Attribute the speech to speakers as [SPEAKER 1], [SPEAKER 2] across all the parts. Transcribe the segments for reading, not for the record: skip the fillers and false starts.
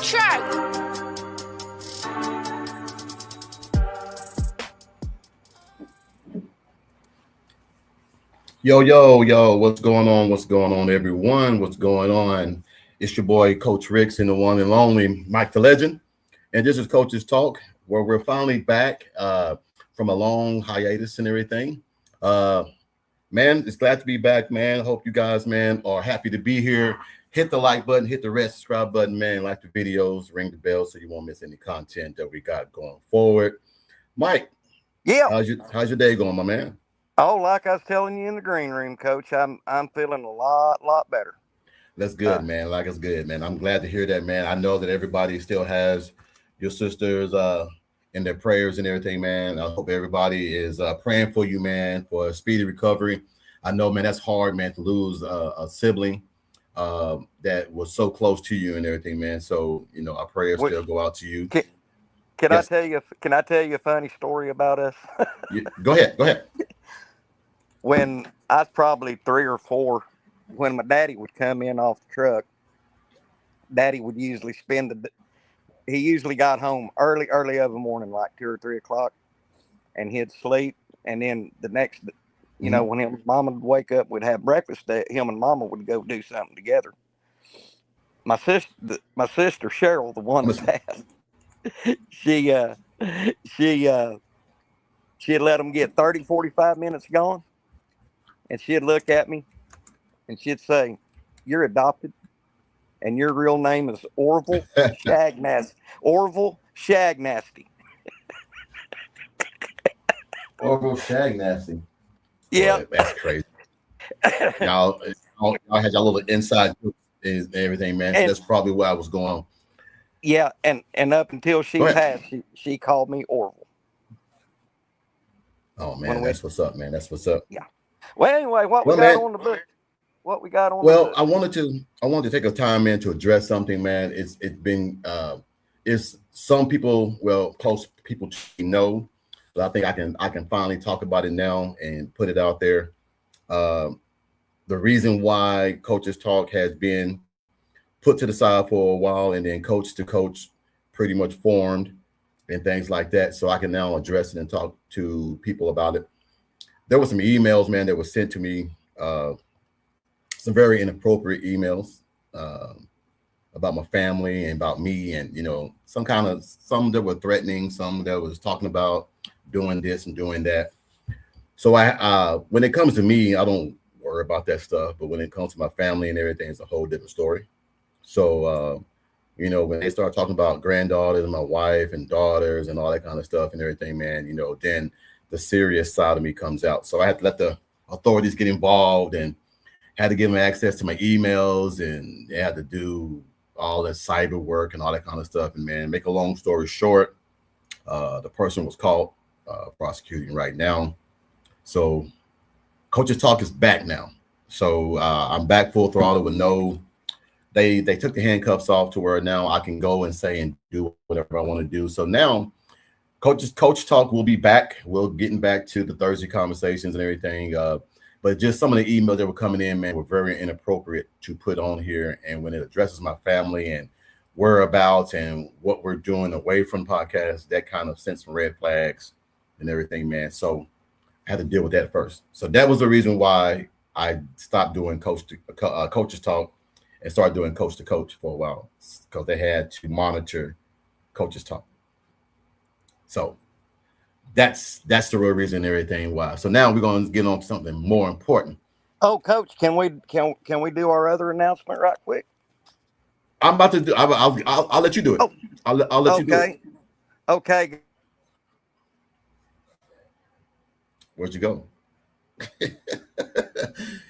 [SPEAKER 1] track.
[SPEAKER 2] Yo, what's going on? What's going on, everyone? What's going on? It's your boy, Coach Ricks, and the one and only Mike the Legend. And this is Coach's Talk, where we're finally back from a long hiatus and everything. Man, it's glad to be back, man. Hope you guys, man, are happy to be here. Hit the like button, hit the red subscribe button, man. Like the videos, ring the bell so you won't miss any content that we got going forward. Mike,
[SPEAKER 3] yeah,
[SPEAKER 2] how's your day going, my man?
[SPEAKER 3] Oh, like I was telling you in the green room, Coach, I'm feeling a lot better.
[SPEAKER 2] That's good, man. Like it's good, man. I'm glad to hear that, man. I know that everybody still has your sisters in their prayers and everything, man. I hope everybody is praying for you, man, for a speedy recovery. I know, man, that's hard, man, to lose a sibling that was so close to you and everything, man. So, you know, our prayers still go out to you.
[SPEAKER 3] Can yes. Can I tell you a funny story about us?
[SPEAKER 2] Go ahead.
[SPEAKER 3] When I was probably 3 or 4, when my daddy would come in off the truck, Daddy would usually he usually got home early of the morning, like 2 or 3 o'clock, and he'd sleep. And then the next, you know, when him and Mama would wake up, we'd have breakfast. Him and Mama would go do something together. My sister Cheryl, the one that passed, she'd let them get 30, 45 minutes gone. And she'd look at me and she'd say, "You're adopted and your real name is Orville Shagnasty." Orville Shagnasty.
[SPEAKER 2] Orville Shagnasty.
[SPEAKER 3] Yeah.
[SPEAKER 2] Boy, that's crazy. y'all had y'all little inside and everything, man. So that's probably where I was going on.
[SPEAKER 3] Yeah, and up until she passed, she called me Orville.
[SPEAKER 2] Oh man, that's what's up, man. That's what's up.
[SPEAKER 3] Yeah. Well, anyway, what we got on the book? What we got on the book?
[SPEAKER 2] I wanted to take a time, man, to address something, man. It's been some people, close people know, but I think I can finally talk about it now and put it out there. The reason why Coach's Talk has been put to the side for a while and then Coach to Coach pretty much formed and things like that. So I can now address it and talk to people about it. There were some emails, man, that were sent to me, some very inappropriate emails about my family and about me, and, you know, some that were threatening, some that was talking about doing this and doing that. So when it comes to me, I don't worry about that stuff, but when it comes to my family and everything, it's a whole different story. So, you know, when they start talking about granddaughters and my wife and daughters and all that kind of stuff and everything, man, you know, then the serious side of me comes out. So I had to let the authorities get involved and had to give them access to my emails, and they had to do all that cyber work and all that kind of stuff. And man, make a long story short, the person was caught, prosecuting right now. So Coach's Talk is back now. So I'm back full throttle with they took the handcuffs off to where now I can go and say and do whatever I want to do. So now Coach Talk will be back. We're getting back to the Thursday conversations and everything. But just some of the emails that were coming in, man, were very inappropriate to put on here. And when it addresses my family and whereabouts and what we're doing away from podcasts, that kind of sent some red flags and everything, man. So I had to deal with that first. So that was the reason why I stopped doing Coach's Talk and started doing Coach to Coach for a while, because they had to monitor Coach's Talk. So that's the real reason and everything why. So now we're going to get on to something more important.
[SPEAKER 3] Oh, Coach, can we do our other announcement right quick?
[SPEAKER 2] I'm about to do. I'll let you do it.
[SPEAKER 3] Oh,
[SPEAKER 2] I'll let you do it.
[SPEAKER 3] Okay.
[SPEAKER 2] Where'd you go?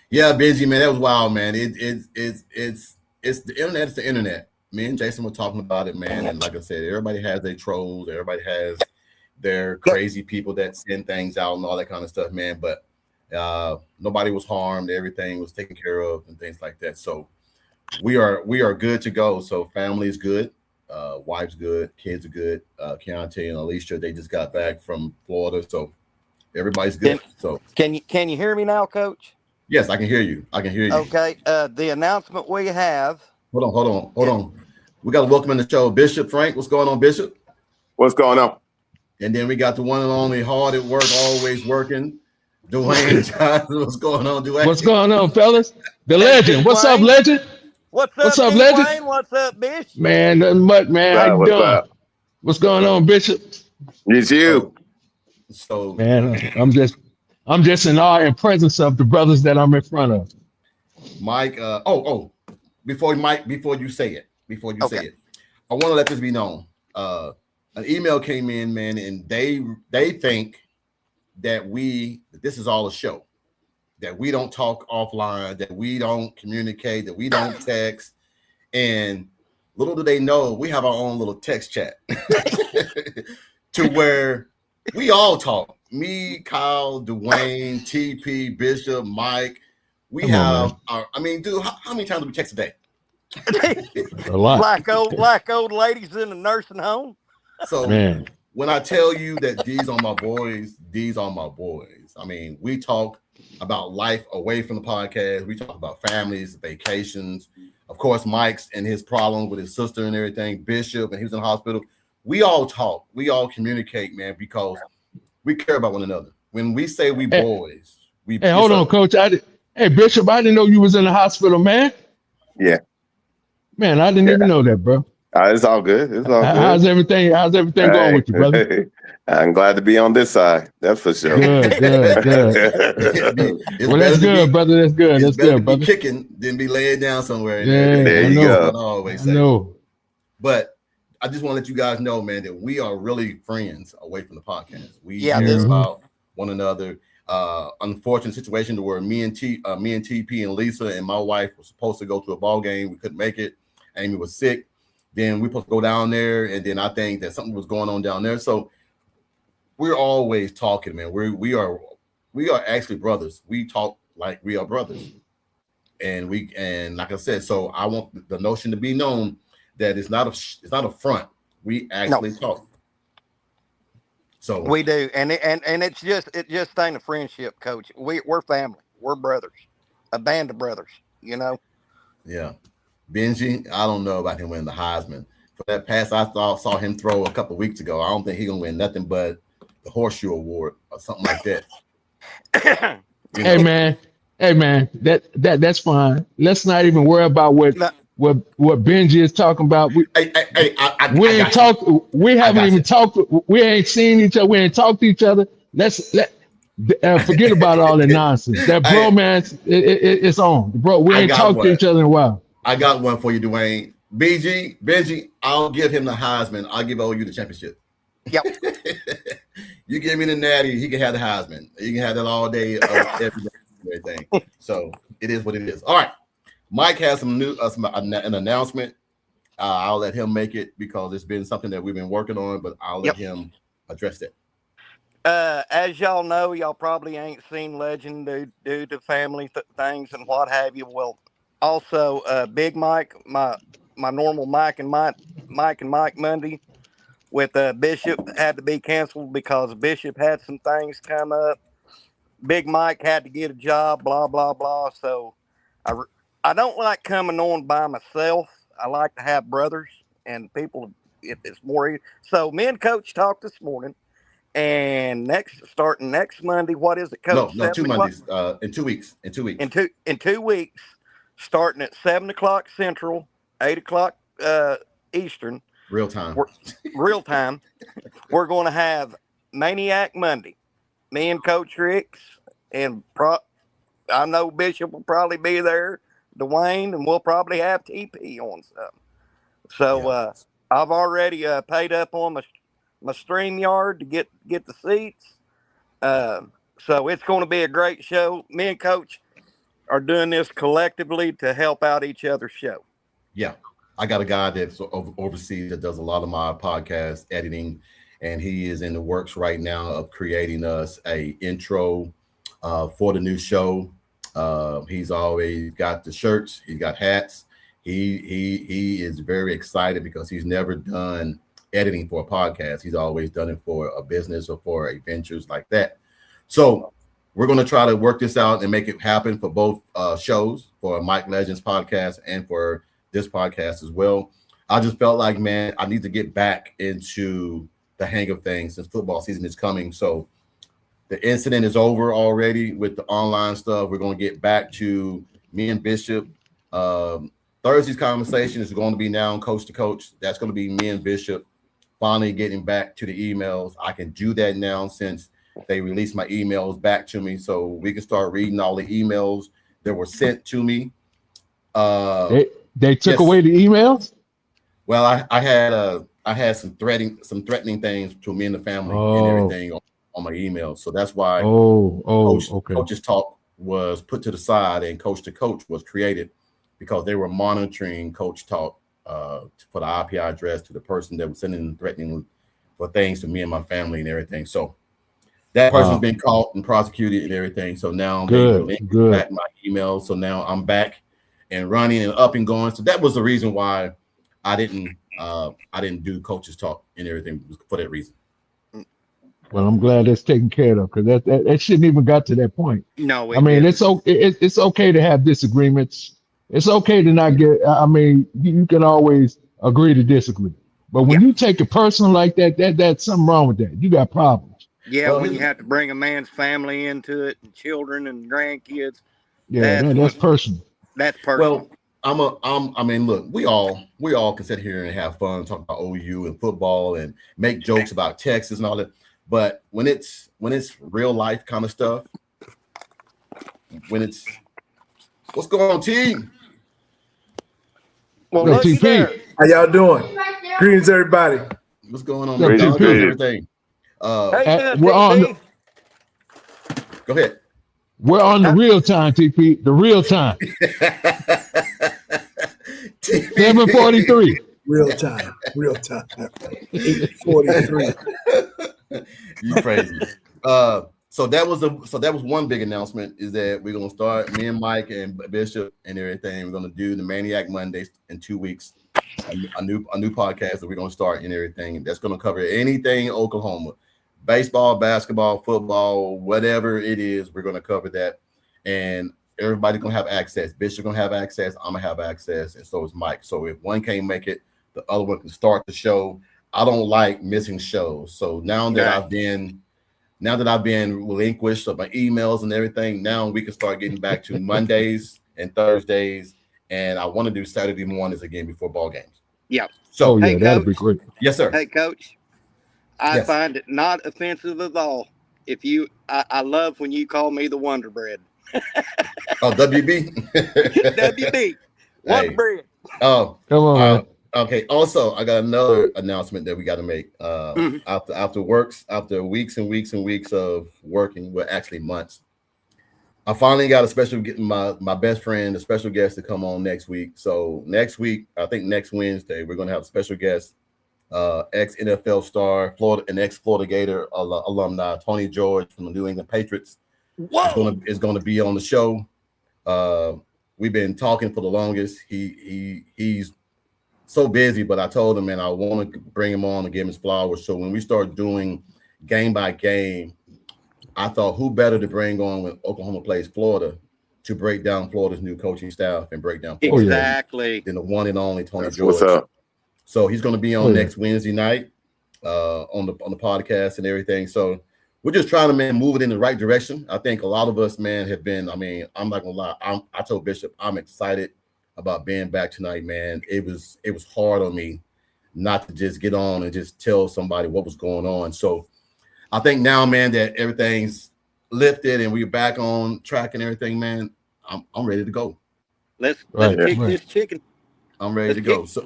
[SPEAKER 2] Yeah, Benji, man, that was wild, man. It's the internet. It's the internet. Me and Jason were talking about it, man. And like I said, everybody has their trolls. Everybody has their crazy people that send things out and all that kind of stuff, man. But nobody was harmed. Everything was taken care of and things like that. So we are good to go. So family's good, wife's good, kids are good. Keontae and Alicia, they just got back from Florida, so everybody's good. So
[SPEAKER 3] can you hear me now, Coach?
[SPEAKER 2] Yes, I can hear you.
[SPEAKER 3] Okay. The announcement we have.
[SPEAKER 2] Hold on. We got to welcome in the show Bishop Frank. What's going on, Bishop?
[SPEAKER 1] What's going on?
[SPEAKER 2] And then we got the one and only hard at work, always working, Dwayne Johnson. What's going on, Dwayne?
[SPEAKER 4] What's going on, fellas? The legend. What's up, legend?
[SPEAKER 3] What's up,
[SPEAKER 4] legend?
[SPEAKER 3] Dwayne? What's up, Bishop?
[SPEAKER 4] Man, nothing much, man. How you doing? What's going on, Bishop?
[SPEAKER 1] It's you.
[SPEAKER 2] So
[SPEAKER 4] man, I'm just in awe and presence of the brothers that I'm in front of.
[SPEAKER 2] Mike, before you say it, I want to let this be known. An email came in, man, and they think that this is all a show, that we don't talk offline, that we don't communicate, that we don't text, and little do they know we have our own little text chat to where we all talk. Me, Kyle, Dwayne, TP, Bishop, Mike. We have our, I mean, dude, how many times do we text a day?
[SPEAKER 4] A lot.
[SPEAKER 3] Like old ladies in a nursing home.
[SPEAKER 2] So
[SPEAKER 4] man,
[SPEAKER 2] when I tell you that these are my boys, these are my boys. I mean, we talk about life away from the podcast. We talk about families, vacations. Of course, Mike's and his problem with his sister and everything. Bishop, and he was in the hospital. We all talk. We all communicate, man, because we care about one another. When we say we boys, we.
[SPEAKER 4] Hey, hold on, Coach. Hey, Bishop, I didn't know you was in the hospital, man.
[SPEAKER 1] Yeah.
[SPEAKER 4] Man, I didn't even know that, bro.
[SPEAKER 1] It's all good. It's all good.
[SPEAKER 4] How's everything going with you, brother?
[SPEAKER 1] I'm glad to be on this side. That's for sure.
[SPEAKER 4] Good. Well, that's good, brother. That's good. That's good, brother.
[SPEAKER 2] Be kicking, then be laying down somewhere.
[SPEAKER 4] Yeah,
[SPEAKER 1] there you go.
[SPEAKER 2] I always say.
[SPEAKER 4] No.
[SPEAKER 2] But I just want to let you guys know, man, that we are really friends away from the podcast. We care about one another. Unfortunate situation where me and TP and Lisa and my wife were supposed to go to a ball game. We couldn't make it. Amy was sick. Then we supposed to go down there, and then I think that something was going on down there. So we're always talking, man. We are actually brothers. We talk like we are brothers, and like I said, so I want the notion to be known that it's not a front. We actually talk. So
[SPEAKER 3] we do, and it just ain't a friendship, Coach. We're family. We're brothers, a band of brothers. You know.
[SPEAKER 2] Yeah. Benji, I don't know about him winning the Heisman. For that pass I saw him throw a couple weeks ago, I don't think he's gonna win nothing but the Horseshoe Award or something like that.
[SPEAKER 4] Hey man, that's fine. Let's not even worry about what Benji is talking about. We ain't talked. We haven't even talked. We ain't seen each other. We ain't talked to each other. Forget about all that nonsense. That bromance, it's on, bro. We ain't talked to each other in a while.
[SPEAKER 2] I got one for you, Dwayne. Benji, I'll give him the Heisman. I'll give OU the championship.
[SPEAKER 3] Yep.
[SPEAKER 2] You give me the Natty, he can have the Heisman. You can have that all day, every day, everything. So it is what it is. All right. Mike has an announcement. I'll let him make it because it's been something that we've been working on, but I'll let him address that.
[SPEAKER 3] As y'all know, y'all probably ain't seen Legend due to family things and what have you. Well, also, Big Mike, my normal Mike and Mike Monday with Bishop had to be canceled because Bishop had some things come up. Big Mike had to get a job, blah, blah, blah. So I don't like coming on by myself. I like to have brothers and people. It's more. So me and Coach talked this morning. And starting next Monday, what is it, Coach?
[SPEAKER 2] No, 2 Mondays. In 2 weeks. In 2 weeks.
[SPEAKER 3] In 2 weeks, starting at 7:00 Central, 8:00 Eastern.
[SPEAKER 2] Real time.
[SPEAKER 3] We're going to have Maniac Monday. Me and Coach Ricks, and I know Bishop will probably be there, Dwayne, and we'll probably have TP on something. So I've already paid up on my StreamYard to get the seats. So it's going to be a great show. Me and Coach are doing this collectively to help out each other's show.
[SPEAKER 2] Yeah. I got a guy that's overseas that does a lot of my podcast editing, and he is in the works right now of creating us a intro for the new show. He's always got the shirts. He's got hats. He is very excited because he's never done editing for a podcast. He's always done it for a business or for adventures like that. So we're going to try to work this out and make it happen for both shows, for Mike Legends podcast and for this podcast as well. I just felt like, man, I need to get back into the hang of things since football season is coming. So the incident is over already with the online stuff. We're going to get back to me and Bishop. Thursday's conversation is going to be now coach to coach. That's going to be me and Bishop finally getting back to the emails. I can do that now since they released my emails back to me, so we can start reading all the emails that were sent to me.
[SPEAKER 4] They took away the emails.
[SPEAKER 2] Well, I had some threatening things to me and the family and everything on my email, so that's why Coach's Talk was put to the side and Coach to Coach was created because they were monitoring Coach Talk for the IP address to the person that was sending threatening for things to me and my family and everything. So that person's been caught and prosecuted and everything. So now they relinquished back my email. So now I'm back and running and up and going. So that was the reason why I didn't do Coach's Talk and everything for that reason.
[SPEAKER 4] Well, I'm glad that's taken care of because that shouldn't even got to that point.
[SPEAKER 3] No,
[SPEAKER 4] I mean it's okay to have disagreements. It's okay to not get. I mean, you can always agree to disagree, but when you take it personal like that, that's something wrong with that. You got problems.
[SPEAKER 3] Yeah, when you have to bring a man's family into it, and children and grandkids.
[SPEAKER 4] Yeah, that's personal.
[SPEAKER 3] That's personal.
[SPEAKER 2] Well, I mean, look, we all can sit here and have fun, talk about OU and football and make jokes about Texas and all that. But when it's real life kind of stuff, when it's what's going on, team?
[SPEAKER 3] Well, look there.
[SPEAKER 5] How y'all doing? Greetings, everybody.
[SPEAKER 2] What's going on? Everything.
[SPEAKER 4] We're on.
[SPEAKER 2] Go ahead.
[SPEAKER 4] We're on the real time, TP. The real time. 7:43.
[SPEAKER 5] Real time. 8:43.
[SPEAKER 2] You crazy. So that was one big announcement is that we're gonna start, me and Mike and Bishop and everything. We're gonna do the Maniac Mondays in 2 weeks. A new podcast that we're gonna start and everything. That's gonna cover anything Oklahoma. Baseball, basketball, football, whatever it is, we're gonna cover that. And everybody's gonna have access. Bishop's gonna have access, I'm gonna have access, and so is Mike. So if one can't make it, the other one can start the show. I don't like missing shows. So now that I've been relinquished of my emails and everything, now we can start getting back to Mondays and Thursdays. And I want to do Saturday mornings again before ball games.
[SPEAKER 3] Yeah.
[SPEAKER 2] So
[SPEAKER 4] hey, that'd be great.
[SPEAKER 2] Yes, sir.
[SPEAKER 3] Hey, Coach. I find it not offensive at all. I love when you call me the Wonder Bread.
[SPEAKER 2] Oh, WB?
[SPEAKER 3] WB. Wonder Bread.
[SPEAKER 2] Oh,
[SPEAKER 4] come on, man.
[SPEAKER 2] Okay. Also, I got another announcement that we got to make. After weeks and weeks and weeks of working, well, actually months, I finally got my best friend, a special guest to come on next week. So next week, I think next Wednesday, we're gonna have a special guest, ex-NFL star, ex-Florida Gator alumni, Tony George from the New England Patriots. Is gonna be on the show. We've been talking for the longest. He's so busy, but I told him, man, I want to bring him on and give him his flowers. So when we start doing game by game, I thought who better to bring on when Oklahoma plays Florida to break down Florida's new coaching staff and break down Florida
[SPEAKER 3] exactly
[SPEAKER 2] than the one and only Tony
[SPEAKER 1] That's
[SPEAKER 2] George.
[SPEAKER 1] What's up?
[SPEAKER 2] So he's going to be on next Wednesday night on the podcast and everything. So we're just trying to, man, move it in the right direction. I think a lot of us, man, have been. I mean, I'm not gonna lie. I told Bishop I'm excited about being back tonight, man. It was hard on me not to just get on and just tell somebody what was going on. So I think now, man, that everything's lifted and we're back on track and everything, man, I'm ready to go.
[SPEAKER 3] Let's kick this chicken.
[SPEAKER 2] I'm ready to go.
[SPEAKER 3] Let's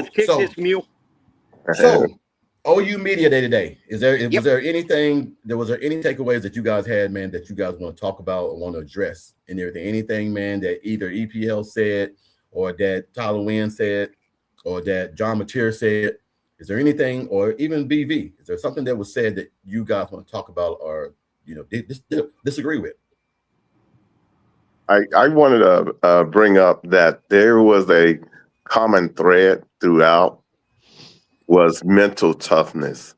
[SPEAKER 3] kick this mule.
[SPEAKER 2] So OU Media Day today. Was there any takeaways that you guys had, man, that you guys want to talk about or want to address and everything? Anything, man, that either EPL said or that Tyler Wynn said or that John Mateer said? Is there anything, or even BV? Is there something that was said that you guys want to talk about or disagree with?
[SPEAKER 1] I wanted to bring up that there was a common thread throughout was mental toughness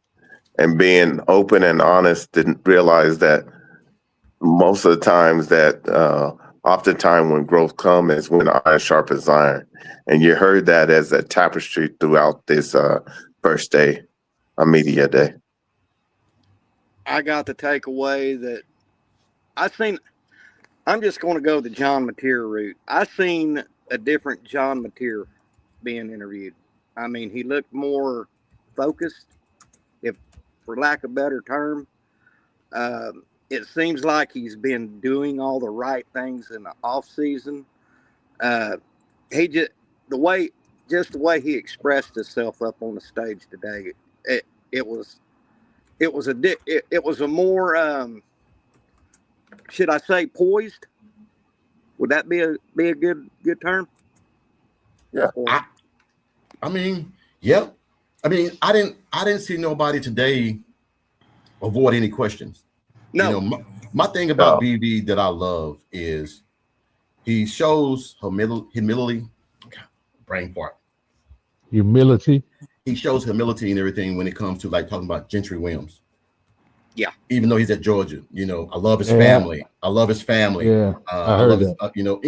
[SPEAKER 1] and being open and honest. Didn't realize that most of the times that oftentimes when growth comes is when iron sharpens iron. And you heard that as a tapestry throughout this first day of media day.
[SPEAKER 3] I got the takeaway that I'm just going to go the John Mateer route. I seen a different John Mateer being interviewed. I mean, he looked more focused, if for lack of a better term. It seems like he's been doing all the right things in the off season. He just the way he expressed himself up on the stage today. It was a more should I say poised? Would that be a good term?
[SPEAKER 1] Yeah.
[SPEAKER 2] I mean, yeah. I mean, I didn't see nobody today avoid any questions.
[SPEAKER 3] No.
[SPEAKER 2] You know, my thing about BB that I love is he shows humility. Brain fart.
[SPEAKER 4] Humility.
[SPEAKER 2] He shows humility and everything when it comes to like talking about Gentry Williams.
[SPEAKER 3] Yeah.
[SPEAKER 2] Even though he's at Georgia, you know, I love his family. I love his family.
[SPEAKER 4] Yeah.
[SPEAKER 2] I love his, you know,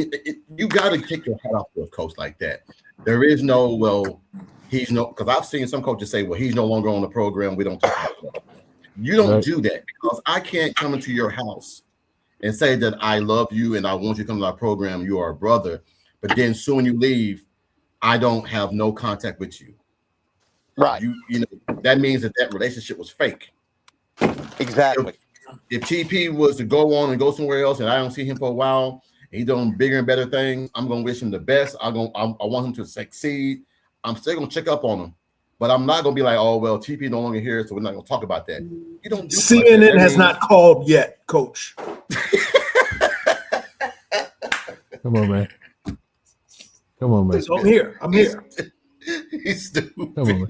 [SPEAKER 2] you got to take your hat off to a coach like that. There is no, because I've seen some coaches say, well, he's no longer on the program. We don't talk about that. You don't do that, because I can't come into your house and say that I love you and I want you to come to our program. You are a brother. But then soon you leave, I don't have no contact with you.
[SPEAKER 3] Right.
[SPEAKER 2] You know, that means that relationship was fake.
[SPEAKER 3] Exactly.
[SPEAKER 2] If TP was to go on and go somewhere else and I don't see him for a while, and he's doing bigger and better things, I'm going to wish him the best. I want him to succeed. I'm still going to check up on him. But I'm not going to be like, oh, well, TP no longer here, so we're not going to talk about that. You don't do
[SPEAKER 5] CNN has not called yet, Coach.
[SPEAKER 4] Come on, man. Come on, man.
[SPEAKER 5] So I'm here.
[SPEAKER 2] He's stupid.
[SPEAKER 4] Come on,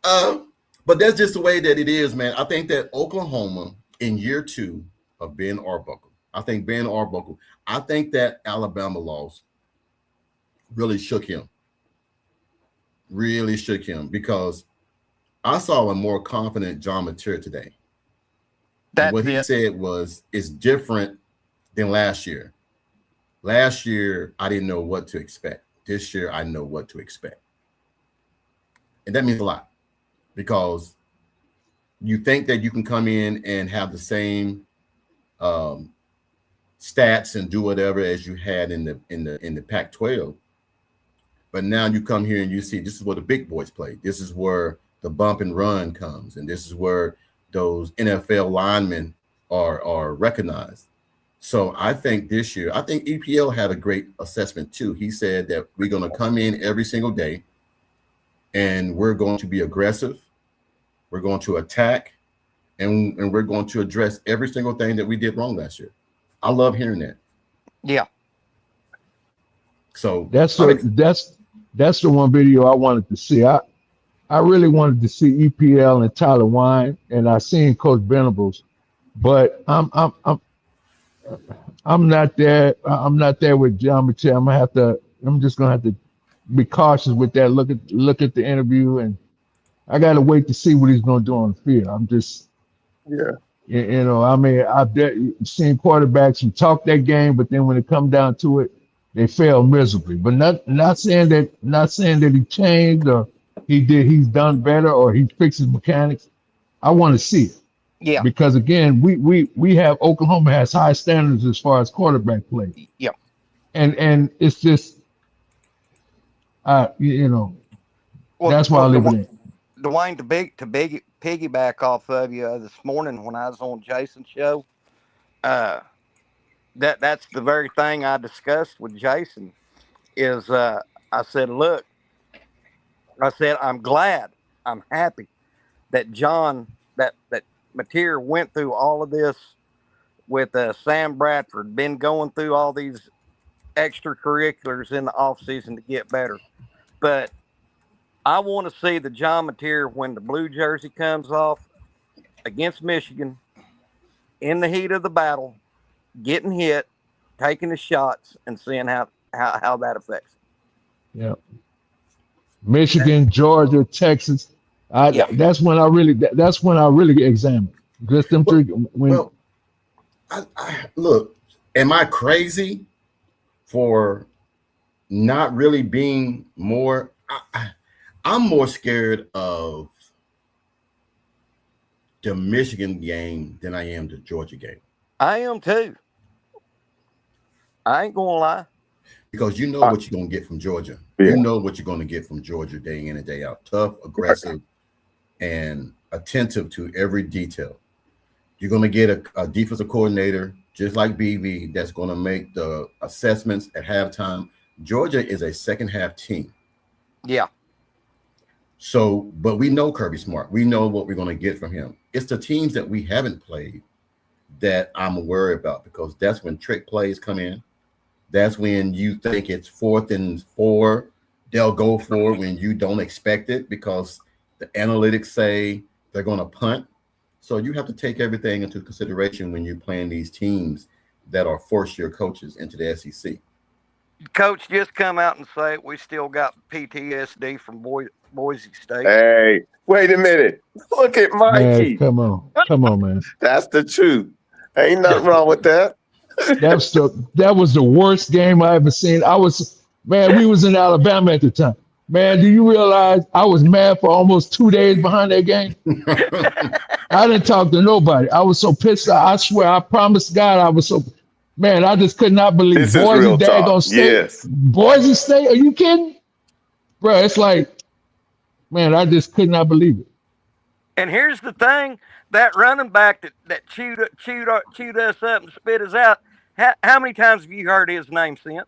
[SPEAKER 4] man.
[SPEAKER 2] But that's just the way that it is, man. I think that Oklahoma in year 2 of Ben Arbuckle, I think that Alabama loss really shook him. Because I saw a more confident John Mateer today. What he said was, it's different than last year. Last year, I didn't know what to expect. This year, I know what to expect. And that means a lot, because you think that you can come in and have the same stats and do whatever as you had in the Pac-12. But now you come here and you see this is where the big boys play. This is where the bump and run comes, and this is where those NFL linemen are recognized. So I think this year, I think EPL had a great assessment too. He said that we're going to come in every single day and we're going to be aggressive. We're going to attack, and we're going to address every single thing that we did wrong last year. I love hearing that.
[SPEAKER 3] Yeah.
[SPEAKER 2] So
[SPEAKER 4] that's the one video I wanted to see. I really wanted to see EPL and Tyler Wine, and I seen Coach Venables, but I'm not there. I'm not there with John Mateer. I'm just gonna have to be cautious with that. Look at the interview, and I gotta wait to see what he's gonna do on the field. I'm just, you know, I mean, I've seen quarterbacks who talk that game, but then when it comes down to it, they fail miserably. But not saying that he changed or he's done better or he fixes mechanics. I want to see it.
[SPEAKER 3] Yeah.
[SPEAKER 4] Because again, we have Oklahoma has high standards as far as quarterback play.
[SPEAKER 3] Yeah.
[SPEAKER 4] And it's just you know, that's why I live in it.
[SPEAKER 3] Dwayne, to piggyback off of you this morning when I was on Jason's show, that's the very thing I discussed with Jason. Is I said, look, I'm glad, I'm happy that John that Mateer went through all of this with Sam Bradford, been going through all these extracurriculars in the off season to get better, but I want to see the John Mateer when the blue jersey comes off against Michigan in the heat of the battle, getting hit, taking the shots, and seeing how that affects it.
[SPEAKER 4] Yeah. Michigan, Georgia, Texas. That's when I really examine. Just them three.
[SPEAKER 2] I look, am I crazy? for not really being more. I'm more scared of the Michigan game than I am the Georgia game.
[SPEAKER 3] I am too. I ain't gonna lie.
[SPEAKER 2] Because you know what you're going to get from Georgia.
[SPEAKER 1] Yeah.
[SPEAKER 2] You know what you're going to get from Georgia day in and day out. Tough, aggressive, and attentive to every detail. You're going to get a defensive coordinator, just like BV, that's going to make the assessments at halftime. Georgia is a second half team.
[SPEAKER 3] Yeah.
[SPEAKER 2] So, but we know Kirby Smart. We know what we're going to get from him. It's the teams that we haven't played that I'm worried about, because that's when trick plays come in. That's when you think it's 4th and 4. They'll go for it when you don't expect it, because the analytics say they're going to punt. So you have to take everything into consideration when you're playing these teams that are first-year coaches into the SEC.
[SPEAKER 3] Coach just come out and say we still got PTSD from Boise State.
[SPEAKER 1] Hey, wait a minute. Look at Mikey.
[SPEAKER 4] Man, come on, man.
[SPEAKER 1] That's the truth. Ain't nothing wrong with that.
[SPEAKER 4] That was the worst game I ever seen. We was in Alabama at the time. Man, do you realize I was mad for almost 2 days behind that game? I didn't talk to nobody. I was so pissed. I swear, I promised God I was so. Man, I just could not believe
[SPEAKER 1] This is real talk. Yes.
[SPEAKER 4] Boise State? Are you kidding? Bro, it's like, man, I just could not believe it.
[SPEAKER 3] And here's the thing: that running back that chewed us up and spit us out. How many times have you heard his name since?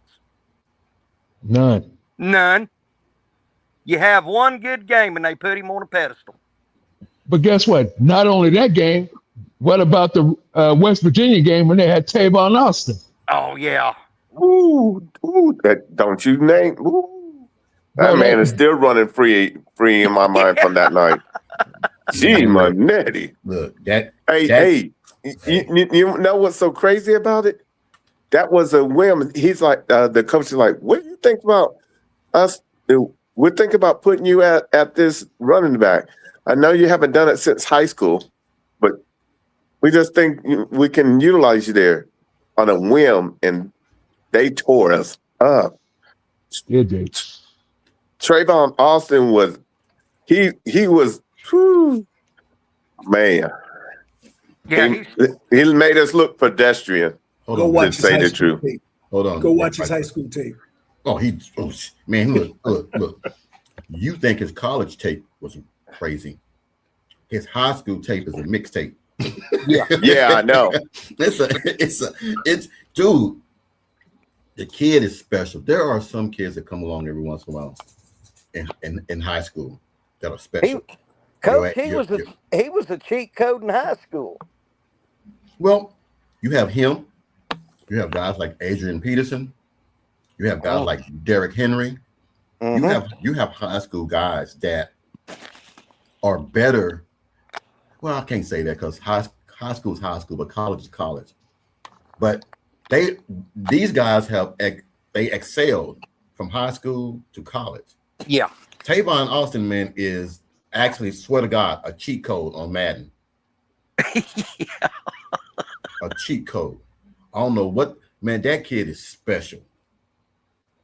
[SPEAKER 3] None. You have one good game and they put him on a pedestal.
[SPEAKER 4] But guess what? Not only that game, what about the West Virginia game when they had Tavon Austin?
[SPEAKER 3] Oh, yeah.
[SPEAKER 1] Ooh, that don't you name? Ooh, that man is still running free in my mind from that night. Gee, Manetti.
[SPEAKER 2] Look,
[SPEAKER 1] Hey, you know what's so crazy about it? That was a whim. He's like, the coach is like, what do you think about us? We're thinking about putting you at this running back. I know you haven't done it since high school, but we just think we can utilize you there on a whim, and they tore us up.
[SPEAKER 4] Yeah, dude.
[SPEAKER 1] Trayvon Austin was, he was, whew, man.
[SPEAKER 3] Yeah,
[SPEAKER 1] he made us look pedestrian.
[SPEAKER 5] Go watch his high school tape.
[SPEAKER 2] Hold on.
[SPEAKER 5] Go watch his high school tape.
[SPEAKER 2] Man, look. You think his college tape was crazy? His high school tape is a mixtape.
[SPEAKER 1] Yeah, I know.
[SPEAKER 2] It's dude. The kid is special. There are some kids that come along every once in a while in high school that are special.
[SPEAKER 3] Coach, he was a cheat code in high school.
[SPEAKER 2] Well, you have him. You have guys like Adrian Peterson. You have guys like Derrick Henry.
[SPEAKER 3] Mm-hmm.
[SPEAKER 2] You have high school guys that are better. Well, I can't say that because high school is high school, but college is college. But these guys they excelled from high school to college.
[SPEAKER 3] Yeah.
[SPEAKER 2] Tavon Austin, man, is actually, swear to God, a cheat code on Madden.
[SPEAKER 3] Yeah.
[SPEAKER 2] A cheat code. I don't know what, man, that kid is special.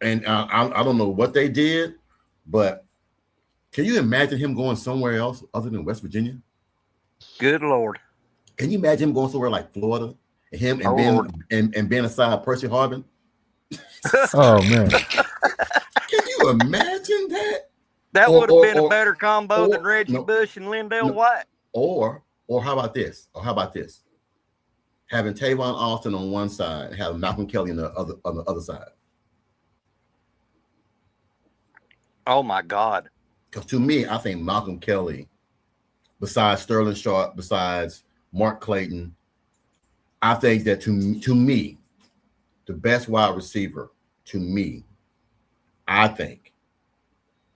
[SPEAKER 2] And I don't know what they did, but can you imagine him going somewhere else other than West Virginia?
[SPEAKER 3] Good Lord.
[SPEAKER 2] Can you imagine him going somewhere like Florida? And him and being aside Percy Harvin?
[SPEAKER 4] Oh, man.
[SPEAKER 2] Can you imagine that?
[SPEAKER 3] That would have been a better combo than Reggie Bush and Lindell White.
[SPEAKER 2] Or how about this? Having Tavon Austin on one side, having Malcolm Kelly on the other side.
[SPEAKER 3] Oh my God!
[SPEAKER 2] Because to me, I think Malcolm Kelly, besides Sterling Sharp, besides Mark Clayton, I think that to me, the best wide receiver to me, I think,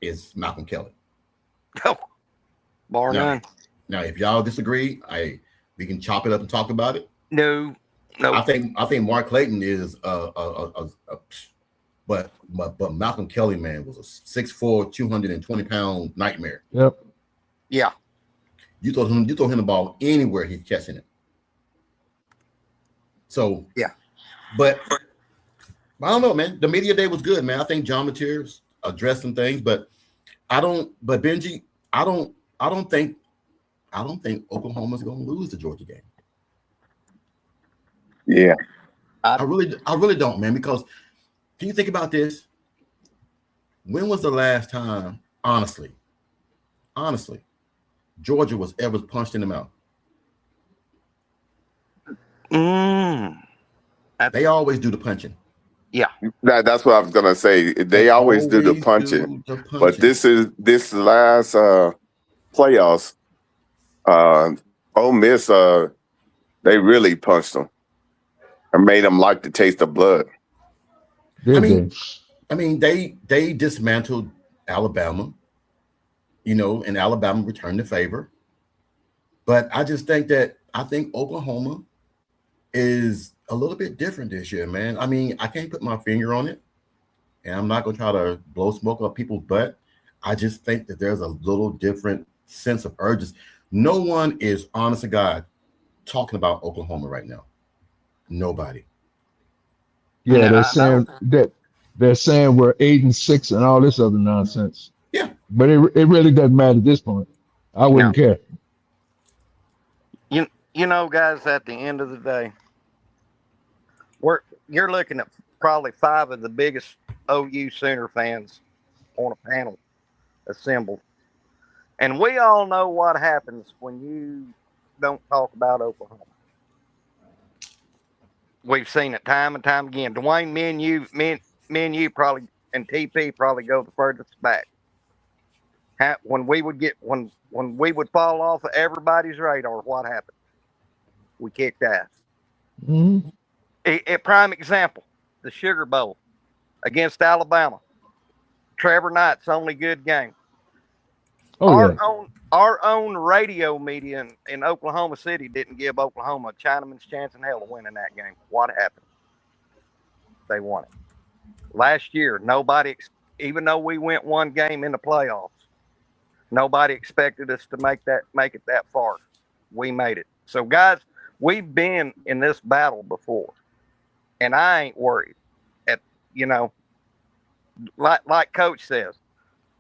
[SPEAKER 2] is Malcolm Kelly.
[SPEAKER 3] Oh, bar none.
[SPEAKER 2] Now, if y'all disagree, we can chop it up and talk about it.
[SPEAKER 3] No.
[SPEAKER 2] I think Mark Clayton is but Malcolm Kelly, man, was a 6'4", 220-pound nightmare.
[SPEAKER 4] Yep.
[SPEAKER 3] Yeah.
[SPEAKER 2] You throw him the ball anywhere, he's catching it. So
[SPEAKER 3] yeah.
[SPEAKER 2] But I don't know, man. The media day was good, man. I think John Mateers addressed some things, but Benji, I don't think Oklahoma's going to lose the Georgia game.
[SPEAKER 1] Yeah,
[SPEAKER 2] I really don't, man. Because can you think about this? When was the last time, honestly, Georgia was ever punched in the mouth? They always do the punching.
[SPEAKER 3] Yeah,
[SPEAKER 1] that's what I was gonna say. They always do the punching, but this last playoffs. Ole Miss, they really punched them and made them like the taste of blood.
[SPEAKER 2] I mean, they dismantled Alabama, and Alabama returned the favor. But I just think Oklahoma is a little bit different this year, man. I mean, I can't put my finger on it, and I'm not gonna try to blow smoke up people's butt. I just think that there's a little different sense of urgency. No one is, honest to God, talking about Oklahoma right now. Nobody.
[SPEAKER 4] Yeah, they're saying we're 8-6 and all this other nonsense.
[SPEAKER 2] Yeah,
[SPEAKER 4] but it really doesn't matter at this point. I wouldn't care.
[SPEAKER 3] You know, guys, at the end of the day, you're looking at probably 5 of the biggest OU Sooner fans on a panel assembled. And we all know what happens when you don't talk about Oklahoma. We've seen it time and time again. Dwayne, me and you probably, and TP probably go the furthest back. When we would fall off of everybody's radar, what happened? We kicked ass.
[SPEAKER 4] Mm-hmm.
[SPEAKER 3] A prime example, the Sugar Bowl against Alabama. Trevor Knight's only good game. Our own radio media in Oklahoma City didn't give Oklahoma a Chinaman's chance in hell of winning that game. What happened? They won it. Last year, nobody, even though we went one game in the playoffs, nobody expected us to make it that far. We made it. So, guys, we've been in this battle before, and I ain't worried. Like Coach says,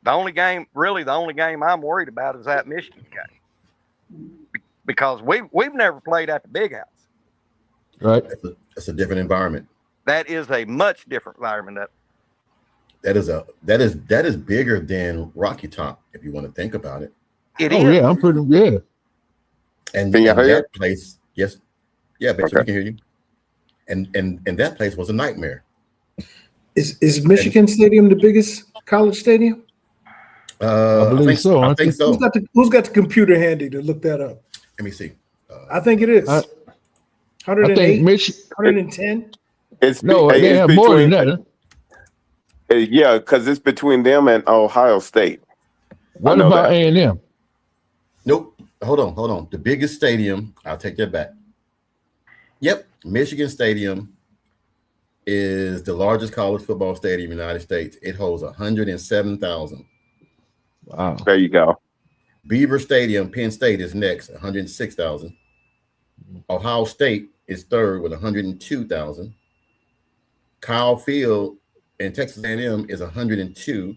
[SPEAKER 3] the only game I'm worried about is that Michigan game, because we've never played at the Big House.
[SPEAKER 4] Right.
[SPEAKER 2] That's a different environment.
[SPEAKER 3] That is a much different environment.
[SPEAKER 2] That is bigger than Rocky Top, if you want to think about it.
[SPEAKER 3] It
[SPEAKER 4] is. Yeah, I'm pretty good.
[SPEAKER 2] And that place, yes, yeah, but we can hear you. And that place was a nightmare.
[SPEAKER 5] Is Michigan Stadium the biggest college stadium?
[SPEAKER 4] I think so.
[SPEAKER 5] Who's got the computer handy to look that up?
[SPEAKER 2] Let me see.
[SPEAKER 5] I think it is. 108,
[SPEAKER 4] I think
[SPEAKER 5] 110.
[SPEAKER 4] They have more than that.
[SPEAKER 1] Yeah, because it's between them and Ohio State.
[SPEAKER 4] What about A&M?
[SPEAKER 2] Nope. Hold on. The biggest stadium, I'll take that back. Yep. Michigan Stadium is the largest college football stadium in the United States. It holds 107,000.
[SPEAKER 4] Wow.
[SPEAKER 1] There you go.
[SPEAKER 2] Beaver Stadium, Penn State, is next, 106,000. Ohio State is third with 102,000. Kyle Field in Texas A&M is 102.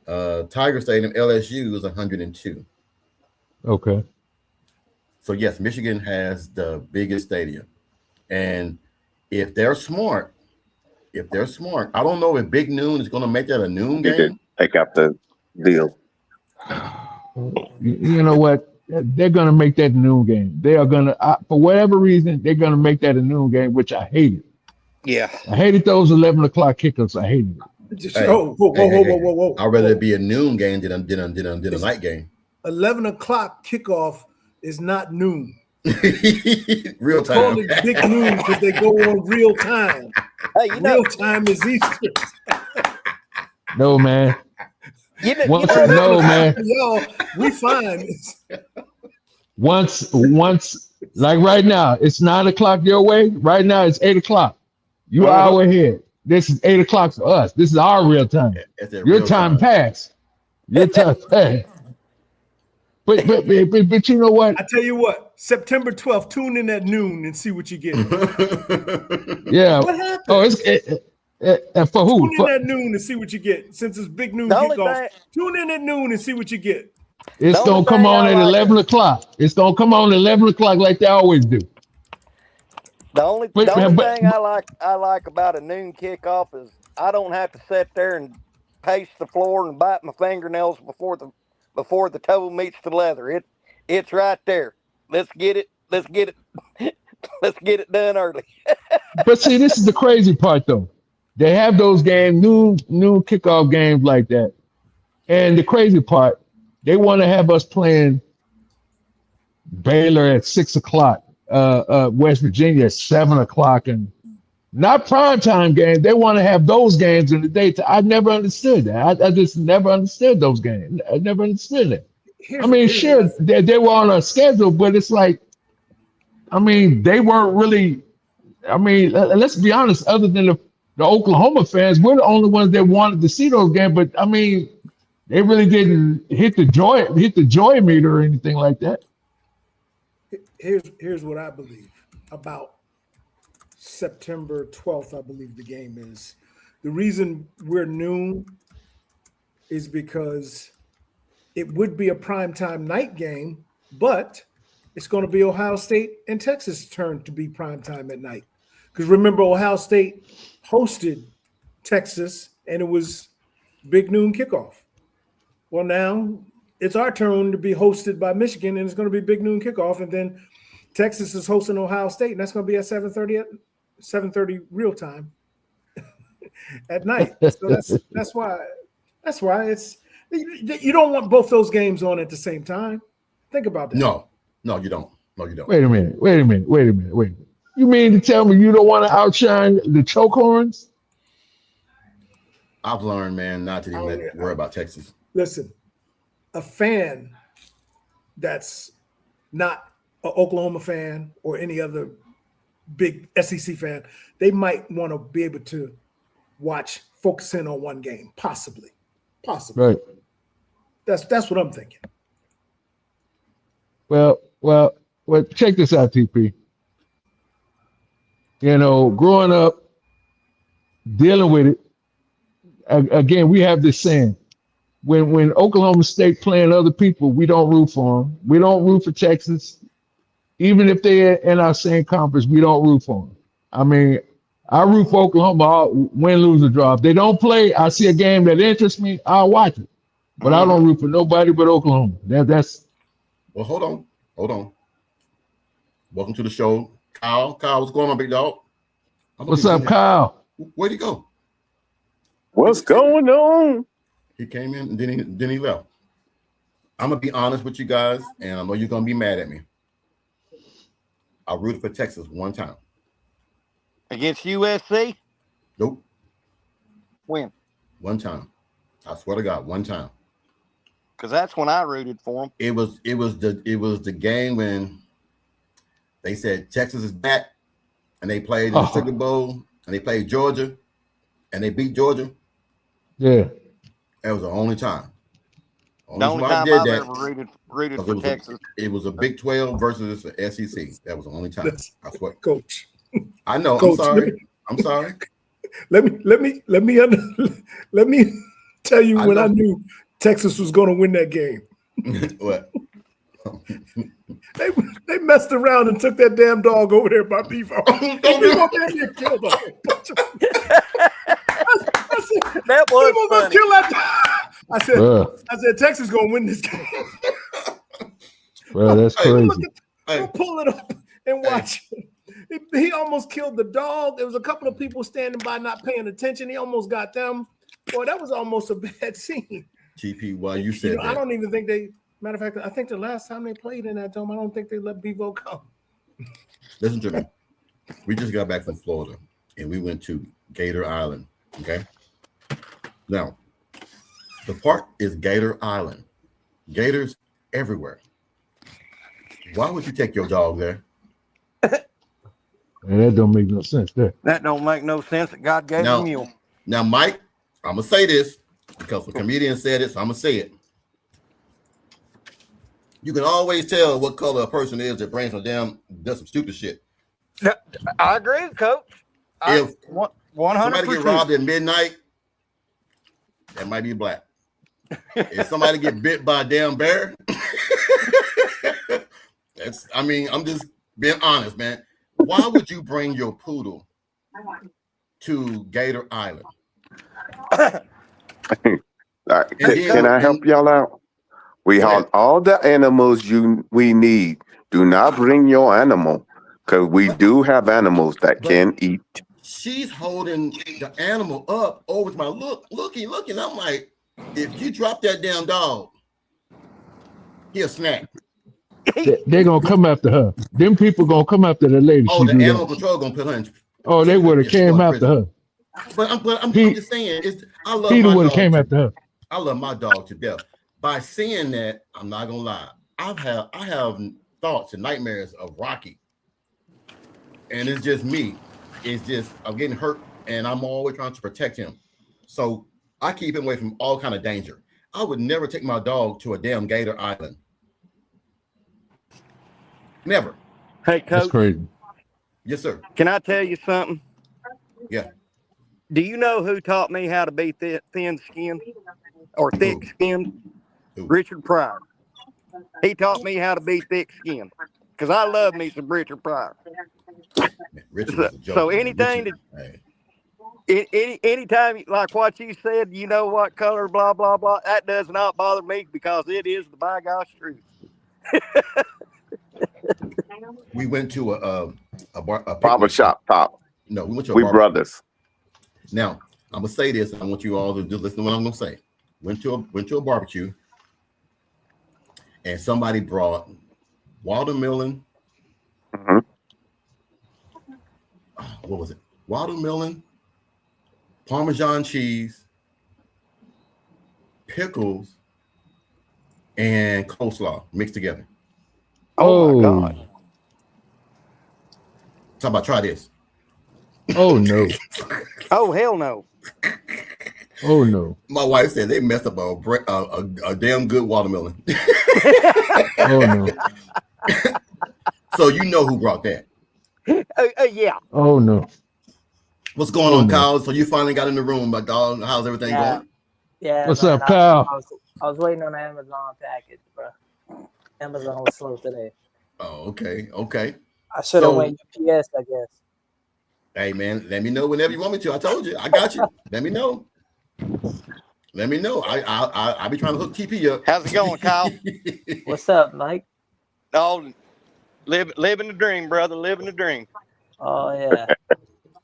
[SPEAKER 2] Tiger Stadium, LSU, is 102.
[SPEAKER 4] Okay.
[SPEAKER 2] So yes, Michigan has the biggest stadium, and if they're smart, I don't know if Big Noon is going to make that a noon game.
[SPEAKER 1] Take out the deal.
[SPEAKER 4] You know what? They're going to make that a noon game. They are going to, for whatever reason, they're going to make that a noon game, which I hated.
[SPEAKER 3] Yeah,
[SPEAKER 4] I hated those 11 o'clock kickoffs. I hated it.
[SPEAKER 5] Whoa.
[SPEAKER 2] I'd rather it be a noon game than a night game.
[SPEAKER 5] 11 o'clock kickoff is not noon.
[SPEAKER 2] Real time.
[SPEAKER 5] Call it big noon because they go on real time.
[SPEAKER 3] Hey,
[SPEAKER 5] real time is Easter.
[SPEAKER 4] No, man. Man.
[SPEAKER 5] Yo, we fine.
[SPEAKER 4] Once, like right now, it's 9 o'clock your way. Right now, it's 8 o'clock. You are hour ahead. This is 8 o'clock for us. This is our real time. Your time passed. Your time passed. But you know what?
[SPEAKER 5] I tell you what, September 12th, tune in at noon and see what you get.
[SPEAKER 4] Yeah.
[SPEAKER 5] What happened?
[SPEAKER 4] Oh, it's for who?
[SPEAKER 5] Tune in at noon and see what you get. Since it's big noon
[SPEAKER 3] The only
[SPEAKER 5] kickoff,
[SPEAKER 3] thing-
[SPEAKER 5] tune in at noon and see what you get.
[SPEAKER 4] It's
[SPEAKER 3] The only
[SPEAKER 4] gonna come
[SPEAKER 3] thing
[SPEAKER 4] on
[SPEAKER 3] I
[SPEAKER 4] at
[SPEAKER 3] like
[SPEAKER 4] 11 o'clock. It's gonna come on at 11 o'clock like they always do.
[SPEAKER 3] The only
[SPEAKER 4] But-
[SPEAKER 3] thing I like about a noon kickoff is I don't have to sit there and pace the floor and bite my fingernails before the toe meets the leather. It's right there. Let's get it. Let's get it done early.
[SPEAKER 4] But see, this is the crazy part though. They have those games, noon kickoff games like that. And the crazy part, they want to have us playing Baylor at 6 o'clock, West Virginia at 7 o'clock, and not primetime games. They want to have those games in the daytime. I never understood that. I just never understood those games. I never understood it. Sure, they were on a schedule, but it's like, they weren't really. Let's be honest. Other than the Oklahoma fans, we're the only ones that wanted to see those games. But they really didn't hit the joy meter or anything like that.
[SPEAKER 5] Here's what I believe about September 12th. I believe the game is. The reason we're noon is because it would be a primetime night game, but it's going to be Ohio State and Texas' turn to be primetime at night. Because remember, Ohio State hosted Texas, and it was big noon kickoff. Well, now it's our turn to be hosted by Michigan, and it's going to be big noon kickoff. And then Texas is hosting Ohio State, and that's going to be at 7:30 real time at night. So that's why it's you don't want both those games on at the same time. Think about that.
[SPEAKER 2] No, you don't. No, you don't.
[SPEAKER 4] Wait a minute. You mean to tell me you don't want to outshine the chokeholds?
[SPEAKER 2] I've learned, man, not to even worry about Texas.
[SPEAKER 5] Listen, a fan that's not an Oklahoma fan or any other big SEC fan, they might want to be able to focus in on one game, possibly.
[SPEAKER 4] Right.
[SPEAKER 5] That's what I'm thinking.
[SPEAKER 4] Well, check this out, TP. Growing up, dealing with it, again, we have this saying, when Oklahoma State playing other people, we don't root for them. We don't root for Texas. Even if they're in our same conference, we don't root for them. I root for Oklahoma, win, lose, or draw. If they don't play, I see a game that interests me, I'll watch it. But I don't root for nobody but Oklahoma. That's.
[SPEAKER 2] Well, hold on. Welcome to the show, Kyle. Kyle, what's going on, big dog?
[SPEAKER 4] What's up, Kyle?
[SPEAKER 2] Where'd he go?
[SPEAKER 1] What's going on?
[SPEAKER 2] He came in and then he left. I'm gonna be honest with you guys, and I know you're gonna be mad at me. I rooted for Texas one time.
[SPEAKER 3] Against USC?
[SPEAKER 2] Nope.
[SPEAKER 3] When?
[SPEAKER 2] One time. I swear to God, one time.
[SPEAKER 3] Because that's when I rooted for them.
[SPEAKER 2] It was the game when they said Texas is back, and they played in the Sugar Bowl, and they played Georgia, and they beat Georgia.
[SPEAKER 4] Yeah.
[SPEAKER 2] That was the only time.
[SPEAKER 3] The only time I've ever rooted for Texas.
[SPEAKER 2] It was a Big 12 versus the SEC. That was the only time. I swear.
[SPEAKER 5] Coach.
[SPEAKER 2] I know.
[SPEAKER 5] Coach,
[SPEAKER 2] I'm sorry.
[SPEAKER 5] Let me tell you when I knew Texas was going to win that game.
[SPEAKER 2] What?
[SPEAKER 5] They messed around and took that damn dog over there by Bevo. Killed
[SPEAKER 3] That was funny.
[SPEAKER 5] Kill that. I said Texas gonna win this game.
[SPEAKER 4] Well, that's crazy.
[SPEAKER 5] Go pull it up and watch. He almost killed the dog. There was a couple of people standing by not paying attention. He almost got them. Boy, that was almost a bad scene.
[SPEAKER 2] TP, why you said that?
[SPEAKER 5] I don't even think they. Matter of fact, I think the last time they played in that dome, I don't think they let Bevo come.
[SPEAKER 2] Listen to me. We just got back from Florida and we went to Gator Island. Okay. Now, the park is Gator Island. Gators everywhere. Why would you take your dog there?
[SPEAKER 4] Man, that don't make no sense there.
[SPEAKER 3] That don't make no sense that God gave him you.
[SPEAKER 2] Now, Mike, I'm going to say this because the comedian said it, so I'm going to say it. You can always tell what color a person is that brings them down, does some stupid shit.
[SPEAKER 3] I agree, Coach.
[SPEAKER 2] If
[SPEAKER 3] 100%.
[SPEAKER 2] somebody get robbed at midnight, that might be black. If somebody get bit by a damn bear, I'm just being honest, man. Why would you bring your poodle to Gator Island?
[SPEAKER 1] Can I help y'all out? We have all the animals we need. Do not bring your animal, because we do have animals that can eat.
[SPEAKER 2] She's holding the animal up over to my looking. I'm like, if you drop that damn dog, he'll snap.
[SPEAKER 4] They're gonna come after her. Them people gonna come after the lady.
[SPEAKER 2] Oh, the animal control gonna put her in.
[SPEAKER 4] Oh, they would have came after her.
[SPEAKER 2] But I'm just saying, I love
[SPEAKER 4] Peter
[SPEAKER 2] my
[SPEAKER 4] would have
[SPEAKER 2] dog.
[SPEAKER 4] came after her.
[SPEAKER 2] I love my dog to death. By saying that, I'm not gonna lie. I have thoughts and nightmares of Rocky, and it's just me. It's just I'm getting hurt, and I'm always trying to protect him. So I keep him away from all kind of danger. I would never take my dog to a damn Gator Island. Never.
[SPEAKER 3] Hey, Coach.
[SPEAKER 4] That's crazy.
[SPEAKER 2] Yes, sir.
[SPEAKER 3] Can I tell you something?
[SPEAKER 2] Yeah.
[SPEAKER 3] Do you know who taught me how to be thin-skinned or thick-skinned?
[SPEAKER 2] Who?
[SPEAKER 3] Richard Pryor. He taught me how to be thick-skinned because I love me some Richard Pryor.
[SPEAKER 2] Man, Richard was a joke,
[SPEAKER 3] So
[SPEAKER 2] man.
[SPEAKER 3] anything
[SPEAKER 2] Richard, hey.
[SPEAKER 3] anytime like what you said, you know what color, blah blah blah. That does not bother me because it is the by gosh truth.
[SPEAKER 2] We went to a
[SPEAKER 1] Barber shop, Pop.
[SPEAKER 2] No, we went to a
[SPEAKER 1] We
[SPEAKER 2] barber.
[SPEAKER 1] brothers.
[SPEAKER 2] Now I'm gonna say this. I want you all to just listen to what I'm gonna say. Went to a barbecue, and somebody brought watermelon.
[SPEAKER 1] Mm-hmm.
[SPEAKER 2] What was it? Watermelon, Parmesan cheese, pickles, and coleslaw mixed together.
[SPEAKER 3] Oh my God.
[SPEAKER 2] Talk about try this.
[SPEAKER 4] Oh no.
[SPEAKER 3] Oh hell no.
[SPEAKER 4] Oh no.
[SPEAKER 2] My wife said they messed up a damn good watermelon.
[SPEAKER 4] Oh no.
[SPEAKER 2] So you know who brought that.
[SPEAKER 3] Yeah.
[SPEAKER 4] Oh no.
[SPEAKER 2] What's going on, Kyle? So you finally got in the room, my dog. How's everything going?
[SPEAKER 6] Yeah.
[SPEAKER 4] What's
[SPEAKER 6] man,
[SPEAKER 4] up, Kyle?
[SPEAKER 6] I was waiting on the Amazon package, bro. Amazon was slow today.
[SPEAKER 2] Oh, okay.
[SPEAKER 6] I should have went UPS, I guess.
[SPEAKER 2] Hey, man, let me know whenever you want me to. I told you, I got you. Let me know. I'll be trying to hook TP up.
[SPEAKER 3] How's it going, Kyle?
[SPEAKER 6] What's up, Mike?
[SPEAKER 3] Oh, living the dream, brother. Living the dream.
[SPEAKER 6] Oh yeah.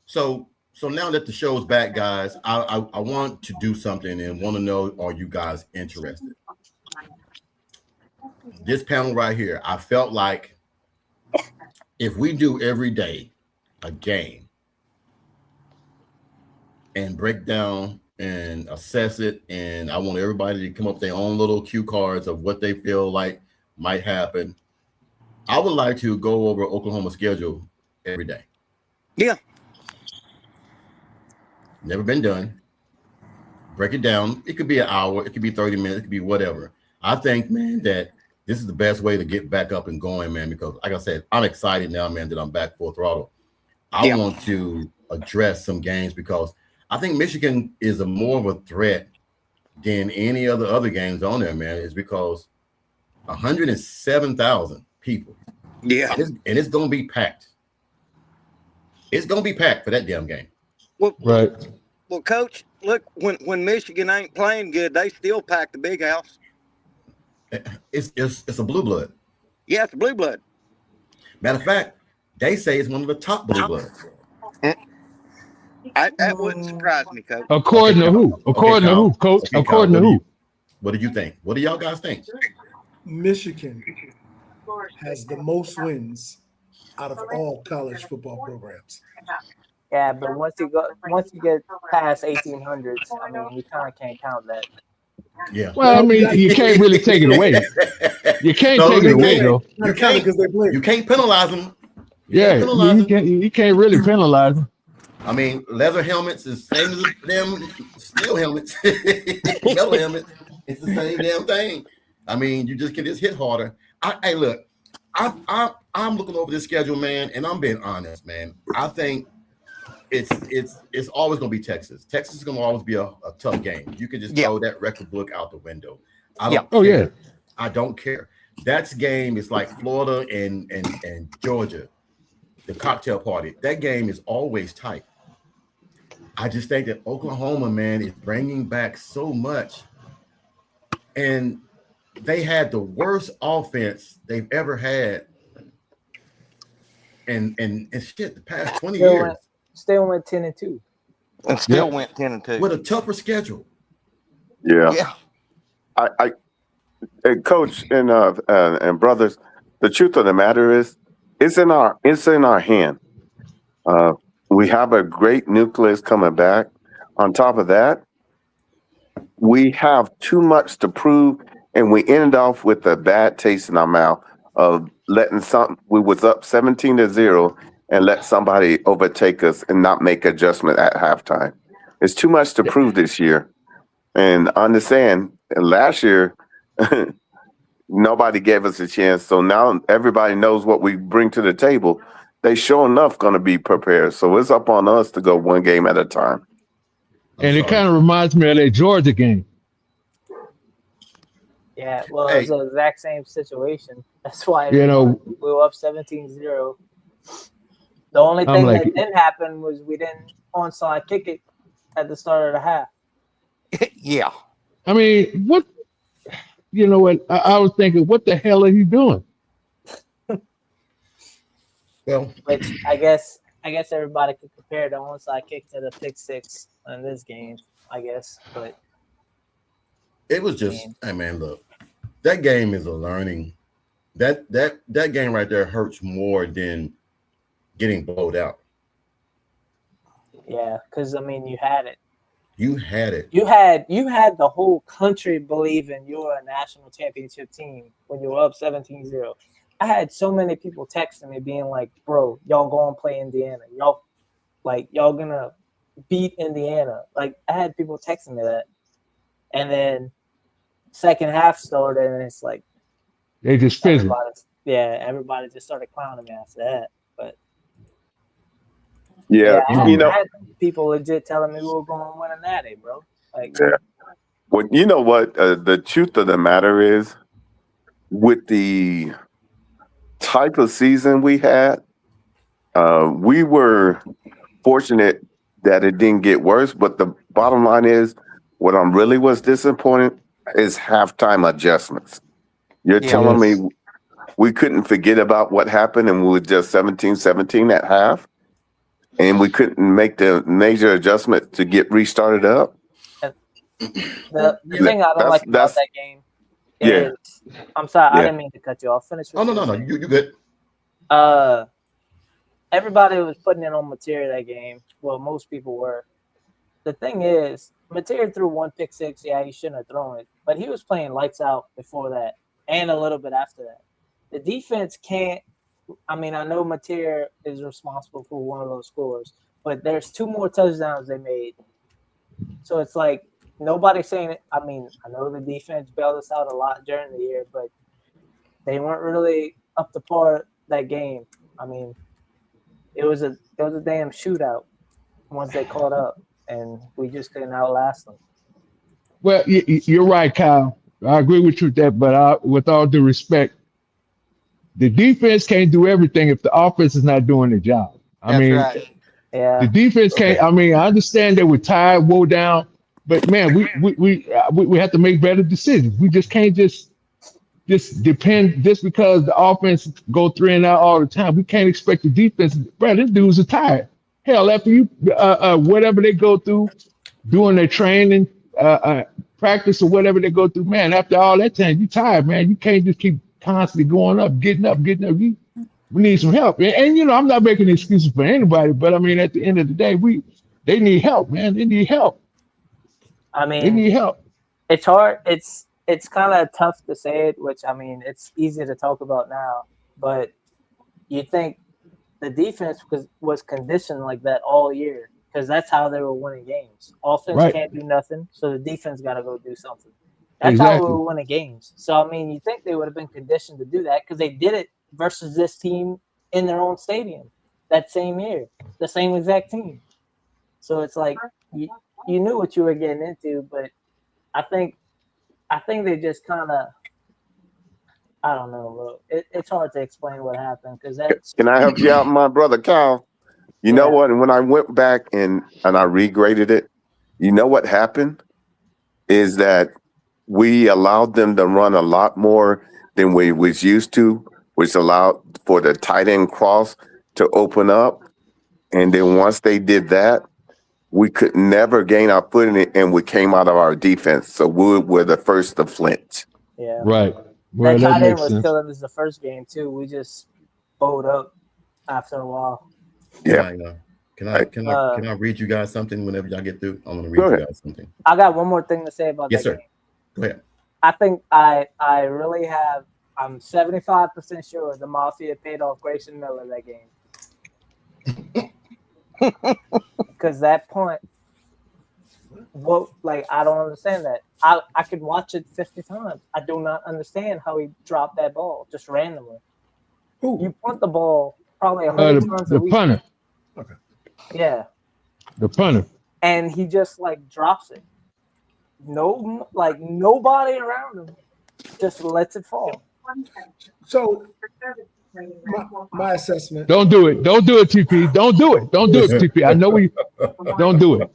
[SPEAKER 2] So now that the show's back, guys, I want to do something and want to know, are you guys interested? This panel right here, I felt like if we do every day a game and break down and assess it, and I want everybody to come up with their own little cue cards of what they feel like might happen. I would like to go over Oklahoma's schedule every day.
[SPEAKER 3] Yeah.
[SPEAKER 2] Never been done. Break it down. It could be an hour. It could be 30 minutes. It could be whatever. I think, man, that this is the best way to get back up and going, man, because like I said, I'm excited now, man, that I'm back full throttle. I want to address some games because I think Michigan is more of a threat than any other games on there, man. Is because 107,000 people.
[SPEAKER 3] Yeah.
[SPEAKER 2] And it's going to be packed. It's going to be packed for that damn game.
[SPEAKER 3] Well,
[SPEAKER 4] right.
[SPEAKER 3] Well, Coach, look, when Michigan ain't playing good, they still pack the big house.
[SPEAKER 2] It's a blue blood.
[SPEAKER 3] Yeah, it's a blue blood.
[SPEAKER 2] Matter of fact, they say it's one of the top blue bloods.
[SPEAKER 3] That wouldn't surprise me, Coach.
[SPEAKER 4] According to who? According to who, Coach? According to who?
[SPEAKER 2] What do you think? What do y'all guys think?
[SPEAKER 5] Michigan has the most wins out of all college football programs.
[SPEAKER 6] Yeah, but once you get past 1800s, I mean, you kind of can't count that.
[SPEAKER 2] Yeah.
[SPEAKER 4] Well, I mean, you can't really take it away. You can't take it away, though.
[SPEAKER 2] You can't because they play. You can't penalize them.
[SPEAKER 4] Yeah, you can't really penalize them.
[SPEAKER 2] I mean, leather helmets is the same as them steel helmets, metal helmets. It's the same damn thing. I mean, you just get this hit harder. Hey, look, I'm looking over this schedule, man, and I'm being honest, man. I think it's always going to be Texas. Texas is going to always be a tough game. You can just throw that record book out the window. I don't care.
[SPEAKER 4] Yeah.
[SPEAKER 2] I don't care. That game is like Florida and Georgia, the cocktail party. That game is always tight. I just think that Oklahoma, man, is bringing back so much. And they had the worst offense they've ever had. And shit, the past 20 years.
[SPEAKER 6] Still went 10-2.
[SPEAKER 3] And still went 10-2.
[SPEAKER 2] With a tougher schedule.
[SPEAKER 1] Yeah. I Coach and brothers, the truth of the matter is it's in our hand. We have a great nucleus coming back. On top of that, we have too much to prove, and we ended off with a bad taste in our mouth of letting we was up 17-0 and let somebody overtake us and not make adjustment at halftime. It's too much to prove this year. And understand, last year, nobody gave us a chance. So now everybody knows what we bring to the table. They sure enough going to be prepared. So it's up on us to go one game at a time.
[SPEAKER 4] And it kind of reminds me of that Georgia game.
[SPEAKER 6] Yeah, well, it's the exact same situation. That's why we were up 17-0. The only thing that didn't happen was we didn't onside kick it at the start of the half.
[SPEAKER 3] Yeah.
[SPEAKER 4] I mean, what? You know what? I was thinking, what the hell are you doing?
[SPEAKER 2] Well,
[SPEAKER 6] which I guess everybody could compare the onside kick to the pick six in this game, I guess. But
[SPEAKER 2] it was just, hey man, look, that game is a learning. That game right there hurts more than getting blowed out.
[SPEAKER 6] Yeah, because I mean, you had it.
[SPEAKER 2] You had it.
[SPEAKER 6] You had the whole country believing you were a national championship team when you were up 17-0. I had so many people texting me being like, bro, y'all go and play Indiana. Y'all gonna beat Indiana. Like, I had people texting me that. And then second half started and it's like
[SPEAKER 4] they just fizzled.
[SPEAKER 6] Everybody just started clowning me after that. But I had people legit telling me we were going to win a natty, bro. Like,
[SPEAKER 1] well, you know what? The truth of the matter is, with the type of season we had, we were fortunate that it didn't get worse. But the bottom line is, what I'm really was disappointed is halftime adjustments. You're telling me we couldn't forget about what happened and we were just 17-17 at half? And we couldn't make the major adjustment to get restarted up.
[SPEAKER 6] The thing I don't like about that game is, I'm sorry, I didn't mean to cut you off. Finish.
[SPEAKER 2] Oh no, you good.
[SPEAKER 6] Everybody was putting in on Mateer that game. Well, most people were. The thing is, Mateer threw one pick six. Yeah, he shouldn't have thrown it, but he was playing lights out before that and a little bit after that. The defense can't. I mean, I know Mateer is responsible for one of those scores, but there's two more touchdowns they made. So it's like nobody's saying it. I mean, I know the defense bailed us out a lot during the year, but they weren't really up to par that game. I mean, it was a damn shootout once they caught up, and we just couldn't outlast them.
[SPEAKER 4] Well, you're right, Kyle. I agree with you with that, but with all due respect, the defense can't do everything if the offense is not doing the job.
[SPEAKER 3] Right.
[SPEAKER 6] Yeah.
[SPEAKER 4] The defense can't. I mean, I understand that we're tired, woe down, but man, we have to make better decisions. We just can't just depend just because the offense go 3 and out all the time. We can't expect the defense. Bro, these dudes are tired. Hell, after you whatever they go through, doing their training, practice or whatever they go through, man. After all that time, you tired, man. You can't just keep constantly going up, getting up. We need some help. And I'm not making excuses for anybody, but I mean, at the end of the day, they need help, man. They need help.
[SPEAKER 6] I mean,
[SPEAKER 4] they need help.
[SPEAKER 6] It's hard. It's kind of tough to say it, which I mean, it's easy to talk about now, but you think the defense was conditioned like that all year because that's how they were winning games. Offense can't do nothing, so the defense got to go do something. That's how we
[SPEAKER 4] Exactly.
[SPEAKER 6] were winning games. So I mean, you think they would have been conditioned to do that because they did it versus this team in their own stadium that same year, the same exact team. So it's like you knew what you were getting into, but I think they just kind of, I don't know, bro. It's hard to explain what happened because that's
[SPEAKER 1] Can I help you out, my brother Kyle? You know
[SPEAKER 6] Yeah.
[SPEAKER 1] what? When I went back and I regraded it, you know what happened is that we allowed them to run a lot more than we was used to, which allowed for the tight end cross to open up. And then once they did that, we could never gain our footing, and we came out of our defense. So we were the first to flinch.
[SPEAKER 6] yeah.
[SPEAKER 4] Right. Well,
[SPEAKER 6] That
[SPEAKER 4] that
[SPEAKER 6] tight end
[SPEAKER 4] makes
[SPEAKER 6] was
[SPEAKER 4] sense.
[SPEAKER 6] killing us the first game too. We just bowed up after a while.
[SPEAKER 1] Yeah.
[SPEAKER 2] Can I read you guys something whenever y'all get through? I'm gonna
[SPEAKER 1] Go
[SPEAKER 2] read you
[SPEAKER 1] ahead.
[SPEAKER 2] guys something.
[SPEAKER 6] I got one more thing to say about
[SPEAKER 2] Yes,
[SPEAKER 6] that
[SPEAKER 2] sir.
[SPEAKER 6] game.
[SPEAKER 2] Go ahead.
[SPEAKER 6] I think I really have. I'm 75% sure the Mafia paid off Grayson Miller that game. Because that point, I don't understand that. I could watch it 50 times. I do not understand how he dropped that ball just randomly.
[SPEAKER 5] Who?
[SPEAKER 6] You punt the ball probably 100 times a
[SPEAKER 4] The
[SPEAKER 6] week.
[SPEAKER 4] punter.
[SPEAKER 5] Okay.
[SPEAKER 6] Yeah,
[SPEAKER 4] The punter.
[SPEAKER 6] and he just drops it. No, nobody around him just lets it fall.
[SPEAKER 5] So my assessment.
[SPEAKER 4] Don't do it. Don't do it, TP. Don't do it. Don't do it, TP. I know we don't do it.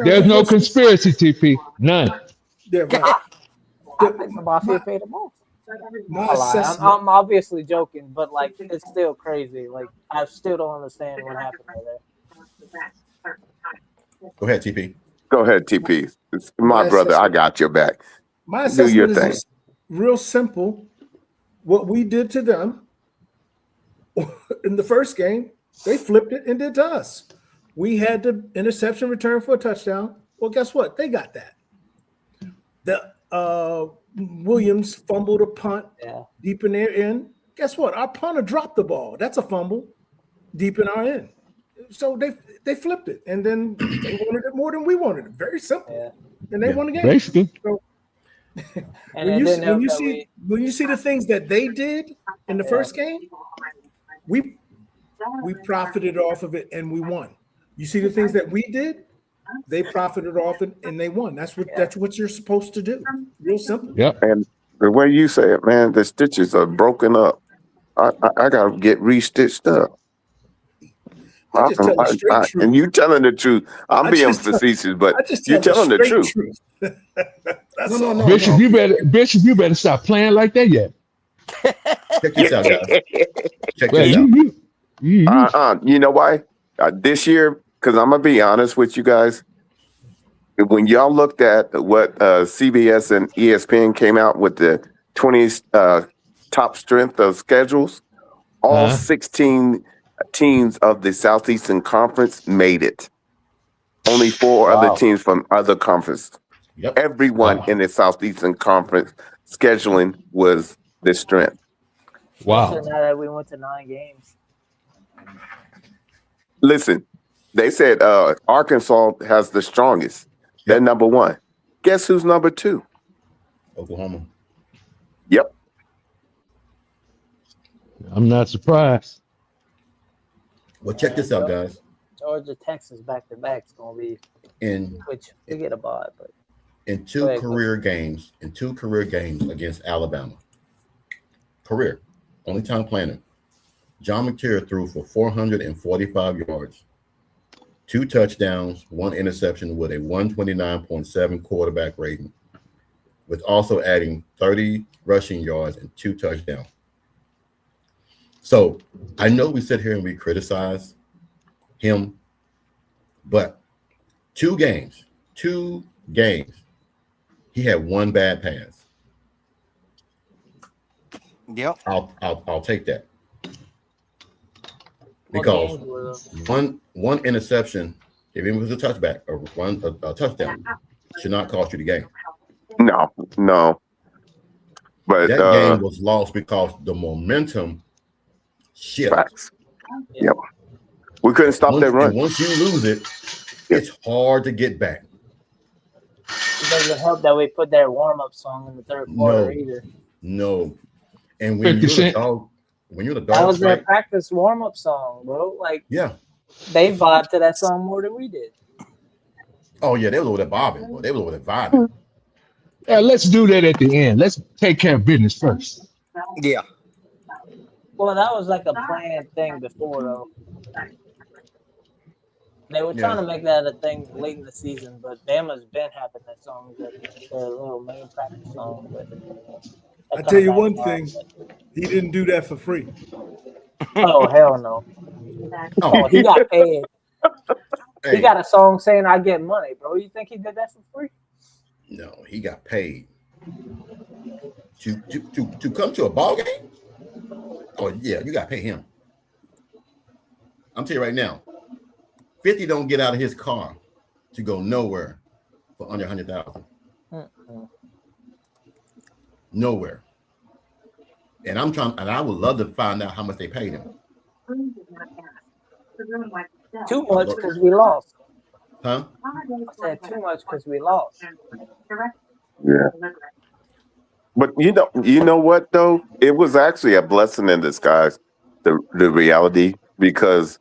[SPEAKER 4] There's no conspiracy, TP. None.
[SPEAKER 5] Yeah, right.
[SPEAKER 6] I think the Mafia paid him off.
[SPEAKER 5] My
[SPEAKER 6] I lie.
[SPEAKER 5] assessment.
[SPEAKER 6] I'm obviously joking, but it's still crazy. I still don't understand what happened there.
[SPEAKER 2] Go ahead, TP.
[SPEAKER 1] Go ahead, TP. It's my brother. I got your back.
[SPEAKER 5] My
[SPEAKER 1] Do your
[SPEAKER 5] assessment
[SPEAKER 1] thing.
[SPEAKER 5] is real simple. What we did to them in the first game, they flipped it and did to us. We had the interception return for a touchdown. Well, guess what? They got that. The Williams fumbled a punt deep in their end. Guess what? Our punter dropped the ball. That's a fumble deep in our end. So they flipped it, and then they wanted it more than we wanted it. Very simple, and they won the game.
[SPEAKER 4] Basically.
[SPEAKER 5] So,
[SPEAKER 6] And
[SPEAKER 5] when you see the things that they did in the first game, we profited off of it and we won. You see the things that we did, they profited off it and they won. That's what you're supposed to do. Real simple.
[SPEAKER 4] Yep.
[SPEAKER 1] And the way you say it, man, the stitches are broken up. I gotta get re-stitched up.
[SPEAKER 5] I just tell the straight truth.
[SPEAKER 1] And you telling the truth. I'm being facetious, but you're telling the truth.
[SPEAKER 2] No.
[SPEAKER 4] Bishop, you better stop playing like that yet.
[SPEAKER 2] Check this out, guys. Check this out.
[SPEAKER 1] You know why? This year, because I'm gonna be honest with you guys. When y'all looked at what CBS and ESPN came out with the 20 top strength of schedules, all 16 teams of the Southeastern Conference made it. Only 4 other teams from other conferences.
[SPEAKER 2] Yep.
[SPEAKER 1] Everyone in the Southeastern Conference scheduling was this strength.
[SPEAKER 4] Wow.
[SPEAKER 6] So now that we went to 9 games.
[SPEAKER 1] Listen, they said Arkansas has the strongest. They're number 1. Guess who's number 2?
[SPEAKER 2] Oklahoma.
[SPEAKER 1] Yep.
[SPEAKER 4] I'm not surprised.
[SPEAKER 2] Well, check this out, guys.
[SPEAKER 6] Georgia, Texas, back-to-back is going to be, which we get a bye, but.
[SPEAKER 2] In two career games against Alabama. Only time playing it. John McTeer threw for 445 yards, 2 touchdowns, 1 interception with a 129.7 quarterback rating, with also adding 30 rushing yards and 2 touchdowns. So I know we sit here and we criticize him, but 2 games, he had 1 bad pass.
[SPEAKER 3] Yep.
[SPEAKER 2] I'll take that. Because one interception, if it was a touchback or a touchdown, should not cost you the game.
[SPEAKER 1] No. But
[SPEAKER 2] that game was lost because the momentum shifted.
[SPEAKER 1] Facts. Yep. We couldn't stop that run.
[SPEAKER 2] And once you lose it, it's hard to get back.
[SPEAKER 6] doesn't help that we put their warm-up song in the third quarter either.
[SPEAKER 2] No. And when you're the dog,
[SPEAKER 6] that was their practice warm-up song, bro. Like,
[SPEAKER 2] yeah,
[SPEAKER 6] they vibed to that song more than we did.
[SPEAKER 2] Oh yeah, they were over there bobbing, boy. They were over there vibing.
[SPEAKER 4] Yeah, let's do that at the end. Let's take care of business first.
[SPEAKER 3] Yeah.
[SPEAKER 6] Well, that was like a planned thing before, though. They were trying to make that a thing late in the season, but Bama's been having that song, their little main practice song. But
[SPEAKER 5] I tell you one thing, he didn't do that for free.
[SPEAKER 6] Oh, hell no. Oh, he got paid. He got a song saying I get money, bro. You think he did that for free?
[SPEAKER 2] No, he got paid to come to a ball game. Oh yeah, you got to pay him. I'm telling you right now, 50 don't get out of his car to go nowhere for under 100,000. Nowhere. And I would love to find out how much they paid him.
[SPEAKER 6] Too much because we lost.
[SPEAKER 2] Huh?
[SPEAKER 6] I said too much because we lost.
[SPEAKER 1] Yeah. But you know what though? It was actually a blessing in disguise, the reality, because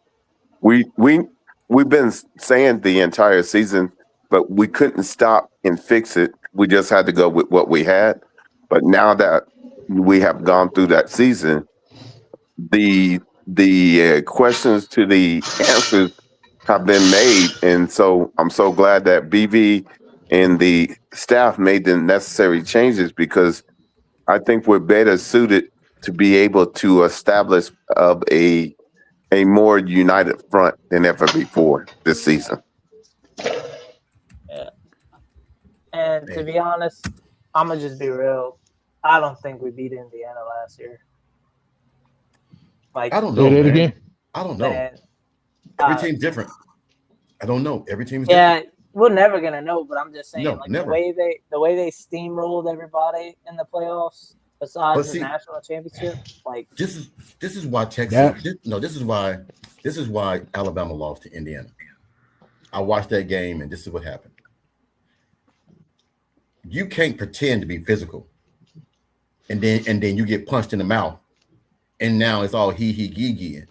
[SPEAKER 1] we've been saying the entire season, but we couldn't stop and fix it. We just had to go with what we had. But now that we have gone through that season, the questions to the answers have been made, and so I'm so glad that BV and the staff made the necessary changes, because I think we're better suited to be able to establish a more united front than ever before this season.
[SPEAKER 6] Yeah. And to be honest, I'm gonna just be real. I don't think we beat Indiana last year. Like,
[SPEAKER 2] I don't know.
[SPEAKER 4] Say that again.
[SPEAKER 2] I don't know.
[SPEAKER 6] Man,
[SPEAKER 2] Every team's different. I don't know. Every team's
[SPEAKER 6] yeah,
[SPEAKER 2] different.
[SPEAKER 6] we're never gonna know. But I'm just saying,
[SPEAKER 2] No,
[SPEAKER 6] like
[SPEAKER 2] never.
[SPEAKER 6] the way they steamrolled everybody in the playoffs, besides the national championship, like
[SPEAKER 2] this is why Texas. This is why Alabama lost to Indiana. I watched that game, and this is what happened. You can't pretend to be physical, and then you get punched in the mouth, and now it's all he gee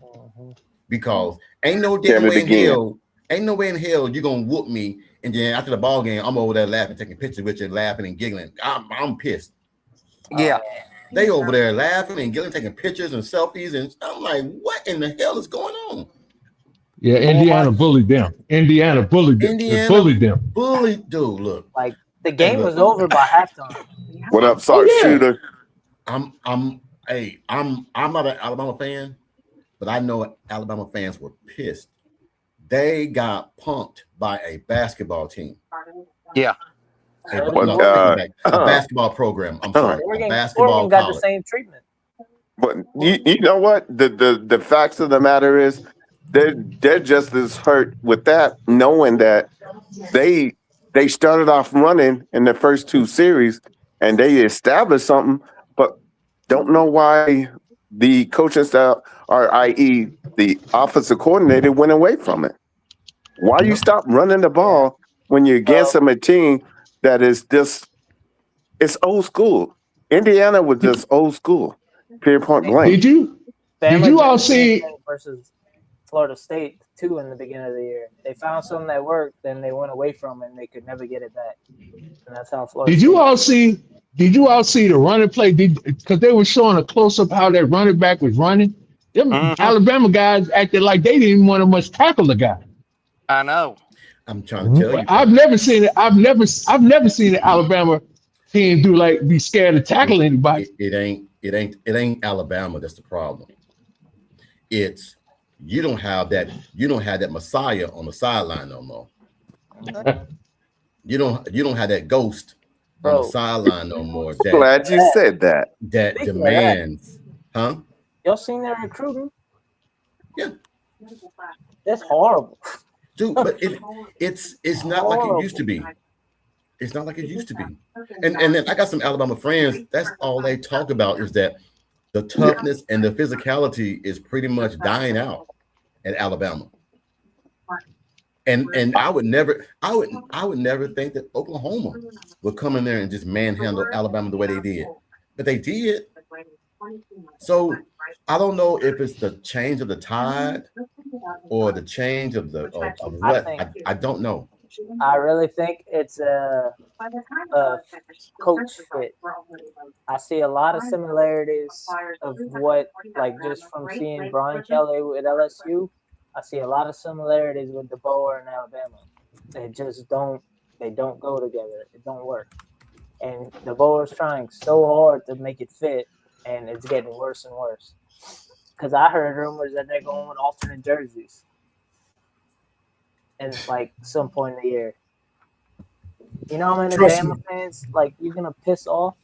[SPEAKER 2] because ain't no damn way in hell you're gonna whoop me, and then after the ball game I'm over there laughing, taking pictures with you, laughing and giggling. I'm pissed.
[SPEAKER 3] Yeah.
[SPEAKER 2] They over there laughing and giggling, taking pictures and selfies, and I'm like, what in the hell is going on?
[SPEAKER 4] Yeah, Indiana bullied them. Indiana bullied them.
[SPEAKER 2] Bullied, dude. Look,
[SPEAKER 6] like the game was over by halftime.
[SPEAKER 1] What up, Sarge Shooter?
[SPEAKER 2] I'm not an Alabama fan, but I know Alabama fans were pissed. They got punked by a basketball team.
[SPEAKER 3] Yeah.
[SPEAKER 2] A basketball program. I'm sorry. Basketball
[SPEAKER 6] Oregon got the same treatment.
[SPEAKER 1] But you know what? The facts of the matter is they're just as hurt with that, knowing that they started off running in the first two series and they established something, but don't know why the coaching staff, or i.e. the offensive coordinator, went away from it. Why you stop running the ball when you're against a team that is just, it's old school. Indiana was just old school. Period, point blank.
[SPEAKER 4] Did you all see
[SPEAKER 6] versus Florida State too in the beginning of the year? They found something that worked, then they went away from it and they could never get it back. And that's how Florida
[SPEAKER 4] Did you all see the running play? Because they were showing a close up how that running back was running. Them Alabama guys acted like they didn't want to much tackle the guy.
[SPEAKER 3] I know.
[SPEAKER 2] I'm trying to tell you.
[SPEAKER 4] I've never seen it. I've never seen an Alabama team be scared to tackle anybody.
[SPEAKER 2] It ain't Alabama that's the problem. It's you don't have that Messiah on the sideline no more. You don't have that ghost on the sideline no more.
[SPEAKER 1] Glad you said that.
[SPEAKER 2] That demands, huh?
[SPEAKER 6] Y'all seen their recruiting?
[SPEAKER 2] Yeah.
[SPEAKER 6] That's horrible.
[SPEAKER 2] Dude, but it's not like it used to be. It's not like it used to be. And then I got some Alabama friends. That's all they talk about is that the toughness and the physicality is pretty much dying out at Alabama. And I would never think that Oklahoma would come in there and just manhandle Alabama the way they did, but they did. So I don't know if it's the change of the tide or the change of what. I don't know.
[SPEAKER 6] I really think it's a coach fit. I see a lot of similarities of what, like, just from seeing Brian Kelly with LSU. I see a lot of similarities with DeBoer and Alabama. They just don't go together. It don't work. And DeBoer's trying so hard to make it fit, and it's getting worse and worse. Because I heard rumors that they're going with alternate jerseys in like some point in the year. You know how many Bama fans like you're gonna piss off?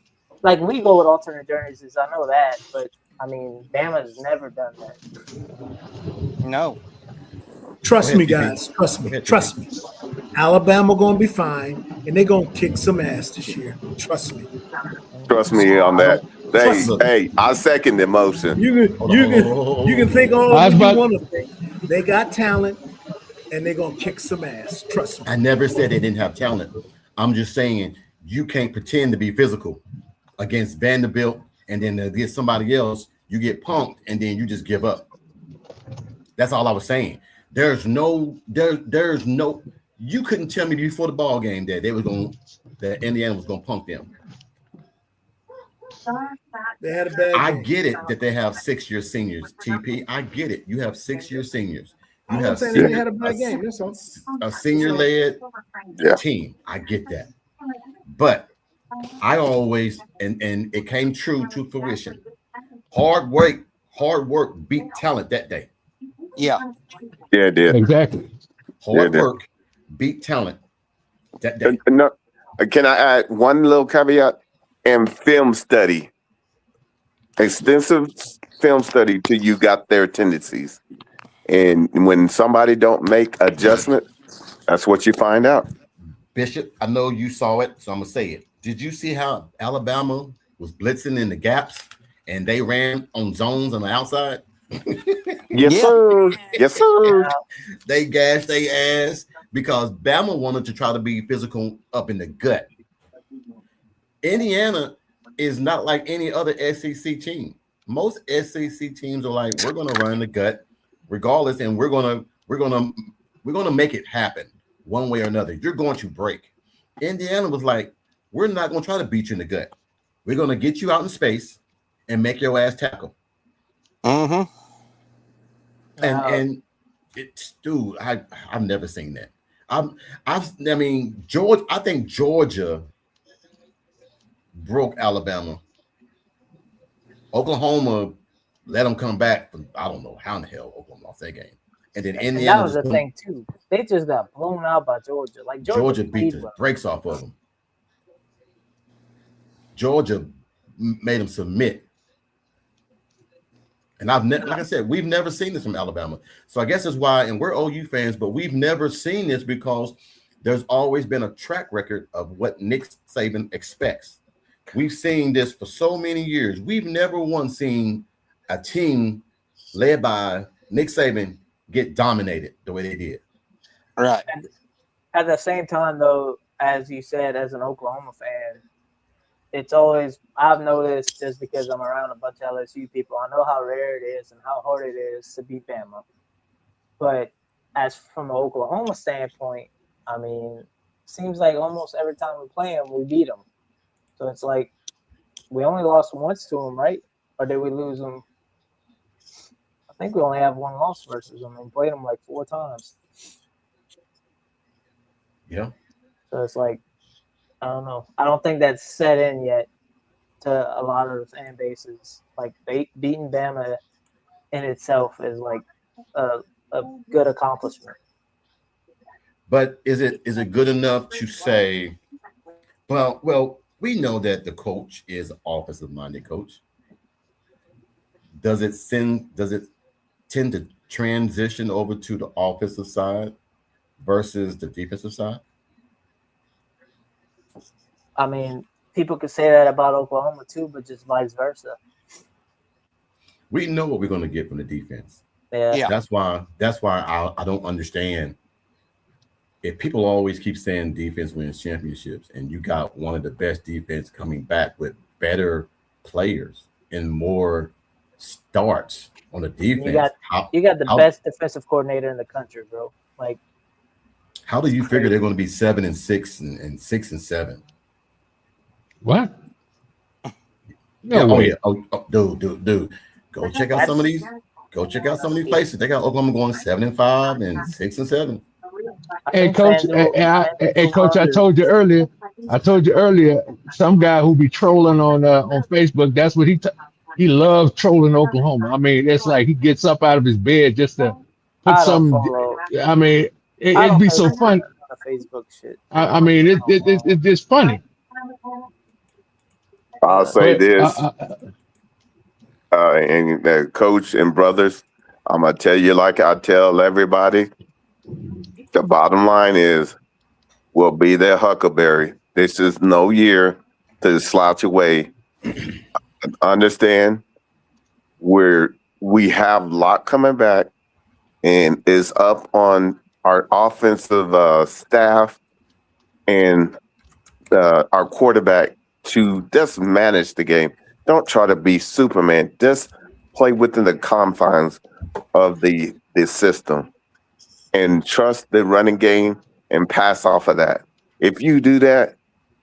[SPEAKER 6] Like we go with alternate jerseys, I know that, but I mean Bama's never done that.
[SPEAKER 3] No.
[SPEAKER 5] Trust me, guys. Trust me. Alabama gonna be fine, and they're gonna kick some ass this year. Trust me.
[SPEAKER 1] Trust me on that. Hey, I second the motion.
[SPEAKER 5] You can think all what you want to think. They got talent, and they're gonna kick some ass. Trust me.
[SPEAKER 2] I never said they didn't have talent. I'm just saying you can't pretend to be physical against Vanderbilt, and then against somebody else, you get punked, and then you just give up. That's all I was saying. There's no. You couldn't tell me before the ball game that that Indiana was gonna punk them.
[SPEAKER 5] They had a bad game.
[SPEAKER 2] I get it that they have 6-year seniors. TP, I get it. You have 6-year seniors. You have
[SPEAKER 5] they had a bad game. That's all.
[SPEAKER 2] A senior-led team. I get that, but I always and it came true to fruition. Hard work beat talent that day.
[SPEAKER 3] Yeah,
[SPEAKER 1] it did.
[SPEAKER 4] Exactly.
[SPEAKER 2] Hard work beat talent that day.
[SPEAKER 1] No, can I add one little caveat? And film study, extensive film study till you got their tendencies. And when somebody don't make adjustment, that's what you find out.
[SPEAKER 2] Bishop, I know you saw it, so I'm gonna say it. Did you see how Alabama was blitzing in the gaps and they ran on zones on the outside?
[SPEAKER 1] Yes, sir. Yes, sir.
[SPEAKER 6] Yeah.
[SPEAKER 2] They gashed their ass because Bama wanted to try to be physical up in the gut. Indiana is not like any other SEC team. Most SEC teams are like, we're gonna run the gut regardless, and we're gonna make it happen one way or another. You're going to break. Indiana was like, we're not gonna try to beat you in the gut. We're gonna get you out in space and make your ass tackle.
[SPEAKER 3] Mm-hmm.
[SPEAKER 2] And it's dude, I've never seen that. I think Georgia broke Alabama. Oklahoma let them come back. I don't know how in the hell Oklahoma lost that game. And then Indiana.
[SPEAKER 6] That was the thing too. They just got blown out by Georgia. Like
[SPEAKER 2] Georgia beat the brakes off of them. Georgia made them submit. And like I said, we've never seen this from Alabama. So I guess that's why, and we're OU fans, but we've never seen this because there's always been a track record of what Nick Saban expects. We've seen this for so many years. We've never once seen a team led by Nick Saban get dominated the way they did.
[SPEAKER 3] Right.
[SPEAKER 6] At the same time, though, as you said, as an Oklahoma fan, it's always, I've noticed just because I'm around a bunch of LSU people, I know how rare it is and how hard it is to beat Bama. But as from an Oklahoma standpoint, I mean, seems like almost every time we play them, we beat them. So it's like we only lost once to them, right? Or did we lose them? I think we only have one loss versus them and played them like 4 times.
[SPEAKER 2] Yeah.
[SPEAKER 6] So it's like, I don't know. I don't think that's set in yet to a lot of the fan bases. Like beating Bama in itself is like a good accomplishment.
[SPEAKER 2] But is it good enough to say, well, we know that the coach is an offensive-minded coach. Does it tend to transition over to the offensive side versus the defensive side?
[SPEAKER 6] I mean, people could say that about Oklahoma too, but just vice versa.
[SPEAKER 2] We know what we're going to get from the defense.
[SPEAKER 6] Yeah.
[SPEAKER 2] That's why I don't understand if people always keep saying defense wins championships, and you got one of the best defense coming back with better players and more starts on the defense,
[SPEAKER 6] you got the best defensive coordinator in the country, bro. Like,
[SPEAKER 2] how do you figure they're going to be 7-6 and 6-7?
[SPEAKER 4] What? No way.
[SPEAKER 2] Dude. Go check out some of these. Go check out some of these places. They got Oklahoma going 7-5 and 6-7.
[SPEAKER 4] Hey, coach. Hey, coach. I told you earlier. Some guy who be trolling on Facebook. That's what he loves trolling Oklahoma. I mean, it's like he gets up out of his bed just to put some. I mean, it'd be so fun.
[SPEAKER 6] Facebook shit.
[SPEAKER 4] I mean, it's just funny.
[SPEAKER 1] I'll say this, and coach and brothers, I'm gonna tell you like I tell everybody. The bottom line is, we'll be their Huckleberry. This is no year to slouch away. Understand, we have a lot coming back, and it's up on our offensive staff and our quarterback to just manage the game. Don't try to be Superman. Just play within the confines of the system and trust the running game and pass off of that. If you do that,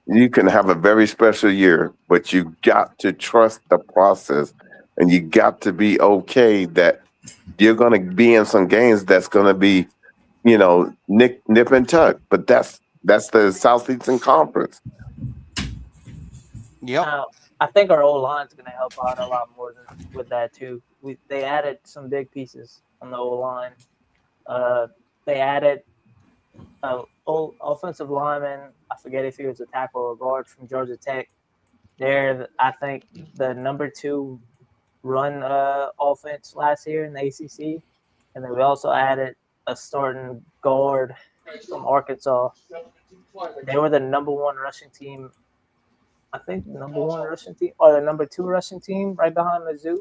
[SPEAKER 1] you can have a very special year, but you got to trust the process, and you got to be okay that you're going to be in some games that's going to be, nip and tuck. But that's the Southeastern Conference.
[SPEAKER 3] Yep.
[SPEAKER 6] I think our old line's going to help out a lot more with that too. They added some big pieces on the old line. They added an old offensive lineman. I forget if he was a tackle or a guard from Georgia Tech. They're, I think, the number 2 run offense last year in the ACC. And then we also added a starting guard from Arkansas. They were the number 1 rushing team. I think the number 1 rushing team or the number 2 rushing team right behind Mizzou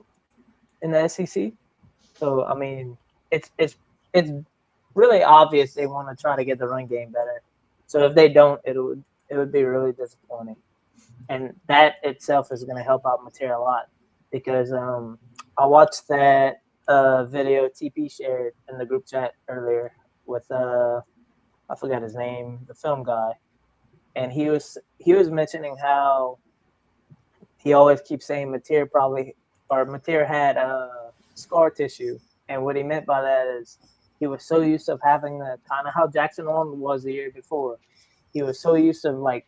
[SPEAKER 6] in the SEC. So, I mean, it's really obvious they want to try to get the run game better. So if they don't, it would be really disappointing. And that itself is going to help out Mateer a lot because I watched that video TP shared in the group chat earlier with I forgot his name, the film guy. And he was mentioning how he always keeps saying Mateer had scar tissue, and what he meant by that is he was so used to having the kind of how Jackson Arnold was the year before. He was so used to like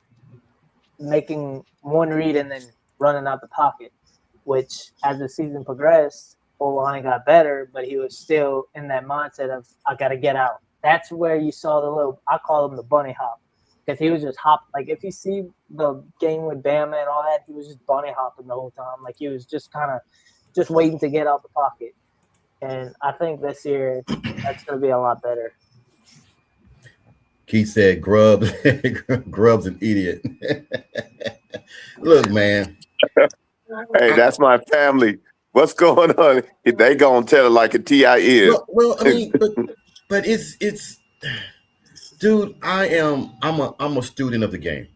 [SPEAKER 6] making one read and then running out the pocket, which as the season progressed, O-line got better, but he was still in that mindset of I got to get out. That's where you saw I call him the bunny hop. Because he was just like if you see the game with Bama and all that, he was just bunny hopping the whole time. Like he was just kind of just waiting to get out the pocket. And I think this year that's going to be a lot better.
[SPEAKER 2] Keith said, Grubb's an idiot. Look, man.
[SPEAKER 1] Hey, that's my family. What's going on? They gonna tell it like a TI is.
[SPEAKER 2] Well, I mean, but it's. Dude, I'm a student of the game.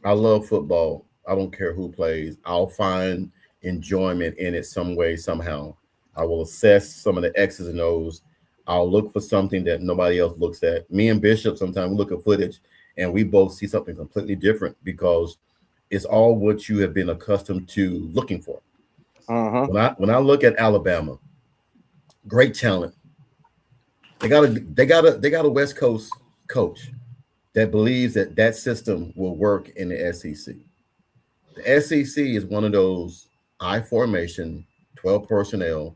[SPEAKER 2] I love football. I don't care who plays. I'll find enjoyment in it some way, somehow. I will assess some of the X's and O's. I'll look for something that nobody else looks at. Me and Bishop sometimes we look at footage and we both see something completely different because it's all what you have been accustomed to looking for.
[SPEAKER 3] Uh-huh.
[SPEAKER 2] When I look at Alabama, great talent. They got a West Coast coach that believes that system will work in the SEC. The SEC is one of those I formation, 12 personnel.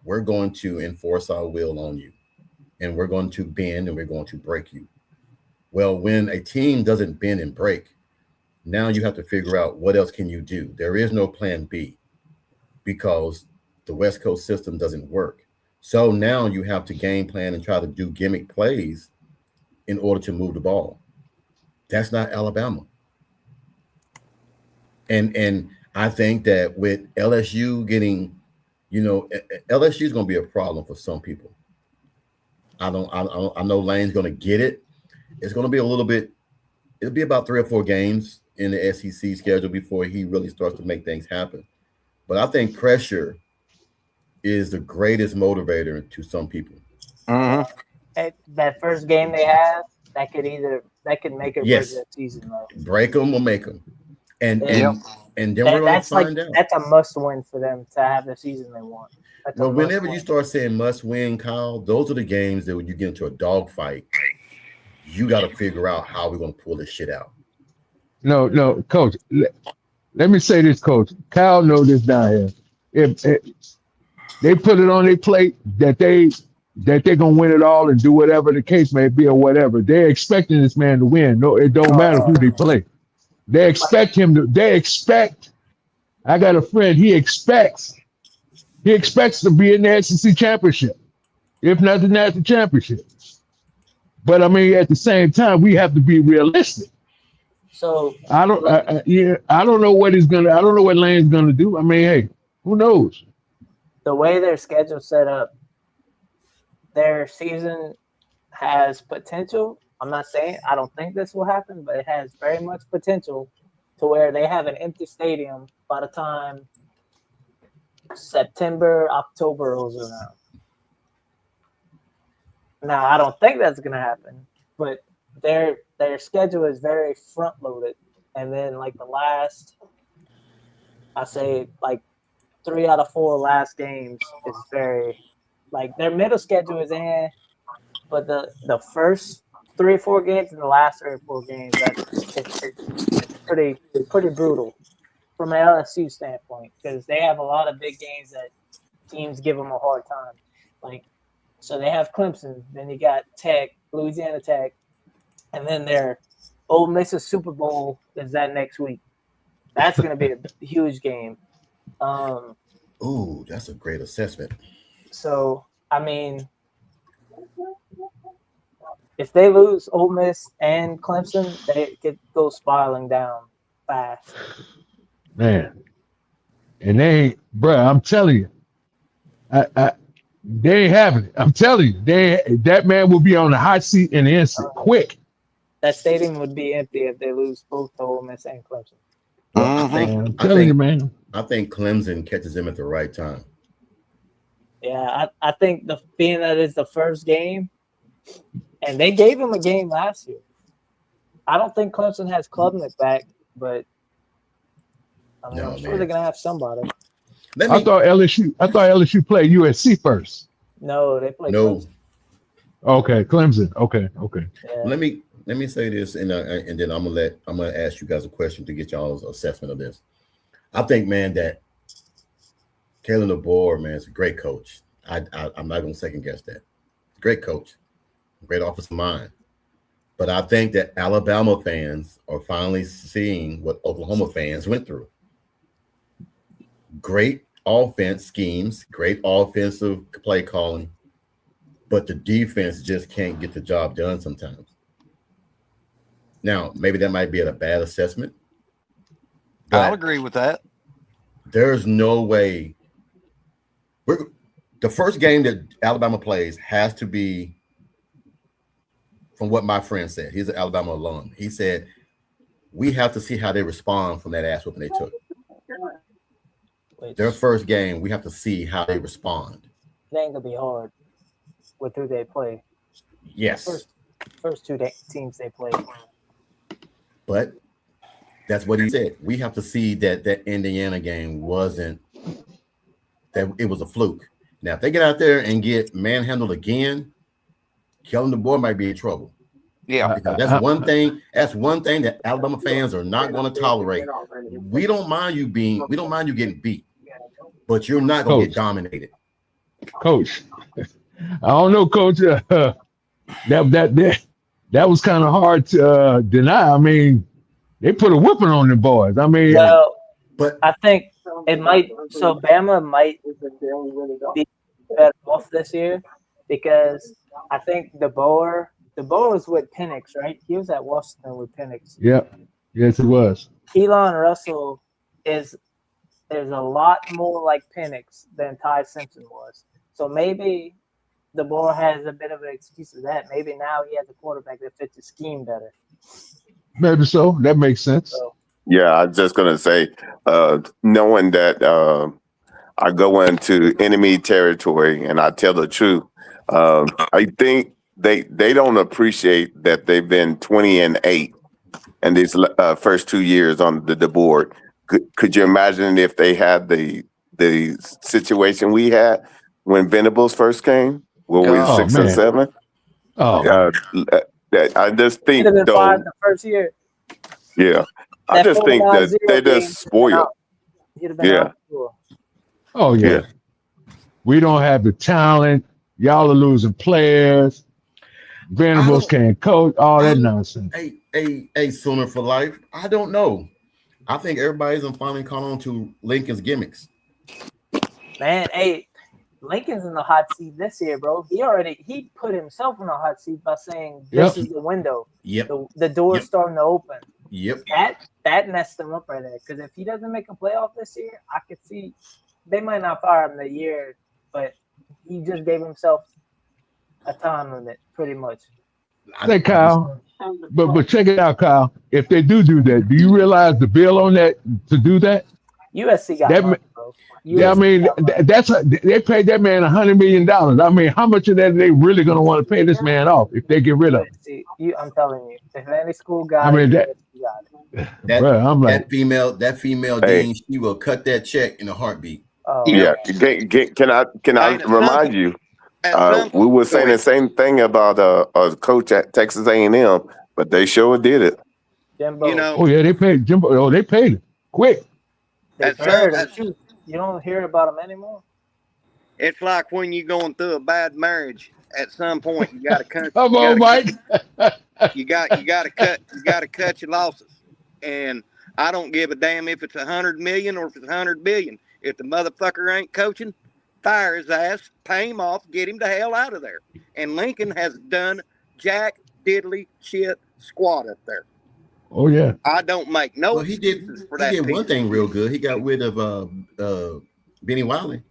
[SPEAKER 2] We're going to enforce our will on you, and we're going to bend and we're going to break you. Well, when a team doesn't bend and break, now you have to figure out what else can you do. There is no plan B because the West Coast system doesn't work. So now you have to game plan and try to do gimmick plays in order to move the ball. That's not Alabama. And I think that with LSU getting, LSU is going to be a problem for some people. I know Lane's going to get it, it's going to be a little bit. It'll be about 3 or 4 games in the SEC schedule before he really starts to make things happen. But I think pressure is the greatest motivator to some people.
[SPEAKER 6] That first game they have, that could make or break that season, though.
[SPEAKER 2] Break them or make them, and then we're going to find out.
[SPEAKER 6] That's a must win for them to have the season they want.
[SPEAKER 2] Well, whenever you start saying must win, Kyle, those are the games that when you get into a dogfight, you got to figure out how we're going to pull this shit out.
[SPEAKER 4] No, Coach. Let me say this, Coach. Kyle knows this down here. If they put it on their plate that they're gonna win it all and do whatever the case may be or whatever, they're expecting this man to win. No, it don't matter who they play. They expect him to. They expect. I got a friend. He expects to be in the SEC championship, if not the national championship. But I mean, at the same time, we have to be realistic.
[SPEAKER 6] So
[SPEAKER 4] I don't know what he's gonna. I don't know what Lane's gonna do. I mean, hey, who knows?
[SPEAKER 6] The way their schedule's set up, their season has potential. I'm not saying I don't think this will happen, but it has very much potential to where they have an empty stadium by the time September, October rolls around. Now, I don't think that's going to happen, but their schedule is very front loaded, and then like the last, I say like 3 out of 4 last games is very like their middle schedule is in, but the first 3 or 4 games and the last 3 or 4 games, it's pretty brutal from an LSU standpoint, because they have a lot of big games that teams give them a hard time. Like, so they have Clemson, then you got Tech, Louisiana Tech, and then their Ole Miss's Super Bowl is that next week. That's going to be a huge game.
[SPEAKER 2] Ooh, that's a great assessment.
[SPEAKER 6] So, I mean, if they lose Ole Miss and Clemson, they could go spiraling down fast.
[SPEAKER 4] Man, and they ain't, bro. I'm telling you, they ain't having it. I'm telling you, that man will be on the hot seat in an instant, quick.
[SPEAKER 6] That stadium would be empty if they lose both Ole Miss and Clemson.
[SPEAKER 2] Well,
[SPEAKER 4] I'm telling you, man.
[SPEAKER 2] I think Clemson catches them at the right time.
[SPEAKER 6] Yeah, I think being that it's the first game, and they gave him a game last year. I don't think Clemson has Klubnik back, but I'm sure they're gonna have somebody.
[SPEAKER 4] I thought LSU played USC first.
[SPEAKER 6] No, they played Clemson.
[SPEAKER 4] Okay, Clemson. Okay.
[SPEAKER 6] Yeah.
[SPEAKER 2] Let me say this, and then I'm gonna ask you guys a question to get y'all's assessment of this. I think, man, that Kalen DeBoer, man, is a great coach. I'm not gonna second guess that. Great coach, great offensive mind. But I think that Alabama fans are finally seeing what Oklahoma fans went through. Great offense schemes, great offensive play calling, but the defense just can't get the job done sometimes. Now, maybe that might be a bad assessment.
[SPEAKER 3] I'll agree with that.
[SPEAKER 2] There's no way. The first game that Alabama plays has to be, from what my friend said. He's an Alabama alum. He said, we have to see how they respond from that ass whooping they took. Their first game, we have to see how they respond.
[SPEAKER 6] It ain't gonna be hard with who they play.
[SPEAKER 2] Yes.
[SPEAKER 6] First 2 teams they play.
[SPEAKER 2] But that's what he said. We have to see that Indiana game wasn't that it was a fluke. Now, if they get out there and get manhandled again, Kellen DeBoer might be in trouble.
[SPEAKER 3] Yeah,
[SPEAKER 2] because that's one thing. That's one thing that Alabama fans are not going to tolerate. We don't mind you getting beat, but you're not going to get dominated.
[SPEAKER 4] Coach, I don't know, Coach. That was kind of hard to deny. I mean, they put a whipping on the boys. I mean,
[SPEAKER 6] but I think it might. So Bama might be better off this year because I think DeBoer was with Penix, right? He was at Washington with Penix.
[SPEAKER 4] Yep. Yes, it was.
[SPEAKER 6] Keelan Russell is a lot more like Penix than Ty Simpson was. So maybe DeBoer has a bit of an excuse of that. Maybe now he has a quarterback that fits his scheme better.
[SPEAKER 4] Maybe so. That makes sense.
[SPEAKER 6] So,
[SPEAKER 1] Yeah, I was just gonna say, knowing that I go into enemy territory and I tell the truth, I think they don't appreciate that they've been 20-8 in these first 2 years on the board. Could you imagine if they had the situation we had when Venables first came, when we were
[SPEAKER 3] God.
[SPEAKER 1] 6 and
[SPEAKER 4] Man.
[SPEAKER 1] 7?
[SPEAKER 4] Oh,
[SPEAKER 1] I just
[SPEAKER 6] he'd
[SPEAKER 1] think
[SPEAKER 6] have been
[SPEAKER 1] though,
[SPEAKER 6] fired the first year.
[SPEAKER 1] yeah, I
[SPEAKER 6] That
[SPEAKER 1] just think that
[SPEAKER 6] 49-0
[SPEAKER 1] they're
[SPEAKER 6] game,
[SPEAKER 1] just spoiled.
[SPEAKER 6] he'd have been
[SPEAKER 1] Yeah.
[SPEAKER 6] out. Sure.
[SPEAKER 4] oh yeah.
[SPEAKER 1] Yeah.
[SPEAKER 4] We don't have the talent. Y'all are losing players. Venables can't coach. All that nonsense.
[SPEAKER 2] A Sooner for life. I don't know. I think everybody's finally caught on to Lincoln's gimmicks.
[SPEAKER 6] Man, hey, Lincoln's in the hot seat this year, bro. He put himself in the hot seat by saying this is the window.
[SPEAKER 2] Yep.
[SPEAKER 6] The door's starting to open.
[SPEAKER 2] Yep.
[SPEAKER 6] That messed him up right there. Because if he doesn't make a playoff this year, I could see they might not fire him the year, but he just gave himself a time limit, pretty much.
[SPEAKER 4] Hey, Kyle. But check it out, Kyle. If they do that, do you realize the bill on that to do that?
[SPEAKER 6] USC got
[SPEAKER 4] That
[SPEAKER 6] money, bro.
[SPEAKER 4] Yeah, I mean, they paid that man $100 million. I mean, how much of that are they really going to want to pay this man off if they get rid of him?
[SPEAKER 6] I'm telling you, if any school got
[SPEAKER 4] I mean,
[SPEAKER 6] USC got it.
[SPEAKER 4] Bro, I'm like,
[SPEAKER 2] that female dean, she will cut that check in a heartbeat.
[SPEAKER 6] Oh,
[SPEAKER 1] Yeah. Can I remind you? We were saying the same thing about a coach at Texas A&M, but they sure did it.
[SPEAKER 6] Jimbo.
[SPEAKER 3] You know,
[SPEAKER 4] oh yeah, they paid Jimbo. Oh, they paid it quick.
[SPEAKER 6] They fired him too. You don't hear about him anymore.
[SPEAKER 3] it's like when you're going through a bad marriage. At some point, you got to cut.
[SPEAKER 4] Come on, Mike.
[SPEAKER 3] You got to cut your losses. And I don't give a damn if it's 100 million or if it's 100 billion. If the motherfucker ain't coaching, fire his ass, pay him off, get him the hell out of there. And Lincoln has done jack diddly shit squat up there.
[SPEAKER 4] Oh yeah.
[SPEAKER 3] I don't make no
[SPEAKER 2] Well, he did
[SPEAKER 3] excuses for that.
[SPEAKER 2] He did one thing real good. He got rid of Benny Wiley.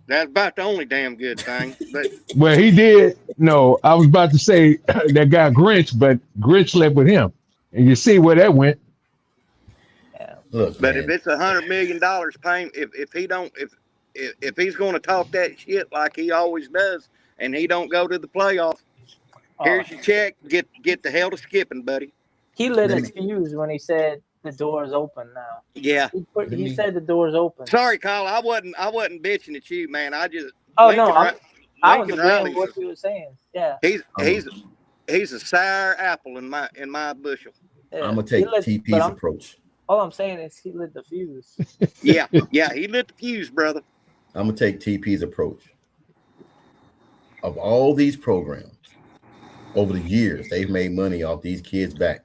[SPEAKER 3] That's about the only damn good thing. But
[SPEAKER 4] Well, he did. No, I was about to say that guy Grinch, but Grinch slept with him, and you see where that went.
[SPEAKER 2] Look,
[SPEAKER 3] but
[SPEAKER 2] man,
[SPEAKER 3] if it's $100 million paying, if he's going to talk that shit like he always does, and he don't go to the playoffs, here's your check. Get the hell to skipping, buddy.
[SPEAKER 6] He lit his fuse when he said the door's open now.
[SPEAKER 3] Yeah.
[SPEAKER 6] He said the door's open.
[SPEAKER 3] Sorry, Kyle. I wasn't bitching at you, man. I just.
[SPEAKER 6] Oh no, I was
[SPEAKER 3] Lincoln
[SPEAKER 6] agreeing
[SPEAKER 3] Riley's
[SPEAKER 6] with what you were saying. Yeah.
[SPEAKER 3] He's a sour apple in my bushel.
[SPEAKER 6] Yeah.
[SPEAKER 2] I'm gonna take TP's approach.
[SPEAKER 6] All I'm saying is he lit the fuse.
[SPEAKER 3] Yeah, he lit the fuse, brother.
[SPEAKER 2] I'm gonna take TP's approach. Of all these programs, over the years, they've made money off these kids' back.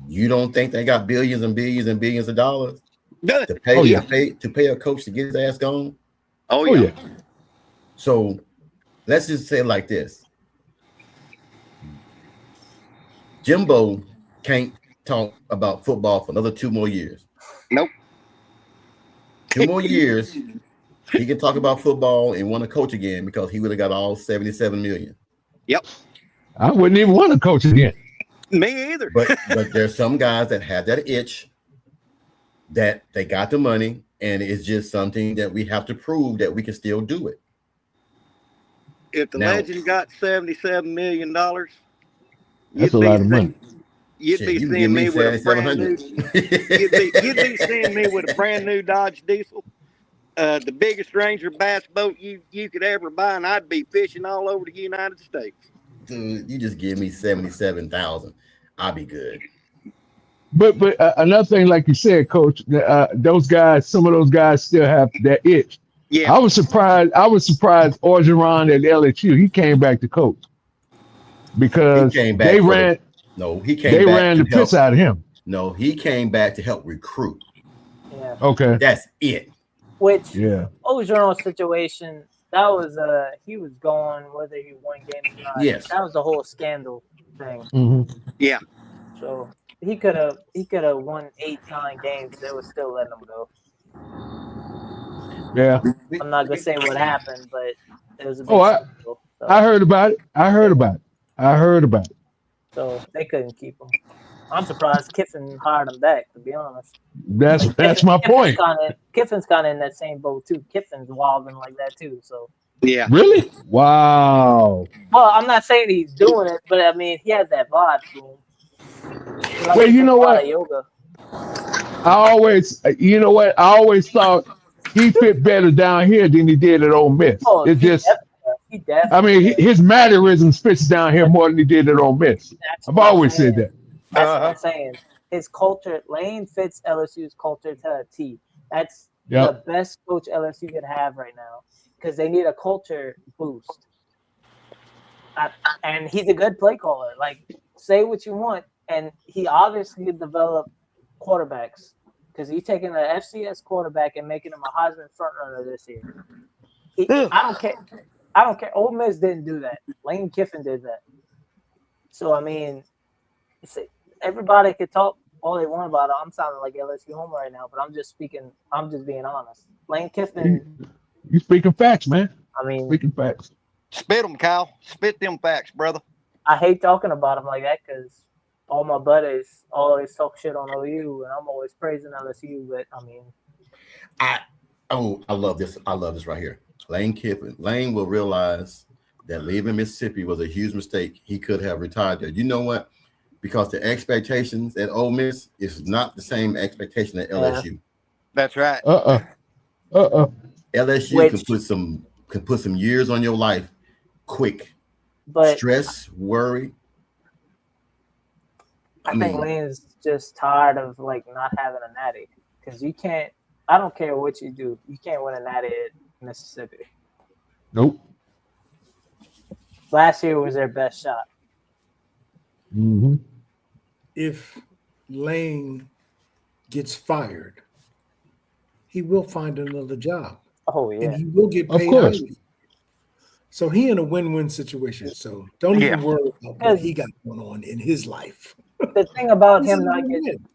[SPEAKER 2] You don't think they got billions and billions and billions of dollars to pay a coach to get his ass gone?
[SPEAKER 3] Oh yeah.
[SPEAKER 2] So let's just say it like this: Jimbo can't talk about football for another 2 more years.
[SPEAKER 3] Nope.
[SPEAKER 2] 2 more years, he can talk about football and want to coach again because he would have got all 77 million.
[SPEAKER 3] Yep.
[SPEAKER 4] I wouldn't even want to coach again.
[SPEAKER 3] Me either.
[SPEAKER 2] But there's some guys that have that itch that they got the money, and it's just something that we have to prove that we can still do it.
[SPEAKER 3] If the legend got $77 million,
[SPEAKER 4] that's a lot of money.
[SPEAKER 3] You'd be seeing me with a brand new. You'd be seeing me with a brand new Dodge Diesel, the biggest Ranger bass boat you could ever buy, and I'd be fishing all over the United States.
[SPEAKER 2] Dude, you just give me 77,000, I'll be good.
[SPEAKER 4] But another thing, like you said, Coach, those guys, some of those guys still have that itch.
[SPEAKER 3] Yeah,
[SPEAKER 4] I was surprised Orgeron at LSU. He came back to coach because they ran the piss out of him.
[SPEAKER 2] No, he came back to help recruit.
[SPEAKER 6] Yeah.
[SPEAKER 4] Okay.
[SPEAKER 2] That's it.
[SPEAKER 6] Which
[SPEAKER 2] Orgeron's
[SPEAKER 6] situation, that was he was going whether he won games or not.
[SPEAKER 2] Yes.
[SPEAKER 6] That was the whole scandal thing.
[SPEAKER 4] Mm-hmm.
[SPEAKER 3] Yeah.
[SPEAKER 6] So he could have won 8-9 games. They would still let him go.
[SPEAKER 4] Yeah.
[SPEAKER 6] I'm not gonna say what happened, but it was a big
[SPEAKER 4] Oh,
[SPEAKER 6] scandal. So,
[SPEAKER 4] I heard about it. I heard about it.
[SPEAKER 6] so they couldn't keep him. I'm surprised Kiffin hired him back. To be honest,
[SPEAKER 4] That's my point.
[SPEAKER 6] Kiffin's kind of in that same boat too. Kiffin's wilding like that too. So
[SPEAKER 3] Yeah.
[SPEAKER 4] Really? Wow.
[SPEAKER 6] well, I'm not saying he's doing it, but I mean he has that vibe to him. He likes
[SPEAKER 4] Well,
[SPEAKER 6] to
[SPEAKER 4] you
[SPEAKER 6] do
[SPEAKER 4] know
[SPEAKER 6] a lot
[SPEAKER 4] what?
[SPEAKER 6] of yoga.
[SPEAKER 4] You know what? I always thought he fit better down here than he did at Ole Miss.
[SPEAKER 6] Oh,
[SPEAKER 4] It's just,
[SPEAKER 6] he
[SPEAKER 4] I
[SPEAKER 6] definitely
[SPEAKER 4] mean,
[SPEAKER 6] does.
[SPEAKER 4] his mannerisms fits down here more than he did at Ole Miss.
[SPEAKER 6] That's
[SPEAKER 4] I've
[SPEAKER 6] what I'm
[SPEAKER 4] always said
[SPEAKER 6] saying.
[SPEAKER 4] that.
[SPEAKER 6] That's what I'm saying. His culture, Lane fits LSU's culture to a T. That's
[SPEAKER 4] Yep.
[SPEAKER 6] the best coach LSU could have right now because they need a culture boost. And he's a good play caller. Like, say what you want, and he obviously developed quarterbacks because he's taking an FCS quarterback and making him a Heisman frontrunner this year. I don't care. I don't care. Ole Miss didn't do that. Lane Kiffin did that. So I mean, everybody could talk all they want about it. I'm sounding like LSU homer right now, but I'm just speaking. I'm just being honest. Lane Kiffin.
[SPEAKER 4] You speaking facts, man.
[SPEAKER 6] I mean,
[SPEAKER 4] Speaking facts.
[SPEAKER 3] Spit them, Kyle. Spit them facts, brother.
[SPEAKER 6] I hate talking about him like that because all my buddies always talk shit on OU, and I'm always praising LSU. But I mean,
[SPEAKER 2] I love this. I love this right here. Lane Kiffin. Lane will realize that leaving Mississippi was a huge mistake. He could have retired there. You know what? Because the expectations at Ole Miss is not the same expectation at LSU.
[SPEAKER 3] That's right.
[SPEAKER 2] LSU can put some years on your life quick.
[SPEAKER 6] but
[SPEAKER 2] Stress, worry.
[SPEAKER 6] I think Lane's just tired of like not having a natty because you can't. I don't care what you do, you can't win a natty at Mississippi.
[SPEAKER 4] Nope.
[SPEAKER 6] Last year was their best shot.
[SPEAKER 4] Mm-hmm.
[SPEAKER 5] If Lane gets fired, he will find another job.
[SPEAKER 6] Oh yeah,
[SPEAKER 5] and he will get
[SPEAKER 4] Of
[SPEAKER 5] paid.
[SPEAKER 4] course.
[SPEAKER 5] Highly. So he in a win-win situation. So don't even worry about what he got going on in his life.
[SPEAKER 6] the thing about
[SPEAKER 5] He's
[SPEAKER 6] him
[SPEAKER 5] in a
[SPEAKER 6] not
[SPEAKER 5] win-win.
[SPEAKER 6] getting,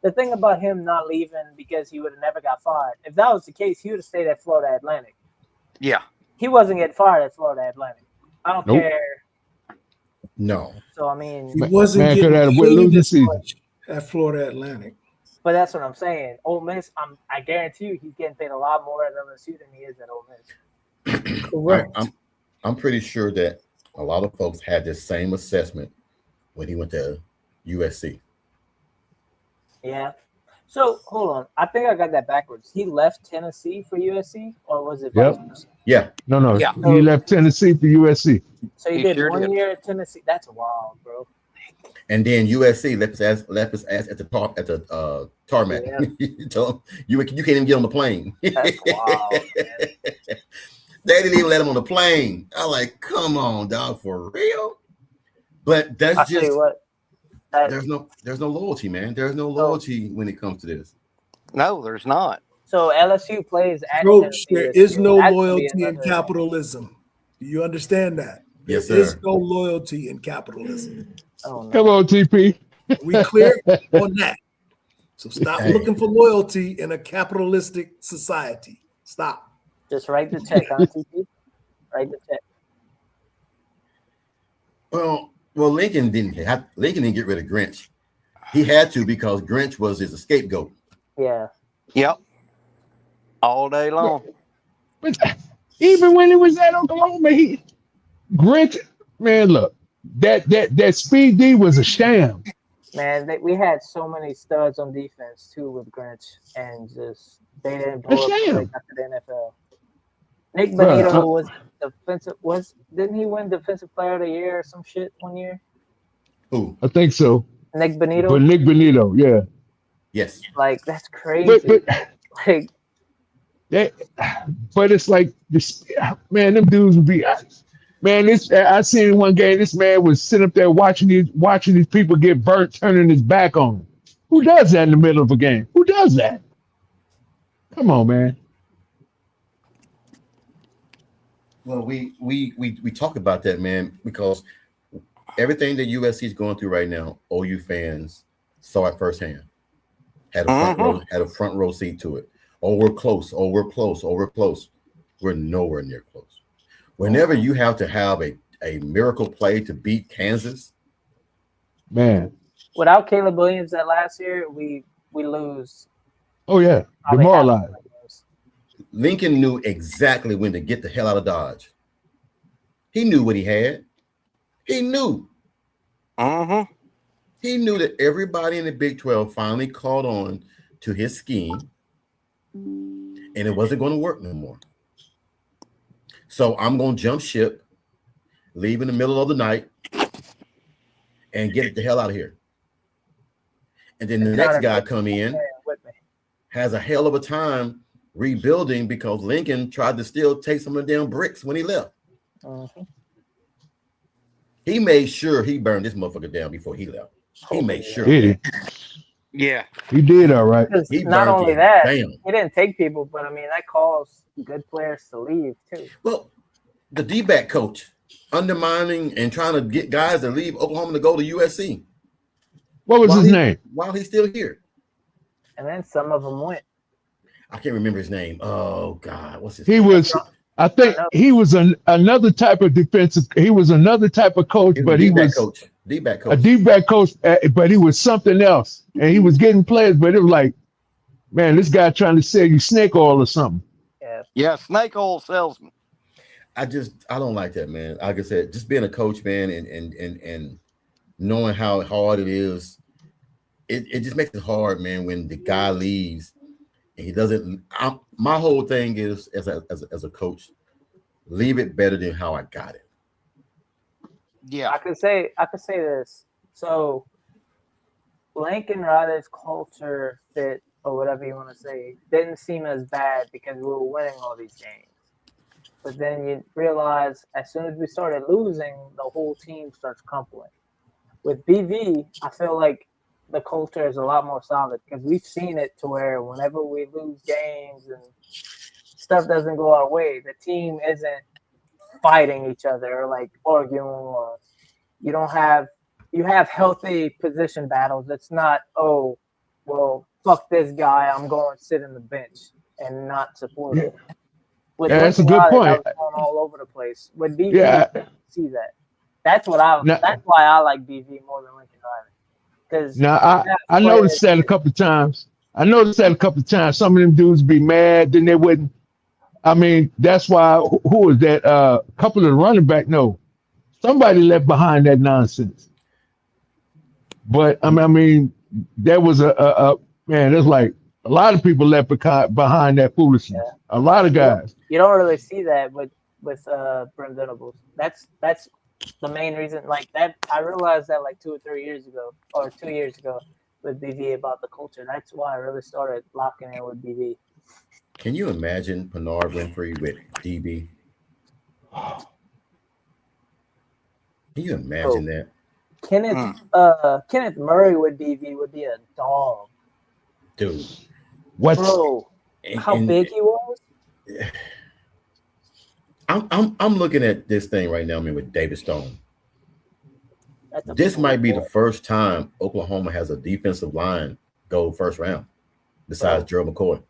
[SPEAKER 6] the thing about him not leaving because he would have never got fired. If that was the case, he would have stayed at Florida Atlantic.
[SPEAKER 3] Yeah.
[SPEAKER 6] He wasn't getting fired at Florida Atlantic. I don't
[SPEAKER 4] Nope.
[SPEAKER 6] care.
[SPEAKER 2] No.
[SPEAKER 6] So I mean,
[SPEAKER 5] He wasn't
[SPEAKER 4] Man could
[SPEAKER 5] getting
[SPEAKER 4] have
[SPEAKER 5] paid
[SPEAKER 4] losing
[SPEAKER 5] as
[SPEAKER 4] season.
[SPEAKER 5] much at Florida Atlantic.
[SPEAKER 6] but that's what I'm saying. Ole Miss, I guarantee you, he's getting paid a lot more at LSU than he is at Ole Miss.
[SPEAKER 5] Correct.
[SPEAKER 2] I'm pretty sure that a lot of folks had this same assessment when he went to USC.
[SPEAKER 6] Yeah. So hold on, I think I got that backwards. He left Tennessee for USC, or was it vice versa?
[SPEAKER 2] Yeah.
[SPEAKER 4] No.
[SPEAKER 3] Yeah.
[SPEAKER 4] He left Tennessee for USC.
[SPEAKER 6] So he
[SPEAKER 3] He
[SPEAKER 6] did
[SPEAKER 3] sure
[SPEAKER 6] 1
[SPEAKER 3] did.
[SPEAKER 6] year at Tennessee. That's wild, bro.
[SPEAKER 2] And then USC left his ass at the tarmac.
[SPEAKER 6] Yeah.
[SPEAKER 2] You told him, you can't even get on the plane.
[SPEAKER 6] That's wild, man.
[SPEAKER 2] They didn't even let him on the plane. I'm like, come on, dog, for real. But that's
[SPEAKER 6] I'll tell
[SPEAKER 2] just
[SPEAKER 6] you what.
[SPEAKER 2] there's no loyalty, man. There's no loyalty when it comes to this.
[SPEAKER 3] No, there's not.
[SPEAKER 6] So LSU plays at
[SPEAKER 5] Coach,
[SPEAKER 6] Tennessee
[SPEAKER 5] there
[SPEAKER 6] this
[SPEAKER 5] is
[SPEAKER 6] year.
[SPEAKER 5] no
[SPEAKER 6] That's gonna be
[SPEAKER 5] loyalty in
[SPEAKER 6] another-
[SPEAKER 5] capitalism. Do you understand that?
[SPEAKER 2] Yes,
[SPEAKER 5] There is
[SPEAKER 2] sir.
[SPEAKER 5] no loyalty in capitalism.
[SPEAKER 6] Oh, no.
[SPEAKER 4] Come on, TP.
[SPEAKER 5] We clear on that. So stop
[SPEAKER 2] Hey.
[SPEAKER 5] looking for loyalty in a capitalistic society. Stop.
[SPEAKER 6] Just write the check, huh, TP? Write the check.
[SPEAKER 2] Well, Lincoln didn't get rid of Grinch. He had to because Grinch was his scapegoat.
[SPEAKER 6] Yeah.
[SPEAKER 3] Yep. All day long.
[SPEAKER 4] But even when it was at Oklahoma, Grinch, man, look, that Speed D was a sham.
[SPEAKER 6] Man, we had so many studs on defense too with Grinch, and just they didn't blow
[SPEAKER 4] A
[SPEAKER 6] up until they
[SPEAKER 4] sham.
[SPEAKER 6] got to the NFL. Nick
[SPEAKER 4] Bruh,
[SPEAKER 6] Bonito was defensive. Didn't he win Defensive Player of the Year or some shit 1 year?
[SPEAKER 2] Who?
[SPEAKER 4] I think so.
[SPEAKER 6] Nick Bonito,
[SPEAKER 4] But Nick Bonito, yeah.
[SPEAKER 2] Yes.
[SPEAKER 6] like that's crazy.
[SPEAKER 4] But
[SPEAKER 6] Like,
[SPEAKER 4] but it's like this, man. Them dudes would be, man. I seen one game. This man was sitting up there watching these people get burnt, turning his back on them. Who does that in the middle of a game? Who does that? Come on, man.
[SPEAKER 2] Well, we talk about that, man, because everything that USC is going through right now, OU fans saw it firsthand. Had a front row seat to it. Oh, we're close. Oh, we're close. Oh, we're close. We're nowhere near close. Whenever you have to have a miracle play to beat Kansas,
[SPEAKER 4] Man.
[SPEAKER 6] Without Caleb Williams that last year, we lose
[SPEAKER 4] Oh yeah.
[SPEAKER 6] probably half of
[SPEAKER 4] Demoralized.
[SPEAKER 6] the games.
[SPEAKER 2] Lincoln knew exactly when to get the hell out of Dodge. He knew what he had. He knew.
[SPEAKER 3] Mm-hmm.
[SPEAKER 2] He knew that everybody in the Big 12 finally caught on to his scheme, and it wasn't going to work no more. So I'm going to jump ship, leave in the middle of the night, and get the hell out of here. And then the next guy come in, has a hell of a time rebuilding because Lincoln tried to still take some of the damn bricks when he left.
[SPEAKER 6] Mm-hmm.
[SPEAKER 2] He made sure he burned this motherfucker down before he left. He made sure.
[SPEAKER 4] Did he?
[SPEAKER 3] Yeah.
[SPEAKER 4] He did all right.
[SPEAKER 2] He
[SPEAKER 6] Not
[SPEAKER 2] burned
[SPEAKER 6] only
[SPEAKER 2] it
[SPEAKER 6] that,
[SPEAKER 2] down.
[SPEAKER 6] he didn't take people, but I mean that caused good players to leave too.
[SPEAKER 2] Well, the D-back coach undermining and trying to get guys to leave Oklahoma to go to USC.
[SPEAKER 4] What was his name?
[SPEAKER 2] While he's still here.
[SPEAKER 6] And then some of them went.
[SPEAKER 2] I can't remember his name. Oh God, what's his
[SPEAKER 4] He
[SPEAKER 2] name?
[SPEAKER 4] was, I think he was another type of defensive. He was another type of coach, but he was
[SPEAKER 2] D-back coach.
[SPEAKER 4] a D-back coach, but he was something else. And he was getting players, but it was like, man, this guy trying to sell you snake oil or something.
[SPEAKER 3] Yeah, snake oil salesman.
[SPEAKER 2] I don't like that, man. Like I said, just being a coach, man, and knowing how hard it is, it just makes it hard, man, when the guy leaves and he doesn't. My whole thing is as a coach, leave it better than how I got it.
[SPEAKER 3] Yeah,
[SPEAKER 6] I could say this. So Lincoln Riley's culture fit, or whatever you want to say, didn't seem as bad because we were winning all these games. But then you realize as soon as we started losing, the whole team starts crumbling. With BV, I feel like the culture is a lot more solid because we've seen it to where whenever we lose games and stuff doesn't go our way, the team isn't fighting each other or like arguing, or you have healthy position battles. It's not, oh, well, fuck this guy, I'm going to sit in the bench and not support him. With
[SPEAKER 4] that's a
[SPEAKER 6] Lincoln
[SPEAKER 4] good
[SPEAKER 6] Riley,
[SPEAKER 4] point.
[SPEAKER 6] I was going all over the place. With BV,
[SPEAKER 4] Yeah.
[SPEAKER 6] I see that. That's why I like BV more than Lincoln Riley. Because
[SPEAKER 4] Now I noticed that a couple of times. Some of them dudes be mad, then they wouldn't. I mean, that's why. Who was that? Couple of the running back. No, somebody left behind that nonsense. But I mean, there was a man. There's like a lot of people left behind that foolishness. Yeah. A lot of guys.
[SPEAKER 6] You don't really see that with Brent Venables. That's the main reason. Like that, I realized that like 2 or 3 years ago, or 2 years ago, with BV about the culture. That's why I really started locking in with BV.
[SPEAKER 2] Can you imagine Bernard Winfrey with DB? Can you imagine that?
[SPEAKER 6] Kenneth Murray with BV would be a dog.
[SPEAKER 2] Dude.
[SPEAKER 4] What?
[SPEAKER 6] Bro, how big he was?
[SPEAKER 2] I'm looking at this thing right now, with David Stone. This might be the first time Oklahoma has a defensive line go first round, besides Gerald McCoy.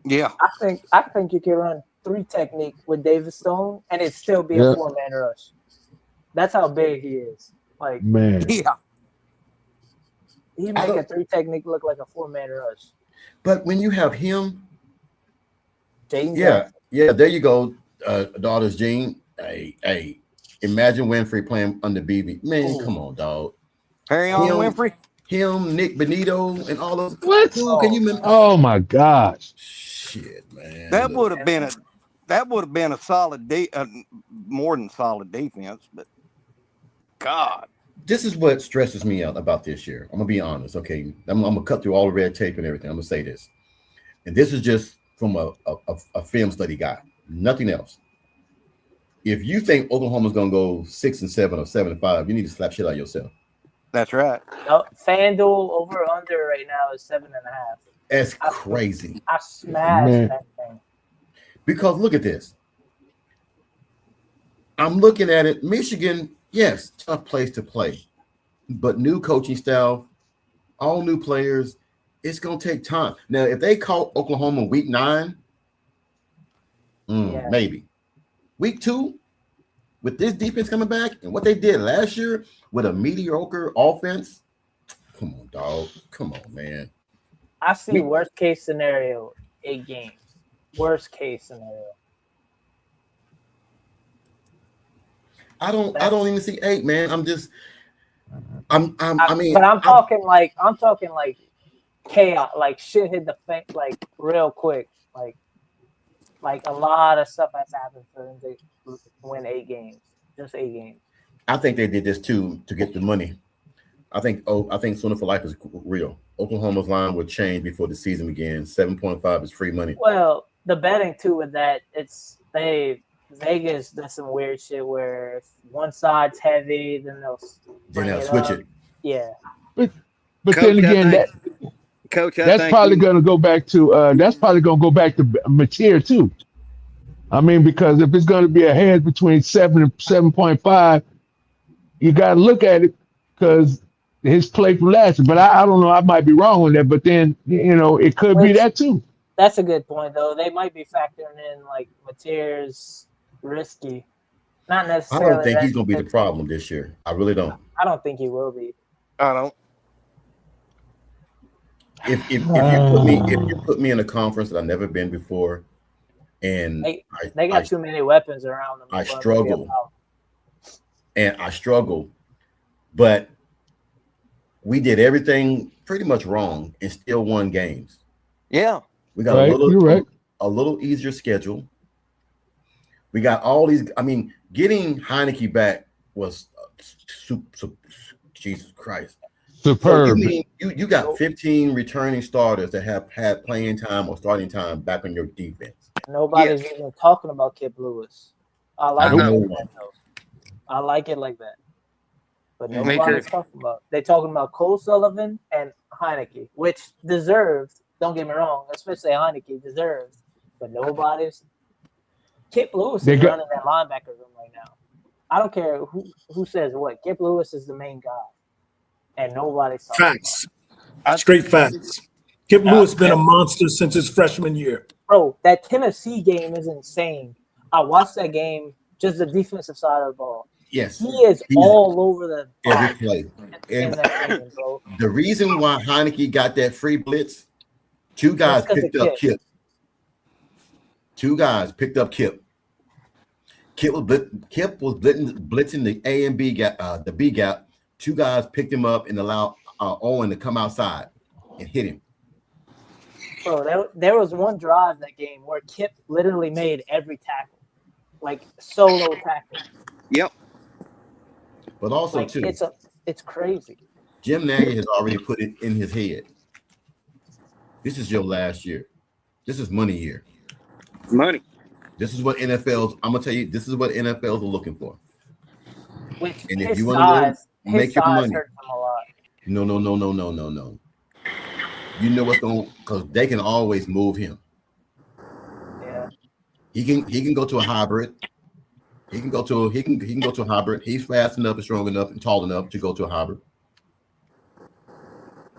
[SPEAKER 3] Yeah,
[SPEAKER 6] I think you can run 3 technique with David Stone, and it'd still be a 4-man rush. That's how big he is. Like,
[SPEAKER 4] man,
[SPEAKER 3] yeah,
[SPEAKER 6] he make a 3 technique look like a 4-man rush.
[SPEAKER 2] But when you have him,
[SPEAKER 6] James
[SPEAKER 2] yeah, there you go, daughters Jean. Hey, imagine Winfrey playing under BB. Man, come on, dog.
[SPEAKER 3] Carry on, Winfrey.
[SPEAKER 2] Him, Nick Benito, and all those.
[SPEAKER 4] What?
[SPEAKER 2] Can you remember?
[SPEAKER 4] Oh my gosh!
[SPEAKER 2] Shit, man.
[SPEAKER 3] That would have been a solid more than solid defense. But God,
[SPEAKER 2] this is what stresses me out about this year. I'm gonna be honest. Okay, I'm gonna cut through all the red tape and everything. I'm gonna say this, and this is just from a film study guy. Nothing else. If you think Oklahoma's gonna go 6-7 or 7-5, you need to slap shit out of yourself.
[SPEAKER 3] That's right.
[SPEAKER 6] No, FanDuel over under right now is 7.5.
[SPEAKER 2] That's crazy.
[SPEAKER 6] I smashed that thing.
[SPEAKER 2] Because look at this. I'm looking at it. Michigan, yes, tough place to play, but new coaching staff, all new players. It's gonna take time. Now, if they caught Oklahoma week 9, maybe week 2 with this defense coming back and what they did last year with a mediocre offense. Come on, dog. Come on, man.
[SPEAKER 6] I see worst case scenario 8 games. Worst case scenario.
[SPEAKER 2] I don't even see 8, man. I mean,
[SPEAKER 6] but I'm talking like chaos, like shit hit the fan, like real quick, like a lot of stuff has happened for them to win 8 games, just 8 games.
[SPEAKER 2] I think they did this too to get the money. I think Sooner for Life is real. Oklahoma's line would change before the season began. 7.5 is free money.
[SPEAKER 6] Well, the betting too with that, Vegas does some weird shit where if one side's heavy, then they'll
[SPEAKER 2] switch it.
[SPEAKER 6] Yeah.
[SPEAKER 4] But Coach, then again, that's probably going to go back to Mateer too. I mean, because if it's going to be a head between 7 and 7.5, you got to look at it because his play from last year. But I don't know. I might be wrong on that. But then it could be that too.
[SPEAKER 6] That's a good point, though. They might be factoring in like Mateer's risky. Not necessarily.
[SPEAKER 2] I don't think he's going to be the problem this year. I really don't.
[SPEAKER 6] I don't think he will be.
[SPEAKER 3] I don't.
[SPEAKER 2] If you put me in a conference that I've never been before, and
[SPEAKER 6] they got too many weapons around them.
[SPEAKER 2] I struggle, but we did everything pretty much wrong and still won games.
[SPEAKER 3] Yeah,
[SPEAKER 2] we got a little easier schedule. We got all these. I mean, getting Heineke back was Jesus Christ.
[SPEAKER 4] Superb.
[SPEAKER 2] So you got 15 returning starters that have had playing time or starting time back on your defense.
[SPEAKER 6] Nobody's even talking about Kip Lewis. I like it like that, though. I like it like that. But nobody's talking about. They're talking about Cole Sullivan and Heineke, which deserves. Don't get me wrong, especially Heineke deserves. But nobody's. Kip Lewis is running that linebacker room right now. I don't care who says what. Kip Lewis is the main guy. And nobody's talking
[SPEAKER 5] facts. Straight facts. Kip Lewis been a monster since his freshman year.
[SPEAKER 6] Bro, that Tennessee game is insane. I watched that game, just the defensive side of the ball.
[SPEAKER 2] Yes.
[SPEAKER 6] He's all over the
[SPEAKER 2] every play.
[SPEAKER 6] in that game, bro.
[SPEAKER 2] The reason why Heineke got that free blitz, 2 guys picked up Kip. 2 guys picked up Kip. Kip was blitzing the A and B gap, the B gap. 2 guys picked him up and allowed Owen to come outside and hit him.
[SPEAKER 6] Bro, there was one drive that game where Kip literally made every tackle, like solo tackle.
[SPEAKER 3] Yep.
[SPEAKER 2] But also too,
[SPEAKER 6] it's crazy.
[SPEAKER 2] Jim Nagy has already put it in his head. This is your last year. This is money year.
[SPEAKER 3] Money.
[SPEAKER 2] This is what NFL's. I'm gonna tell you. This is what NFL's are looking for.
[SPEAKER 6] And if you want to make your money, hurts him a lot.
[SPEAKER 2] No. You know what's going, because they can always move him.
[SPEAKER 6] Yeah.
[SPEAKER 2] He can go to a hybrid. He can go to a hybrid. He's fast enough and strong enough and tall enough to go to a hybrid.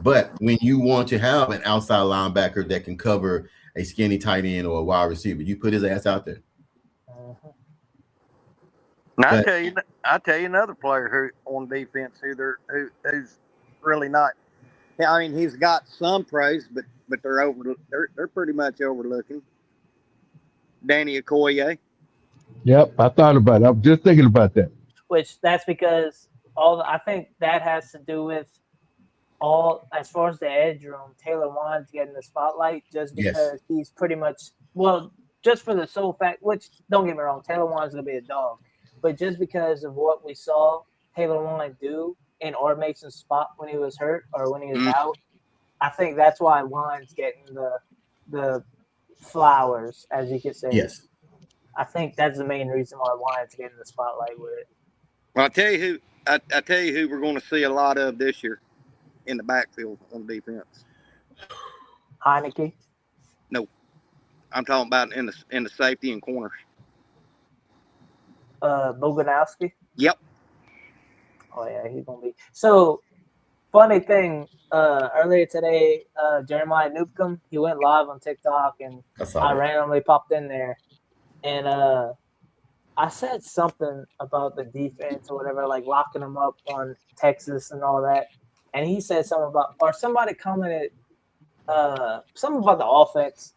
[SPEAKER 2] But when you want to have an outside linebacker that can cover a skinny tight end or a wide receiver, you put his ass out there.
[SPEAKER 3] Now, I tell you another player who on defense who's really not. I mean, he's got some praise, but they're pretty much overlooking. Danny Okoye.
[SPEAKER 4] Yep, I thought about it. I was just thinking about that.
[SPEAKER 6] Which that's because I think that has to do with as far as the edge room, Taylor Wines getting the spotlight just because he's pretty much just for the sole fact. Which don't get me wrong, Taylor Wines gonna be a dog. But just because of what we saw Taylor Wine do in Art Mason's spot when he was hurt or when he was out, I think that's why Wine's getting the flowers, as you could say.
[SPEAKER 2] Yes.
[SPEAKER 6] I think that's the main reason why Wine's getting the spotlight with it.
[SPEAKER 3] Well, I tell you who we're going to see a lot of this year in the backfield on defense.
[SPEAKER 6] Heineke?
[SPEAKER 3] No, I'm talking about in the safety and corners.
[SPEAKER 6] Boganowski?
[SPEAKER 3] Yep.
[SPEAKER 6] Oh yeah, he's gonna be. So funny thing, earlier today, Jeremiah Newcomb, he went live on TikTok, and I randomly popped in there, and I said something about the defense or whatever, like locking them up on Texas and all that, and he said something about, or somebody commented something about the offense,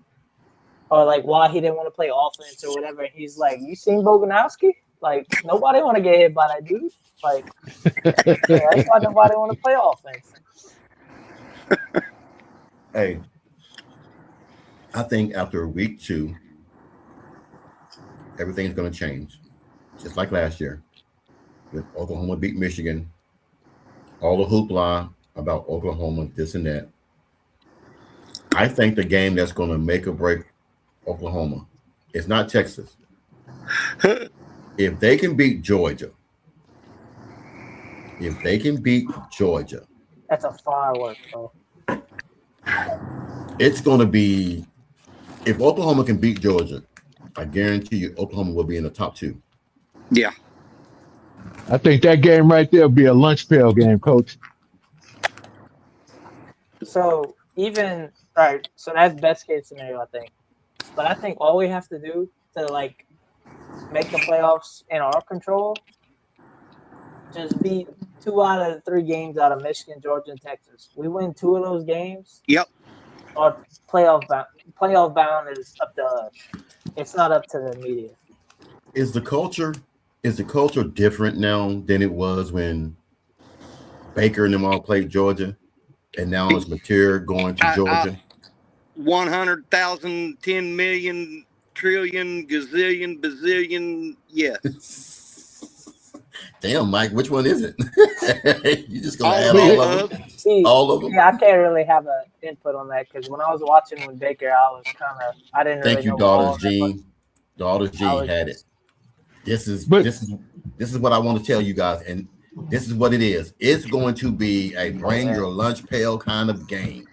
[SPEAKER 6] or like why he didn't want to play offense or whatever. And he's like, "You seen Boganowski? Like nobody want to get hit by that dude. Like yeah, that's why nobody want to play offense."
[SPEAKER 2] Hey, I think after week 2, everything's going to change, just like last year. With Oklahoma beat Michigan, all the hoopla about Oklahoma, this and that. I think the game that's going to make or break Oklahoma is not Texas. If they can beat Georgia,
[SPEAKER 6] that's a firework, bro.
[SPEAKER 2] It's going to be, if Oklahoma can beat Georgia, I guarantee you Oklahoma will be in the top 2.
[SPEAKER 7] Yeah.
[SPEAKER 4] I think that game right there will be a lunch pail game, Coach.
[SPEAKER 6] So even right, so that's best case scenario, I think. But I think all we have to do to like make the playoffs in our control, just beat 2 out of the 3 games out of Michigan, Georgia, and Texas. We win 2 of those games.
[SPEAKER 7] Yep.
[SPEAKER 6] Our playoff bound is up to us. It's not up to the media.
[SPEAKER 2] Is the culture different now than it was when Baker and them all played Georgia, and now it's Mateer going to Georgia?
[SPEAKER 7] 100,000, 10 million, trillion, gazillion, bazillion, yes.
[SPEAKER 2] Damn, Mike, which one is it? You just gonna
[SPEAKER 7] All
[SPEAKER 2] add all of them?
[SPEAKER 6] See,
[SPEAKER 2] All of them?
[SPEAKER 6] Yeah, I can't really have an input on that because when I was watching with Baker, I didn't really
[SPEAKER 2] Thank you,
[SPEAKER 6] know
[SPEAKER 2] Daughters G. Daughters G had it. This is what I want to tell you guys, and this is what it is. It's going to be a bring your lunch pail kind of game.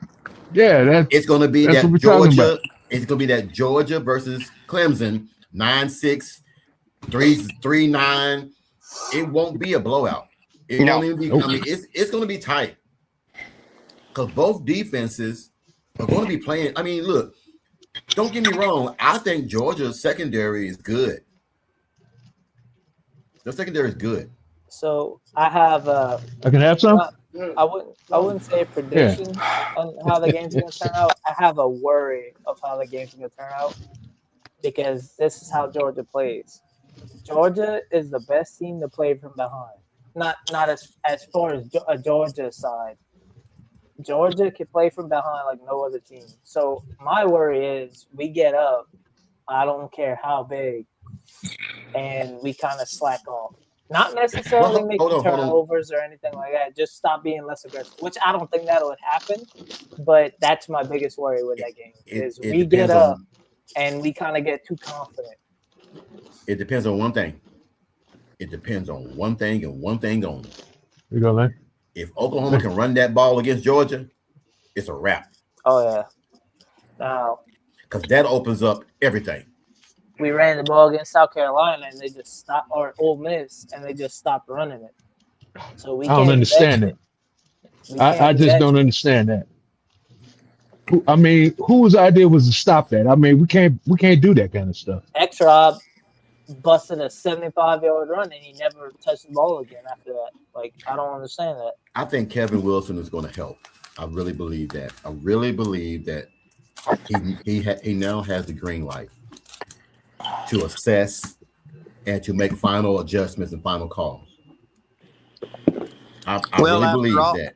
[SPEAKER 4] Yeah,
[SPEAKER 2] it's going to be
[SPEAKER 4] that
[SPEAKER 2] Georgia. It's going to be that Georgia versus Clemson 9-6, 3-9. It won't be a blowout. It won't even be. I mean, it's going to be tight because both defenses are going to be playing. I mean, look, don't get me wrong. I think Georgia's secondary is good. The secondary is good.
[SPEAKER 6] So I have
[SPEAKER 4] I can have some.
[SPEAKER 6] I wouldn't say a prediction on how the game's going to turn out. I have a worry of how the game's going to turn out because this is how Georgia plays. Georgia is the best team to play from behind. Not as far as a Georgia side. Georgia can play from behind like no other team. So my worry is we get up, I don't care how big, and we kind of slack off. Not necessarily making turnovers or anything like that. Just stop being less aggressive, which I don't think that would happen. But that's my biggest worry with that game is we get up and we kind of get too confident.
[SPEAKER 2] It depends on one thing. It depends on one thing and one thing only.
[SPEAKER 4] You go, man.
[SPEAKER 2] If Oklahoma can run that ball against Georgia, it's a wrap.
[SPEAKER 6] Oh yeah. Now,
[SPEAKER 2] because that opens up everything.
[SPEAKER 6] We ran the ball against South Carolina and they just stopped, or Ole Miss, and they just stopped running it. So we
[SPEAKER 4] I don't understand it. I just don't understand that. I mean, whose idea was to stop that? I mean, we can't do that kind of stuff.
[SPEAKER 6] X-Rob busted a 75-yard run and he never touched the ball again after that. Like, I don't understand that.
[SPEAKER 2] I think Kevin Wilson is going to help. I really believe that. I really believe that he now has the green light to assess and to make final adjustments and final calls. I really believe that.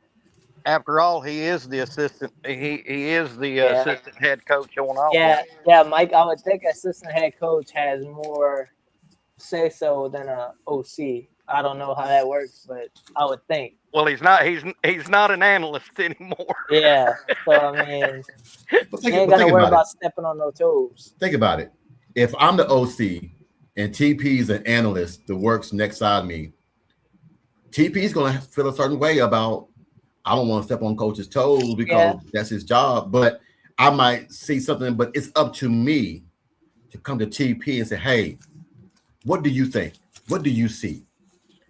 [SPEAKER 3] After all, he is the assistant. He is the assistant head coach on all.
[SPEAKER 6] Yeah, Mike. I would think assistant head coach has more say so than a OC. I don't know how that works, but I would think.
[SPEAKER 3] Well, he's not. He's not an analyst anymore.
[SPEAKER 6] Yeah. So I mean, you ain't got to worry about stepping on no toes.
[SPEAKER 2] Think about it. If I'm the OC and TP's an analyst that works next side of me, TP's going to feel a certain way about, I don't want to step on coach's toes because that's his job, but I might see something, but it's up to me to come to TP and say, hey, what do you think? What do you see?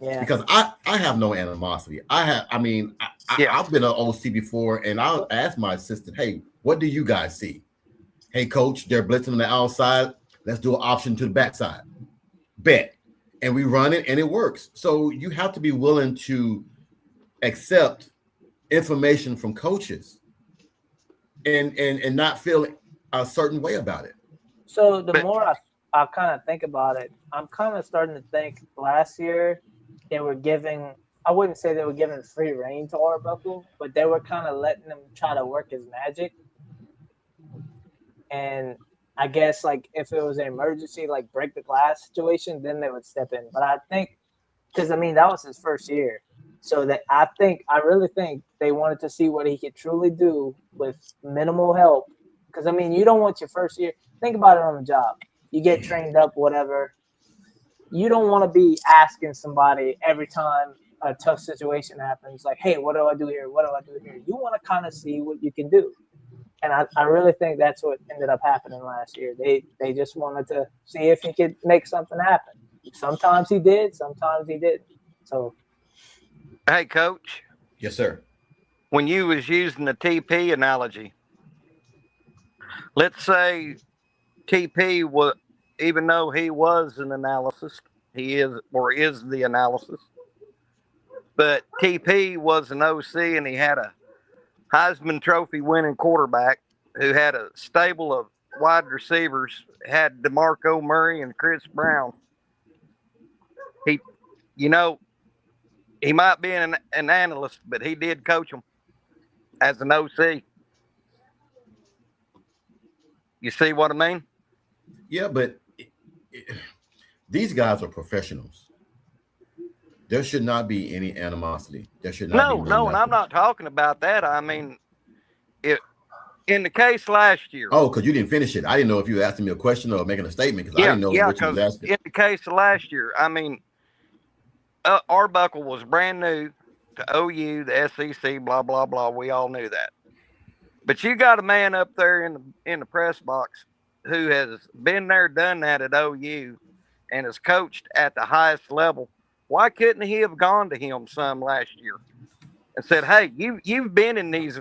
[SPEAKER 6] Yeah.
[SPEAKER 2] Because I have no animosity. I I've been an OC before, and I'll ask my assistant, hey, what do you guys see? Hey, coach, they're blitzing on the outside. Let's do an option to the backside. Bet. And we run it, and it works. So you have to be willing to accept information from coaches and not feel a certain way about it.
[SPEAKER 6] So the more I kind of think about it, I'm kind of starting to think last year they were giving, I wouldn't say they were giving free reign to Arbuckle, but they were kind of letting him try to work his magic. And I guess like if it was an emergency, like break the glass situation, then they would step in. But I think, because I mean, that was his first year. So that I really think they wanted to see what he could truly do with minimal help. Because I mean, you don't want your first year. Think about it on the job. You get trained up, whatever. You don't want to be asking somebody every time a tough situation happens, like, hey, what do I do here? What do I do here? You want to kind of see what you can do. And I really think that's what ended up happening last year. They just wanted to see if he could make something happen. Sometimes he did, sometimes he didn't. So,
[SPEAKER 3] hey, Coach.
[SPEAKER 2] Yes, sir.
[SPEAKER 3] When you was using the TP analogy, let's say TP was, even though he was an analysis, he is the analysis, but TP was an OC and he had a Heisman Trophy winning quarterback who had a stable of wide receivers, had DeMarco Murray and Chris Brown. He might be an analyst, but he did coach them as an OC. You see what I mean?
[SPEAKER 2] Yeah, but these guys are professionals. There should not be any animosity. There should not be
[SPEAKER 3] no, and I'm not talking about that. I mean, in the case last year.
[SPEAKER 2] Oh, because you didn't finish it. I didn't know if you were asking me a question or making a statement because I didn't know what you was asking.
[SPEAKER 3] In the case of last year, I mean, Arbuckle was brand new to OU, the SEC, blah, blah, blah. We all knew that. But you got a man up there in the press box who has been there, done that at OU and has coached at the highest level. Why couldn't he have gone to him some last year and said, hey, you've been in these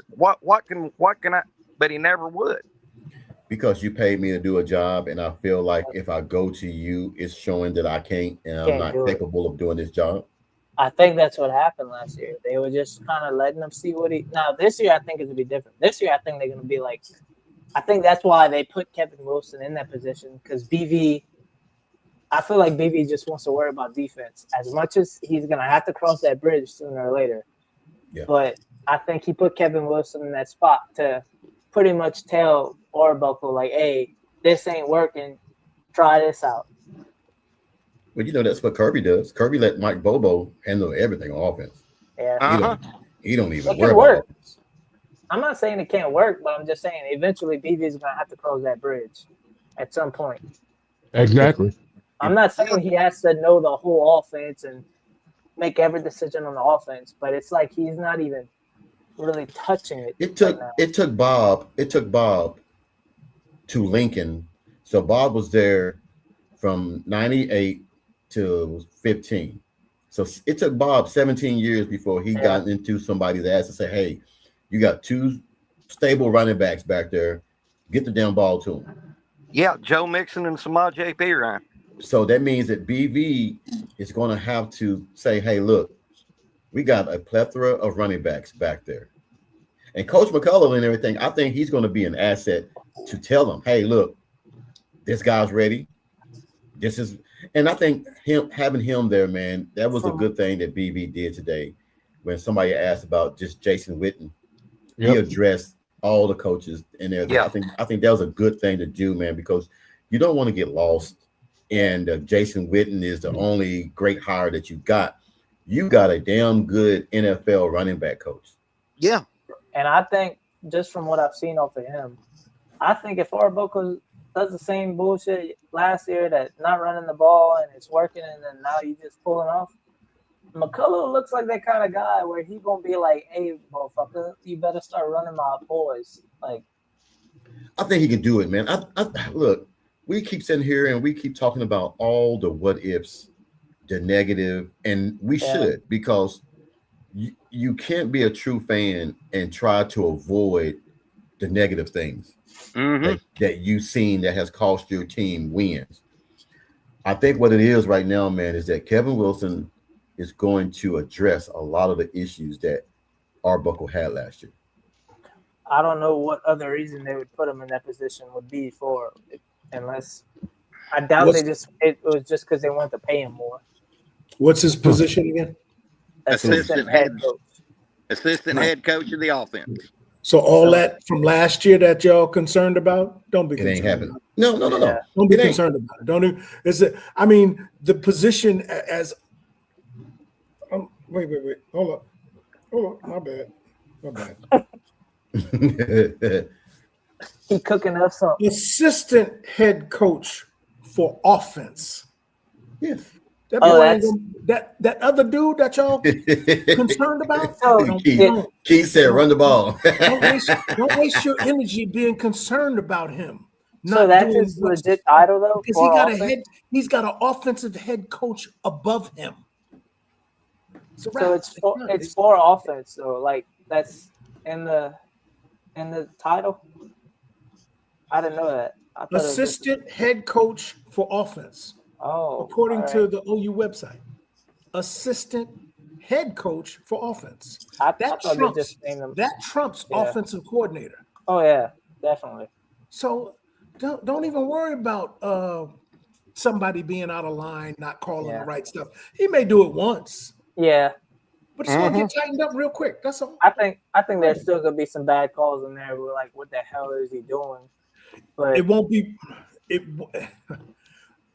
[SPEAKER 3] what can I, but he never would.
[SPEAKER 2] Because you paid me to do a job, and I feel like if I go to you, it's showing that I can't and I'm not capable of doing this job.
[SPEAKER 6] I think that's what happened last year. They were just kind of letting him see what he. Now this year, I think it's gonna be different. This year, I think they're gonna be like. I think that's why they put Kevin Wilson in that position because BV. I feel like BV just wants to worry about defense as much as he's gonna have to cross that bridge sooner or later.
[SPEAKER 2] Yeah.
[SPEAKER 6] But I think he put Kevin Wilson in that spot to pretty much tell Arbuckle like, "Hey, this ain't working. Try this out."
[SPEAKER 2] Well, that's what Kirby does. Kirby let Mike Bobo handle everything on offense.
[SPEAKER 6] Yeah.
[SPEAKER 2] He don't even worry about offense.
[SPEAKER 6] I'm not saying it can't work, but I'm just saying eventually BV is going to have to cross that bridge at some point.
[SPEAKER 4] Exactly.
[SPEAKER 6] I'm not saying he has to know the whole offense and make every decision on the offense, but it's like he's not even really touching it.
[SPEAKER 2] It took Bob to Lincoln. So Bob was there from 98 to 15. So it took Bob 17 years before he got into somebody's ass and say, hey, you got two stable running backs back there. Get the damn ball to them.
[SPEAKER 3] Yeah, Joe Mixon and Samaj P. Ryan.
[SPEAKER 2] So that means that BV is going to have to say, hey, look, we got a plethora of running backs back there. And Coach McCullough and everything, I think he's going to be an asset to tell them, hey, look, this guy's ready. And I think having him there, man, that was a good thing that BV did today. When somebody asked about just Jason Witten, he addressed all the coaches in there. Yeah. I think that was a good thing to do, man, because you don't want to get lost. And Jason Witten is the only great hire that you got. You got a damn good NFL running back coach.
[SPEAKER 3] Yeah.
[SPEAKER 6] And I think just from what I've seen off of him, I think if Arbuckle does the same bullshit last year that not running the ball and it's working and then now you just pulling off, McCullough looks like that kind of guy where he's going to be like, hey, motherfucker, you better start running my boys. Like,
[SPEAKER 2] I think he can do it, man. Look, we keep sitting here and we keep talking about all the what ifs, the negative, and we should, because you can't be a true fan and try to avoid the negative things that you've seen that has cost your team wins. I think what it is right now, man, is that Kevin Wilson is going to address a lot of the issues that Arbuckle had last year.
[SPEAKER 6] I don't know what other reason they would put him in that position would be for, unless I doubt it was just because they wanted to pay him more.
[SPEAKER 5] What's his position again?
[SPEAKER 7] Assistant head coach of the offense.
[SPEAKER 5] So all that from last year that y'all concerned about, don't be concerned.
[SPEAKER 2] It ain't happening. No.
[SPEAKER 5] Don't be concerned about it. Don't even. I mean, the position as. Wait. Hold on. My bad.
[SPEAKER 6] He cooking up something.
[SPEAKER 5] Assistant head coach for offense.
[SPEAKER 2] Yes.
[SPEAKER 5] That other dude that y'all concerned about?
[SPEAKER 2] Keith said, "Run the ball."
[SPEAKER 5] don't waste your energy being concerned about him.
[SPEAKER 6] So that's his legit title, though.
[SPEAKER 5] Because he's got an offensive head coach above him.
[SPEAKER 6] So it's for offense. So like that's in the title. I didn't know that.
[SPEAKER 5] Assistant head coach for offense.
[SPEAKER 6] Oh,
[SPEAKER 5] according to the OU website, assistant head coach for offense. That trumps offensive coordinator.
[SPEAKER 6] Oh yeah, definitely.
[SPEAKER 5] So don't even worry about somebody being out of line, not calling the right stuff. He may do it once.
[SPEAKER 6] Yeah,
[SPEAKER 5] but it's gonna get tightened up real quick. That's all.
[SPEAKER 6] I think there's still gonna be some bad calls in there. We're like, what the hell is he doing? But
[SPEAKER 5] it won't be.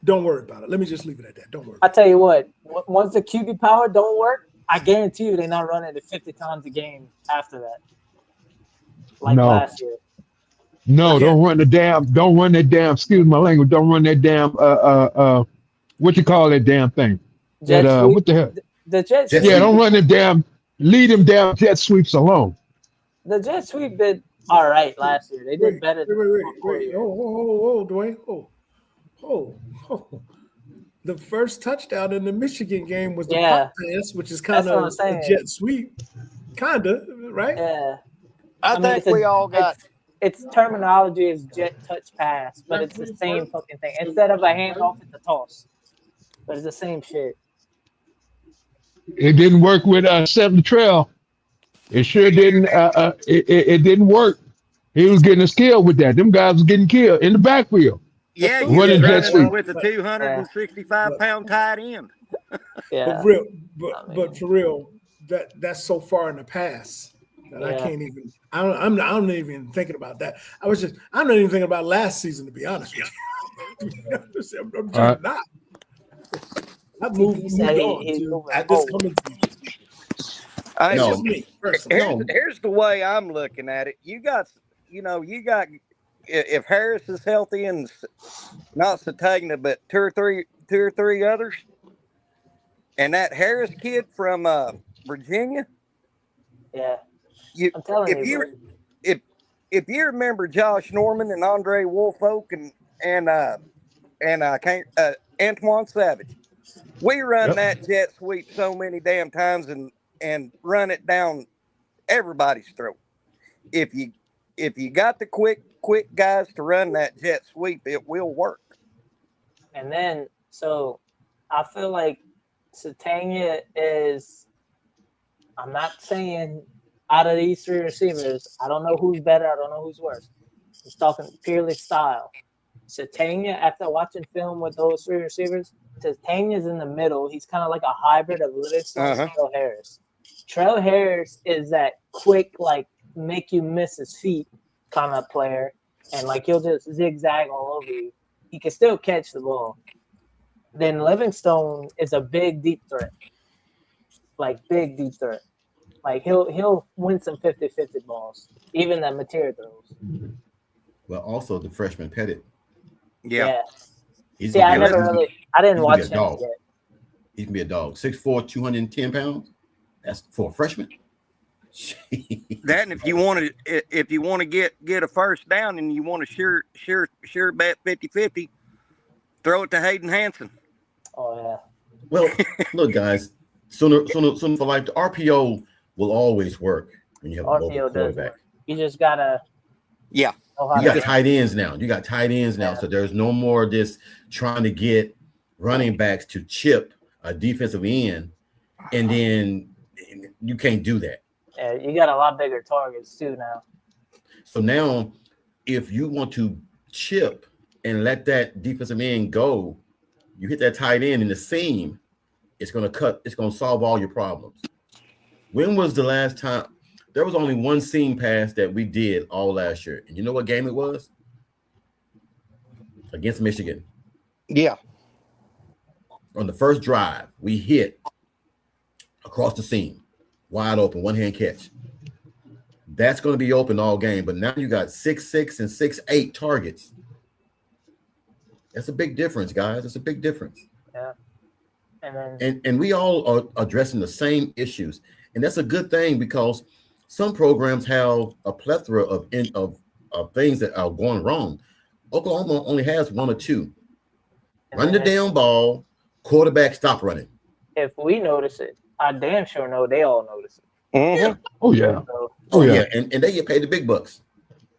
[SPEAKER 5] Don't worry about it. Let me just leave it at that. Don't worry.
[SPEAKER 6] I tell you what, once the QB power don't work, I guarantee you they're not running it 50 times a game after that. Like last year.
[SPEAKER 4] No, don't run that damn, excuse my language, don't run that damn what you call that damn thing?
[SPEAKER 6] Jet sweep?
[SPEAKER 4] What the hell?
[SPEAKER 6] The jet sweep.
[SPEAKER 4] Yeah, don't run the damn, lead them damn jet sweeps alone.
[SPEAKER 6] The jet sweep did all right last year. They did better than
[SPEAKER 5] wait. Oh, Dwayne. Oh. The first touchdown in the Michigan game was the punt pass, which is kind of a jet sweep. Kind of, right?
[SPEAKER 6] Yeah.
[SPEAKER 3] I think we all got...
[SPEAKER 6] Its terminology is jet touch pass, but it's the same fucking thing. Instead of a handoff, it's a toss. But it's the same shit.
[SPEAKER 4] It didn't work with Seven Trail. It sure didn't. It didn't work. He was getting a skill with that. Them guys was getting killed in the backfield.
[SPEAKER 7] Yeah, you were running with a 265-pound tight end.
[SPEAKER 6] Yeah,
[SPEAKER 5] but for real, that's so far in the past that I can't even. I'm not even thinking about that. I'm not even thinking about last season, to be honest with you. I'm just not. I moved on at this coming season.
[SPEAKER 3] Here's the way I'm looking at it. You got if Harris is healthy and not Satagna, but two or three others, and that Harris kid from Virginia.
[SPEAKER 6] Yeah, I'm telling you.
[SPEAKER 3] If you remember Josh Norman and Andre Woolfolk and Antoine Savage, we run that jet sweep so many damn times and run it down everybody's throat. If you got the quick guys to run that jet sweep, it will work.
[SPEAKER 6] And then, so I feel like Satania is, I'm not saying out of these three receivers, I don't know who's better, I don't know who's worse. I'm just talking purely style. Satania, after watching film with those three receivers, Satania's in the middle. He's kind of like a hybrid of Livingston and Trell Harris. Trell Harris is that quick, like, make you miss his feet kind of player, and like he'll just zigzag all over you. He can still catch the ball. Then Livingstone is a big deep threat. Like big deep threat. Like he'll win some 50-50 balls, even that Mateer throws.
[SPEAKER 2] Well, also the freshman Pettit.
[SPEAKER 3] Yeah.
[SPEAKER 6] I didn't watch him yet.
[SPEAKER 2] He can be a dog. 6'4", 210 pounds. That's for a freshman.
[SPEAKER 3] That, and if you want to get a first down and you want to sure bet 50-50, throw it to Hayden Hansen.
[SPEAKER 6] Oh yeah.
[SPEAKER 2] Well, look, guys, sooner for life. The RPO will always work when you have a mobile
[SPEAKER 6] RPO does
[SPEAKER 2] quarterback.
[SPEAKER 6] work. You just gotta
[SPEAKER 3] Yeah.
[SPEAKER 6] know how
[SPEAKER 2] You
[SPEAKER 6] to
[SPEAKER 2] got
[SPEAKER 6] get
[SPEAKER 2] tight ends now. You got tight ends now.
[SPEAKER 6] Yeah.
[SPEAKER 2] So there's no more just trying to get running backs to chip a defensive end, and then you can't do that.
[SPEAKER 6] Yeah, you got a lot bigger targets too now.
[SPEAKER 2] So now, if you want to chip and let that defensive end go, you hit that tight end in the seam, it's going to solve all your problems. When was the last time? There was only one seam pass that we did all last year. And you know what game it was? Against Michigan.
[SPEAKER 3] Yeah.
[SPEAKER 2] On the first drive, we hit across the seam, wide open, one-hand catch. That's going to be open all game. But now you got 6'6" and 6'8" targets. That's a big difference, guys. It's a big difference.
[SPEAKER 6] Yeah. And then
[SPEAKER 2] And we all are addressing the same issues. And that's a good thing because some programs have a plethora of things that are going wrong. Oklahoma only has one or two. Run the damn ball, quarterback stop running.
[SPEAKER 6] If we notice it, I damn sure know they all notice it.
[SPEAKER 2] Yeah.
[SPEAKER 4] Oh yeah.
[SPEAKER 6] So,
[SPEAKER 2] And they get paid the big bucks.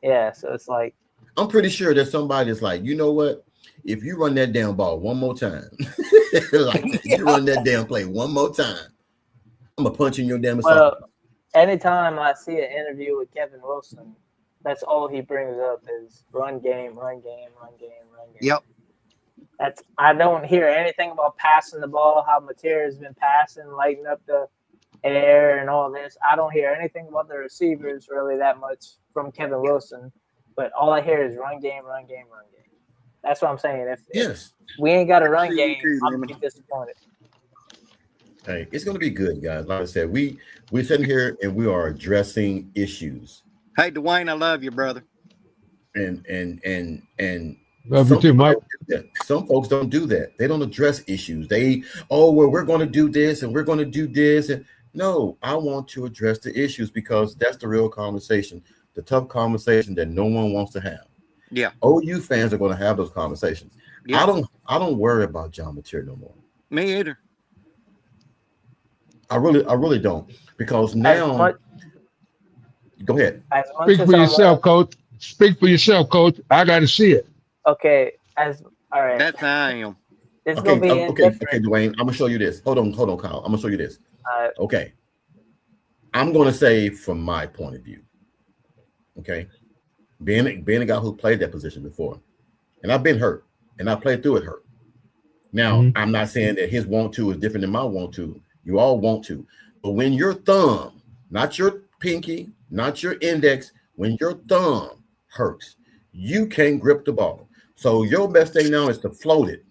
[SPEAKER 6] yeah, so it's like
[SPEAKER 2] I'm pretty sure that somebody is like, you know what? If you run that damn ball one more time, you run that damn play one more time, I'm gonna punch in your damn
[SPEAKER 6] well,
[SPEAKER 2] esophagus.
[SPEAKER 6] anytime I see an interview with Kevin Wilson, that's all he brings up is run game, run game, run game, run game.
[SPEAKER 3] Yep.
[SPEAKER 6] I don't hear anything about passing the ball, how Mateer has been passing, lighting up the air and all this. I don't hear anything about the receivers really that much from Kevin Wilson, but all I hear is run game, run game, run game. That's what I'm saying. If we ain't got a run game, I'm gonna be disappointed.
[SPEAKER 2] Hey, it's gonna be good, guys. Like I said, we're sitting here and we are addressing issues.
[SPEAKER 3] Hey, Dwayne, I love you, brother.
[SPEAKER 2] And
[SPEAKER 4] Love you too, Mike.
[SPEAKER 2] Some folks don't do that. They don't address issues. We're going to do this and we're going to do this. And no, I want to address the issues because that's the real conversation, the tough conversation that no one wants to have.
[SPEAKER 3] Yeah.
[SPEAKER 2] OU fans are going to have those conversations.
[SPEAKER 3] Yeah.
[SPEAKER 2] I don't worry about John Mateer no more.
[SPEAKER 3] Me either.
[SPEAKER 2] I really don't, because now. Go ahead.
[SPEAKER 4] Speak for yourself, Coach. Speak for yourself, Coach. I got to see it.
[SPEAKER 6] Okay, all right.
[SPEAKER 3] That's how I am.
[SPEAKER 6] It's
[SPEAKER 2] Okay,
[SPEAKER 6] gonna be
[SPEAKER 2] okay, Dwayne. I'm gonna show you this. Hold on, Kyle. I'm gonna show you this. Okay. I'm gonna say from my point of view. Okay. Being a guy who played that position before, and I've been hurt, and I played through it hurt. Now, I'm not saying that his want to is different than my want to. You all want to. But when your thumb, not your pinky, not your index, when your thumb hurts, you can't grip the ball. So your best thing now is to float it.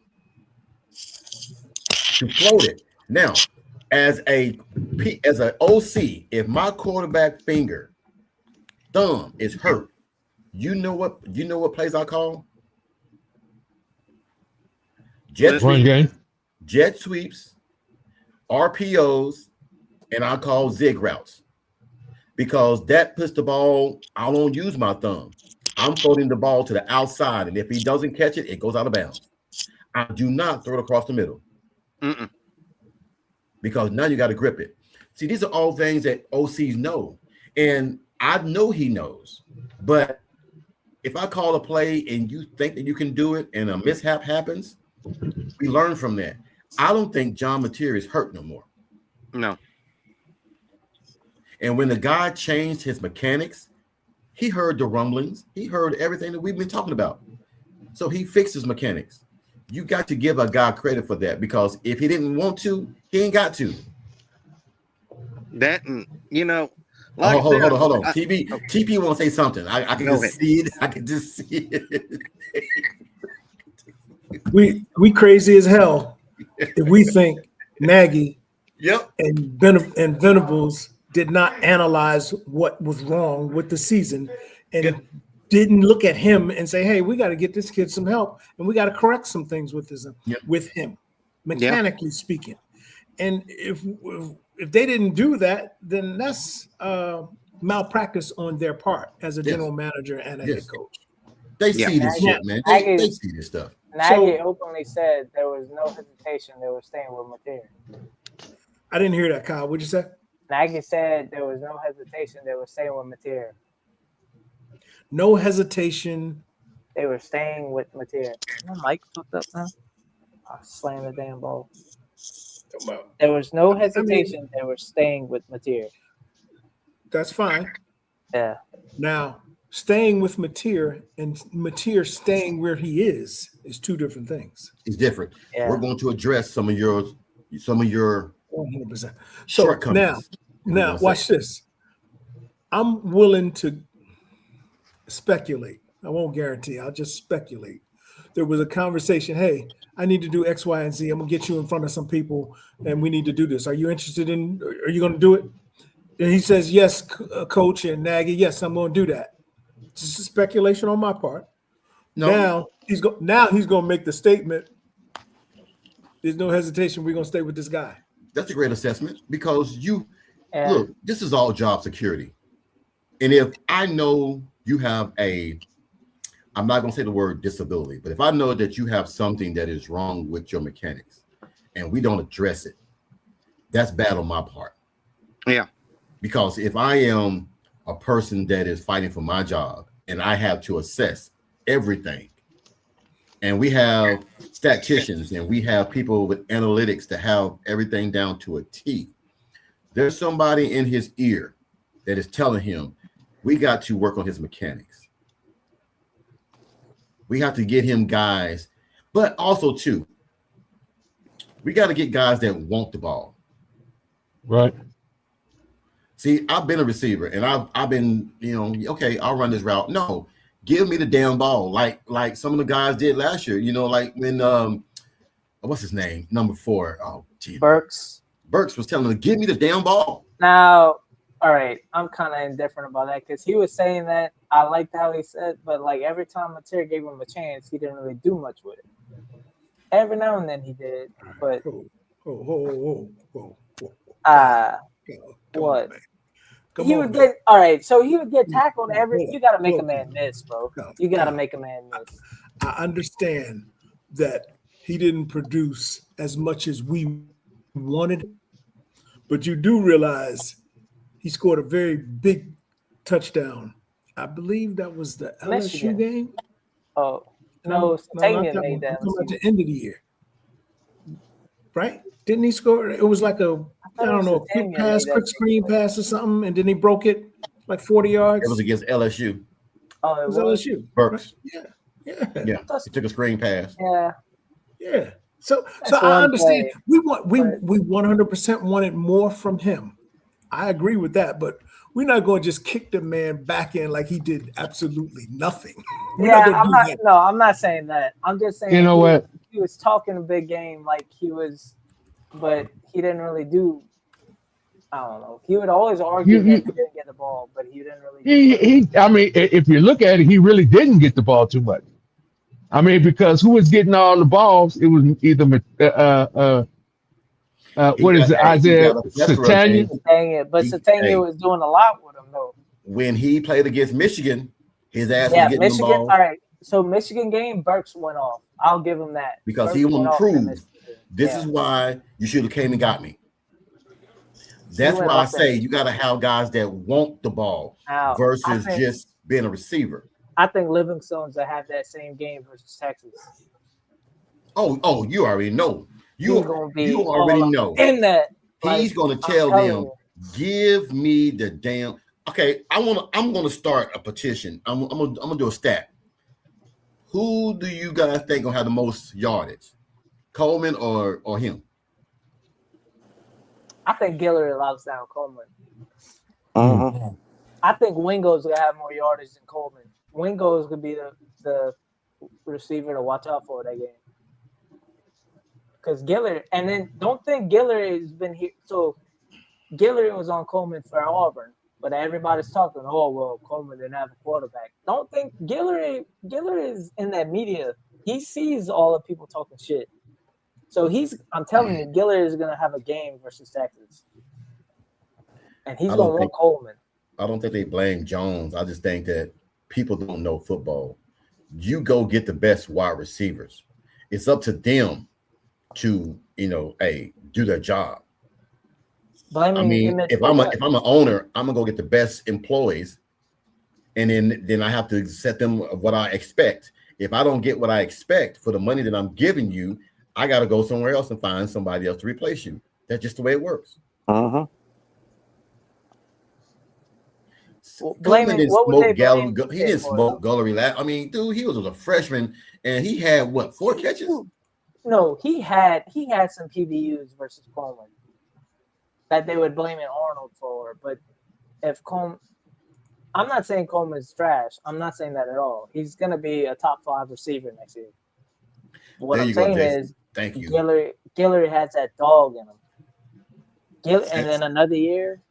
[SPEAKER 2] Now, as a OC, if my quarterback finger, thumb is hurt, you know what plays I call? Jet sweeps, RPOs, and I call zig routes. Because that puts the ball, I won't use my thumb. I'm throwing the ball to the outside, and if he doesn't catch it, it goes out of bounds. I do not throw it across the middle. Because now you got to grip it. See, these are all things that OCs know. And I know he knows. But if I call a play and you think that you can do it and a mishap happens, we learn from that. I don't think John Mateer is hurt no more.
[SPEAKER 3] No.
[SPEAKER 2] And when the guy changed his mechanics, he heard the rumblings. He heard everything that we've been talking about. So he fixed his mechanics. You got to give a guy credit for that, because if he didn't want to, he ain't got to.
[SPEAKER 3] That, and
[SPEAKER 2] like hold on. TP want to say something. I can just see it. I can just see it.
[SPEAKER 5] We crazy as hell if we think Nagy and Venables did not analyze what was wrong with the season and didn't look at him and say, hey, we got to get this kid some help and we got to correct some things with him, mechanically speaking. And if they didn't do that, then that's malpractice on their part as a general manager and a head coach.
[SPEAKER 2] They see this shit, man. They see this stuff.
[SPEAKER 6] Nagy openly said there was no hesitation. They were staying with Mateer.
[SPEAKER 5] I didn't hear that, Kyle. What'd you say?
[SPEAKER 6] Nagy said there was no hesitation. They were staying with Mateer.
[SPEAKER 5] No hesitation.
[SPEAKER 6] They were staying with Mateer. My mic fucked up now. I slammed the damn ball. There was no hesitation. They were staying with Mateer.
[SPEAKER 5] That's fine.
[SPEAKER 6] Yeah.
[SPEAKER 5] Now, staying with Mateer and Mateer staying where he is two different things.
[SPEAKER 2] It's different.
[SPEAKER 6] Yeah.
[SPEAKER 2] We're going to address some of your
[SPEAKER 5] 100%. So
[SPEAKER 2] shortcomings.
[SPEAKER 5] now watch this. I'm willing to speculate. I won't guarantee. I'll just speculate. There was a conversation. Hey, I need to do X, Y, and Z. I'm gonna get you in front of some people, and we need to do this. Are you interested in? Are you going to do it? And he says, yes, Coach and Nagy. Yes, I'm going to do that. It's just speculation on my part.
[SPEAKER 2] No.
[SPEAKER 5] Now he's going to make the statement. There's no hesitation. We're going to stay with this guy.
[SPEAKER 2] That's a great assessment because look, this is all job security. And if I know you have I'm not going to say the word disability, but if I know that you have something that is wrong with your mechanics and we don't address it, that's bad on my part.
[SPEAKER 7] Yeah.
[SPEAKER 2] Because if I am a person that is fighting for my job and I have to assess everything, and we have statisticians and we have people with analytics to have everything down to a T, there's somebody in his ear that is telling him, we got to work on his mechanics. We have to get him guys, but also too, we got to get guys that want the ball.
[SPEAKER 4] Right.
[SPEAKER 2] See, I've been a receiver and I've been, okay, I'll run this route. No, give me the damn ball. Like some of the guys did last year, like when what's his name? Number 4. Oh, gee.
[SPEAKER 6] Burks
[SPEAKER 2] was telling him, give me the damn ball.
[SPEAKER 6] Now, all right, I'm kind of indifferent about that because he was saying that. I liked how he said, but like every time Mateer gave him a chance, he didn't really do much with it. Every now and then he did, but
[SPEAKER 5] whoa.
[SPEAKER 6] What? He would get all right. So he would get tackled every. You got to make a man miss, bro. You got to make a man miss.
[SPEAKER 5] I understand that he didn't produce as much as we wanted, but you do realize he scored a very big touchdown. I believe that was the LSU game.
[SPEAKER 6] Oh no, Tamian made that.
[SPEAKER 5] At the end of the year, right? Didn't he score? It was like a quick screen pass or something, and then he broke it like 40 yards.
[SPEAKER 2] It was against LSU.
[SPEAKER 6] Oh,
[SPEAKER 5] it was LSU.
[SPEAKER 2] Burks.
[SPEAKER 5] Right?
[SPEAKER 2] Yeah. He took a screen pass.
[SPEAKER 6] Yeah.
[SPEAKER 5] So I understand. We 100% wanted more from him. I agree with that, but we're not going to just kick the man back in like he did absolutely nothing.
[SPEAKER 6] I'm not saying that. I'm just saying.
[SPEAKER 4] You know what?
[SPEAKER 6] He was talking a big game like he was, but he didn't really do. I don't know. He would always argue that he didn't get the ball, but he didn't really.
[SPEAKER 4] I mean, if you look at it, he really didn't get the ball too much. I mean, because who was getting all the balls? It was either what is it, Isaiah Satania?
[SPEAKER 6] But Satania was doing a lot with him though.
[SPEAKER 2] When he played against Michigan, his ass was getting
[SPEAKER 6] Michigan.
[SPEAKER 2] the ball.
[SPEAKER 6] All right, so Michigan game, Burks went off. I'll give him that
[SPEAKER 2] because
[SPEAKER 6] Burks
[SPEAKER 2] he wanted to prove. This
[SPEAKER 6] is
[SPEAKER 2] why you should have came and got me. That's why I say you got to have guys that want the ball versus just being a receiver.
[SPEAKER 6] I think Livingstone's to have that same game versus Texas.
[SPEAKER 2] Oh, you already know. You already know.
[SPEAKER 6] In that,
[SPEAKER 2] he's going to tell them, give me the damn. Okay, I'm going to start a petition. I'm going to do a stat. Who do you guys think going to have the most yardage? Coleman or him?
[SPEAKER 6] I think Guillory locks down Coleman.
[SPEAKER 3] Uh-huh.
[SPEAKER 6] I think Wingo's going to have more yardage than Coleman. Wingo is going to be the receiver to watch out for that game. Because Guillory, and then don't think Guillory has been here. So Guillory was on Coleman for Auburn, but everybody's talking, oh, well, Coleman didn't have a quarterback. Don't think Guillory is in that media. He sees all the people talking shit. So I'm telling you, Guillory is going to have a game versus Texas. And he's going to want Coleman.
[SPEAKER 2] I don't think they blame Jones. I just think that people don't know football. You go get the best wide receivers. It's up to them to, do their job.
[SPEAKER 6] Blaming him
[SPEAKER 2] if I'm an owner, I'm gonna go get the best employees, and then I have to set them what I expect. If I don't get what I expect for the money that I'm giving you, I got to go somewhere else and find somebody else to replace you. That's just the way it works.
[SPEAKER 3] Uh-huh.
[SPEAKER 6] Blaming what would they blame?
[SPEAKER 2] He didn't smoke Gullery. I mean, dude, he was a freshman and he had what, 4 catches?
[SPEAKER 6] No, he had some PBUs versus Coleman that they would blame it Arnold for. But if Coleman, I'm not saying Coleman's trash. I'm not saying that at all. He's going to be a top 5 receiver next year. What I'm saying is,
[SPEAKER 2] thank you.
[SPEAKER 6] Guillory has that dog in him. And then another year,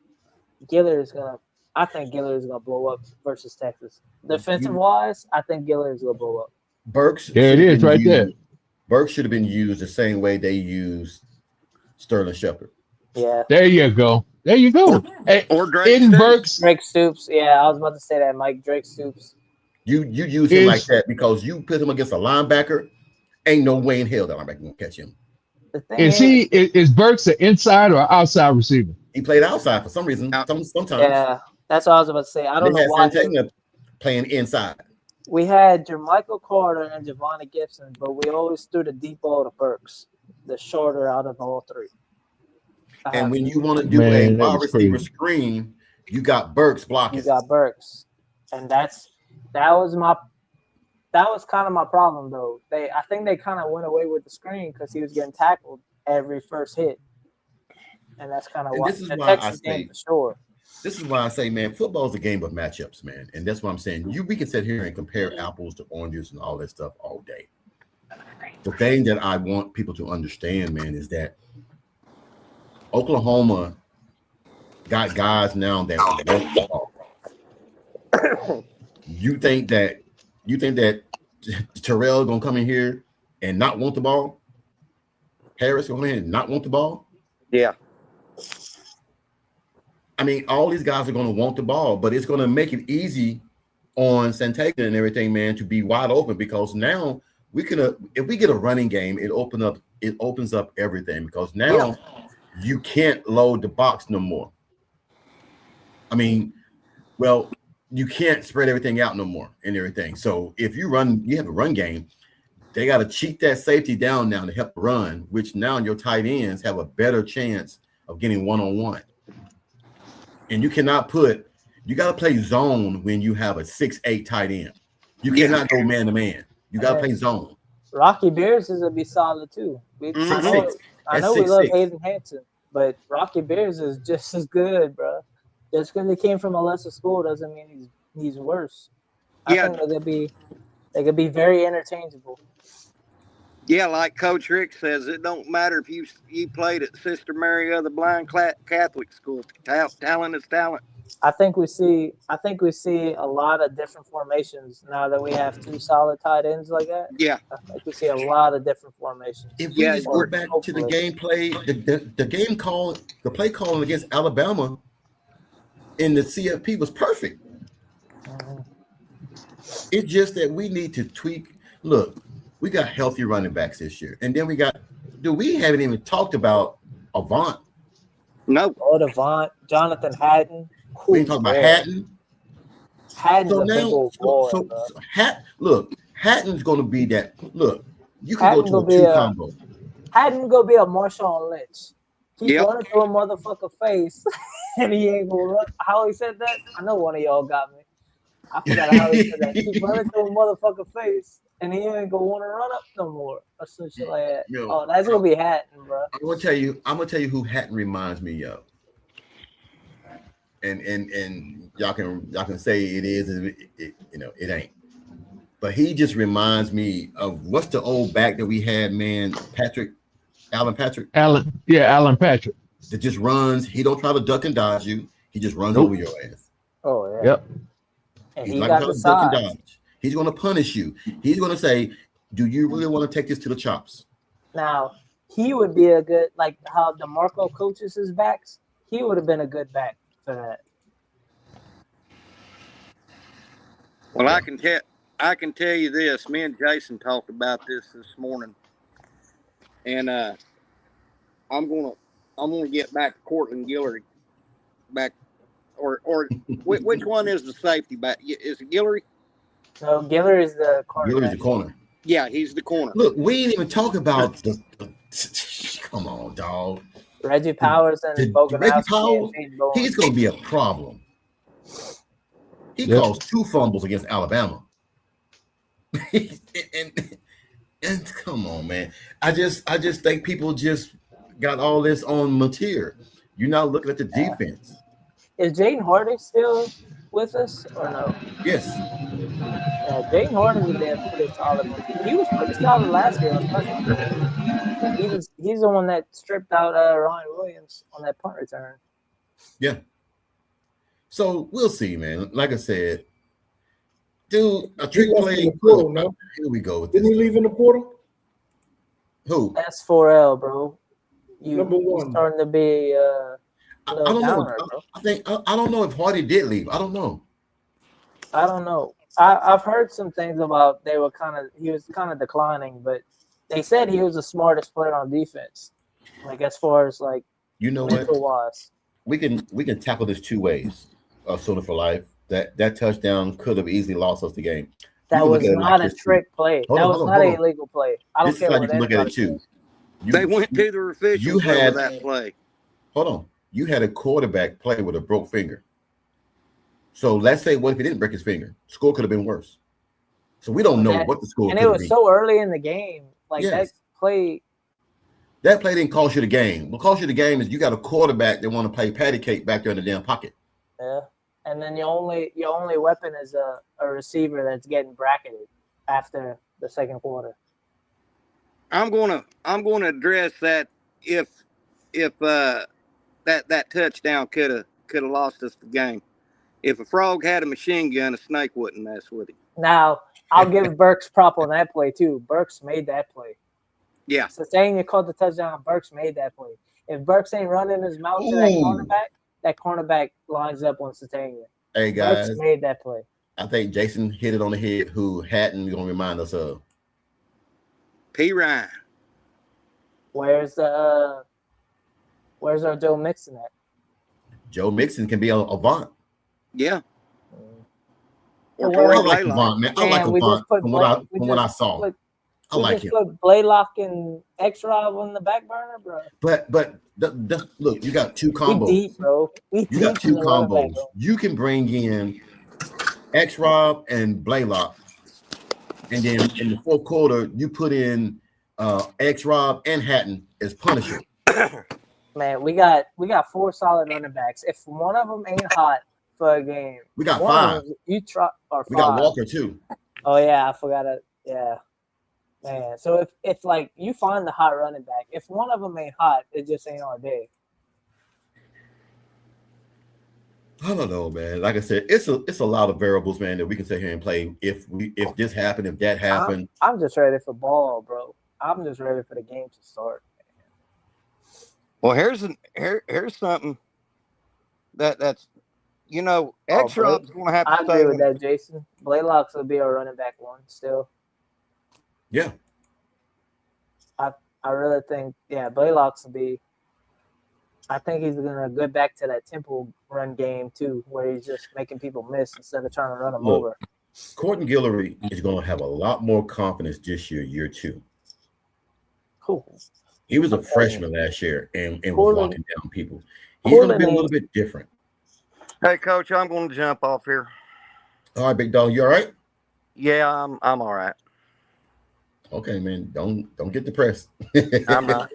[SPEAKER 6] I think Guillory is gonna blow up versus Texas. Defensive wise, I think Guillory is gonna blow up.
[SPEAKER 2] Burks,
[SPEAKER 4] there it is, right there.
[SPEAKER 2] Burks should have been used the same way they used Sterling Shepard.
[SPEAKER 6] Yeah.
[SPEAKER 4] There you go.
[SPEAKER 3] Or Drake
[SPEAKER 4] Burks.
[SPEAKER 6] Drake Stoops. Yeah, I was about to say that, Mike. Drake Stoops.
[SPEAKER 2] You use him like that because you put him against a linebacker. Ain't no way in hell that linebacker gonna catch him.
[SPEAKER 4] Is Burks an inside or outside receiver?
[SPEAKER 2] He played outside for some reason. Sometimes.
[SPEAKER 6] Yeah, that's what I was about to say. I don't know why.
[SPEAKER 2] Playing inside.
[SPEAKER 6] We had Jermichael Carter and Giovanni Gibson, but we always threw the deep ball to Burks, the shorter out of all 3.
[SPEAKER 2] And when you want to do a wide receiver screen, you got Burks blocking.
[SPEAKER 6] You got Burks, and that was kind of my problem though. I think they kind of went away with the screen because he was getting tackled every first hit, and that's kind of why.
[SPEAKER 2] This is why I say,
[SPEAKER 6] for sure.
[SPEAKER 2] This is why I say, man, football is a game of matchups, man, and that's what I'm saying. We can sit here and compare apples to oranges and all that stuff all day. The thing that I want people to understand, man, is that Oklahoma got guys now that want the ball. You think that Terrell gonna come in here and not want the ball? Harris gonna come in and not want the ball?
[SPEAKER 3] Yeah.
[SPEAKER 2] I mean, all these guys are gonna want the ball, but it's gonna make it easy on Santana and everything, man, to be wide open because now we can. If we get a running game, it opens up everything because now you can't load the box no more. I mean, well, you can't spread everything out no more and everything. So if you have a run game, they got to cheat that safety down now to help run, which now your tight ends have a better chance of getting one-on-one. And you got to play zone when you have a 6'8" tight end. You cannot go man-to-man. You got to play zone.
[SPEAKER 6] Rocky Bears is going to be solid too. I know we love Hayden Hanson, but Rocky Bears is just as good, bro. Just because he came from a lesser school doesn't mean he's worse. I think they could be very interchangeable.
[SPEAKER 3] Yeah, like Coach Rick says, it don't matter if you played at Sister Mary of the Blind Catholic School. Talent is talent.
[SPEAKER 6] I think we see a lot of different formations now that we have 2 solid tight ends like that.
[SPEAKER 3] Yeah,
[SPEAKER 6] I think we see a lot of different formations.
[SPEAKER 2] If we just go back to the gameplay, the game call, the play calling against Alabama in the CFP was perfect. It's just that we need to tweak. Look, we got healthy running backs this year, and then we haven't even talked about Avant.
[SPEAKER 3] No,
[SPEAKER 6] Avant, Jonathan Hatton.
[SPEAKER 2] We ain't talking about Hatton.
[SPEAKER 6] Hatton's a big old boy.
[SPEAKER 2] Look, Hatton's going to be that. Look, you can go to a 2 combo.
[SPEAKER 6] Hatton going to be a Marshawn Lynch. Keep running through a motherfucker face, and he ain't going to run. How he said that? I know one of y'all got me. I forgot how he said that. Keep running through a motherfucker face, and he ain't going to want to run up no more. Or some shit like that. That's going to be Hatton, bro. I'm going
[SPEAKER 2] to tell you who Hatton reminds me of. And y'all can say it is, it ain't. But he just reminds me of what's the old back that we had, man, Alan Patrick.
[SPEAKER 4] Alan Patrick.
[SPEAKER 2] That just runs. He don't try to duck and dodge you. He just runs over your ass.
[SPEAKER 6] Oh yeah.
[SPEAKER 4] Yep.
[SPEAKER 6] And he got the size. Duck and dodge.
[SPEAKER 2] He's going to punish you. He's going to say, "Do you really want to take this to the chops?"
[SPEAKER 6] Now he would be a good, like how DeMarco coaches his backs. He would have been a good back for that.
[SPEAKER 3] Well, I can tell you this. Me and Jason talked about this morning, and I'm gonna
[SPEAKER 7] I'm gonna get back to Cortland Guillory. Back or which one is the safety back? Is it Guillory?
[SPEAKER 6] No, Giller is the
[SPEAKER 2] Guillory's the
[SPEAKER 6] cornerback.
[SPEAKER 2] corner.
[SPEAKER 7] Yeah, he's the corner.
[SPEAKER 2] Look, we ain't even talk about the come on, dog.
[SPEAKER 6] Reggie Powers and
[SPEAKER 2] Reggie
[SPEAKER 6] Boganowski
[SPEAKER 2] Powers,
[SPEAKER 6] and Peyton Bowen.
[SPEAKER 2] he's gonna be a problem. He caused 2 fumbles against Alabama. and come on, man. I just think people just got all this on Mateer. You're not looking at the defense.
[SPEAKER 6] Is Jaden Harding still with us or no?
[SPEAKER 2] Yes.
[SPEAKER 6] Yeah, Jaden Harding is there pretty solid. He was pretty solid last year. He's the one that stripped out Ryan Williams on that punt return.
[SPEAKER 2] Yeah. So we'll see, man. Like I said, dude, a trick play.
[SPEAKER 5] Portal, no?
[SPEAKER 2] Here we go with
[SPEAKER 5] Didn't
[SPEAKER 2] this.
[SPEAKER 5] he leave in the portal?
[SPEAKER 2] Who?
[SPEAKER 6] That's 4L, bro.
[SPEAKER 5] Number one.
[SPEAKER 6] Starting to be
[SPEAKER 2] I don't know. I don't know if Hardy did leave. I don't know.
[SPEAKER 6] I don't know. I've heard some things about he was kind of declining, but they said he was the smartest player on defense. Like as far as like
[SPEAKER 2] You know
[SPEAKER 6] mental
[SPEAKER 2] what?
[SPEAKER 6] wise.
[SPEAKER 2] We can tackle this 2 ways. Sooner for life. That touchdown could have easily lost us the game.
[SPEAKER 6] That was not a trick play. That was not an illegal play. I don't care
[SPEAKER 2] what
[SPEAKER 6] what
[SPEAKER 2] you can look at it too.
[SPEAKER 7] They went to the officials over that play.
[SPEAKER 2] Hold on. You had a quarterback play with a broke finger. So let's say, what if he didn't break his finger? Score could have been worse. So we don't know what the score could
[SPEAKER 6] be.
[SPEAKER 2] And
[SPEAKER 6] it was so early in the game. Like that play.
[SPEAKER 2] That play didn't cost you the game. What cost you the game is you got a quarterback that want to play patty cake back there in the damn pocket.
[SPEAKER 6] Yeah. And then your only weapon is a receiver that's getting bracketed after the second quarter.
[SPEAKER 7] I'm gonna address that if that touchdown could have lost us the game. If a frog had a machine gun, a snake wouldn't mess with him.
[SPEAKER 6] Now I'll give Burks prop on that play too. Burks made that play.
[SPEAKER 7] Yeah.
[SPEAKER 6] So saying you caught the touchdown, Burks made that play. If Burks ain't running his mouth to that cornerback lines up on Satania.
[SPEAKER 2] Hey guys,
[SPEAKER 6] Burks made that play.
[SPEAKER 2] I think Jason hit it on the head. Who Hatton gonna remind us of?
[SPEAKER 7] P. Ryan.
[SPEAKER 6] Where's our Joe Mixon at?
[SPEAKER 2] Joe Mixon can be a Avant.
[SPEAKER 7] Yeah.
[SPEAKER 2] Or I like Avant, man. I like Avant from what I saw. I like him.
[SPEAKER 6] Put Blaylock and X-Rob on the back burner, bro.
[SPEAKER 2] But look, you got 2 combos.
[SPEAKER 6] We deep, bro.
[SPEAKER 2] You got 2 combos. You can bring in X-Rob and Blaylock, and then in the 4th quarter, you put in X-Rob and Hatton as Punisher.
[SPEAKER 6] Man, we got 4 solid running backs. If one of them ain't hot for a game,
[SPEAKER 2] we got 5.
[SPEAKER 6] You try or 5.
[SPEAKER 2] We got Walker too.
[SPEAKER 6] Oh yeah, I forgot it. Yeah. Man, so if like you find the hot running back, if one of them ain't hot, it just ain't our day.
[SPEAKER 2] I don't know, man. Like I said, it's a lot of variables, man, that we can sit here and play. If this happened, if that happened,
[SPEAKER 6] I'm just ready for ball, bro. I'm just ready for the game to start.
[SPEAKER 7] Well, here's something that's X-Rob's going to have to
[SPEAKER 6] I agree with that, Jason. Blaylock's will be our running back 1 still.
[SPEAKER 2] Yeah.
[SPEAKER 6] I really think, Blaylock's will be. I think he's gonna go back to that tempo run game too, where he's just making people miss instead of trying to run them over.
[SPEAKER 2] Cortland Guillory is going to have a lot more confidence this year 2.
[SPEAKER 6] Cool.
[SPEAKER 2] He was a freshman last year and was locking down people. He's going to be a little bit different.
[SPEAKER 7] Hey, Coach, I'm going to jump off here.
[SPEAKER 2] All right, big dog, you all right?
[SPEAKER 7] Yeah, I'm all right.
[SPEAKER 2] Okay, man. Don't get depressed.
[SPEAKER 7] I'm not.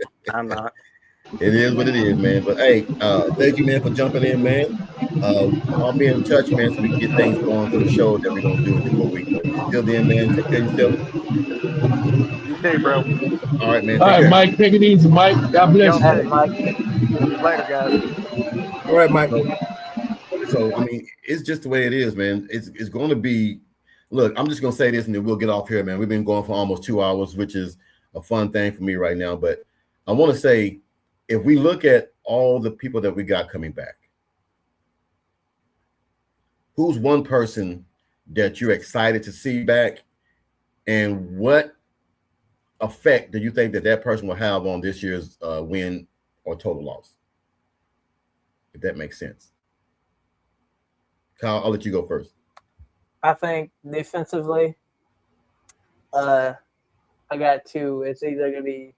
[SPEAKER 2] It is what it is, man. But hey, thank you, man, for jumping in, man. I'll be in touch, man, so we can get things going for the show that we're gonna do in 2 more weeks. Till then, man, take care of yourself.
[SPEAKER 7] You too, bro.
[SPEAKER 2] All right, man.
[SPEAKER 4] All right, Mike. Take it easy, Mike. God bless you.
[SPEAKER 6] Hey, Mike.
[SPEAKER 7] Later, guys.
[SPEAKER 5] All right, Mike.
[SPEAKER 2] So I mean, it's just the way it is, man. It's going to be. Look, I'm just going to say this and then we'll get off here, man. We've been going for almost 2 hours, which is a fun thing for me right now. But I want to say, if we look at all the people that we got coming back, who's one person that you're excited to see back? And what effect do you think that person will have on this year's win or total loss. If that makes sense. Kyle, I'll let you go first.
[SPEAKER 6] I think defensively, I got two. It's either going to be,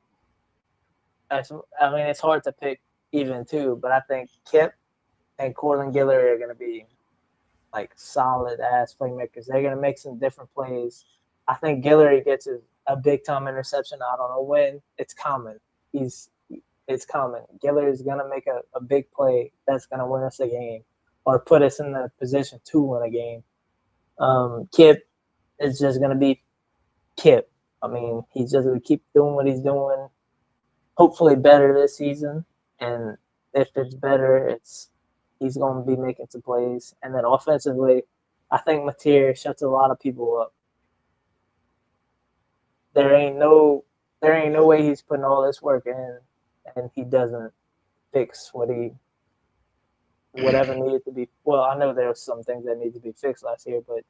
[SPEAKER 6] I mean, it's hard to pick even two, but I think Kip and Cortland Guillory are going to be like solid ass playmakers. They're going to make some different plays. I think Guillory gets a big time interception. I don't know when. It's coming. It's coming. Guillory is going to make a big play that's going to win us a game or put us in the position to win a game. Kip is just going to be Kip. I mean, he's just going to keep doing what he's doing. Hopefully better this season. And if it's better, he's going to be making some plays. And then offensively, I think Mateer shuts a lot of people up. There ain't no way he's putting all this work in and he doesn't fix whatever needed to be. Well, I know there were some things that need to be fixed last year, but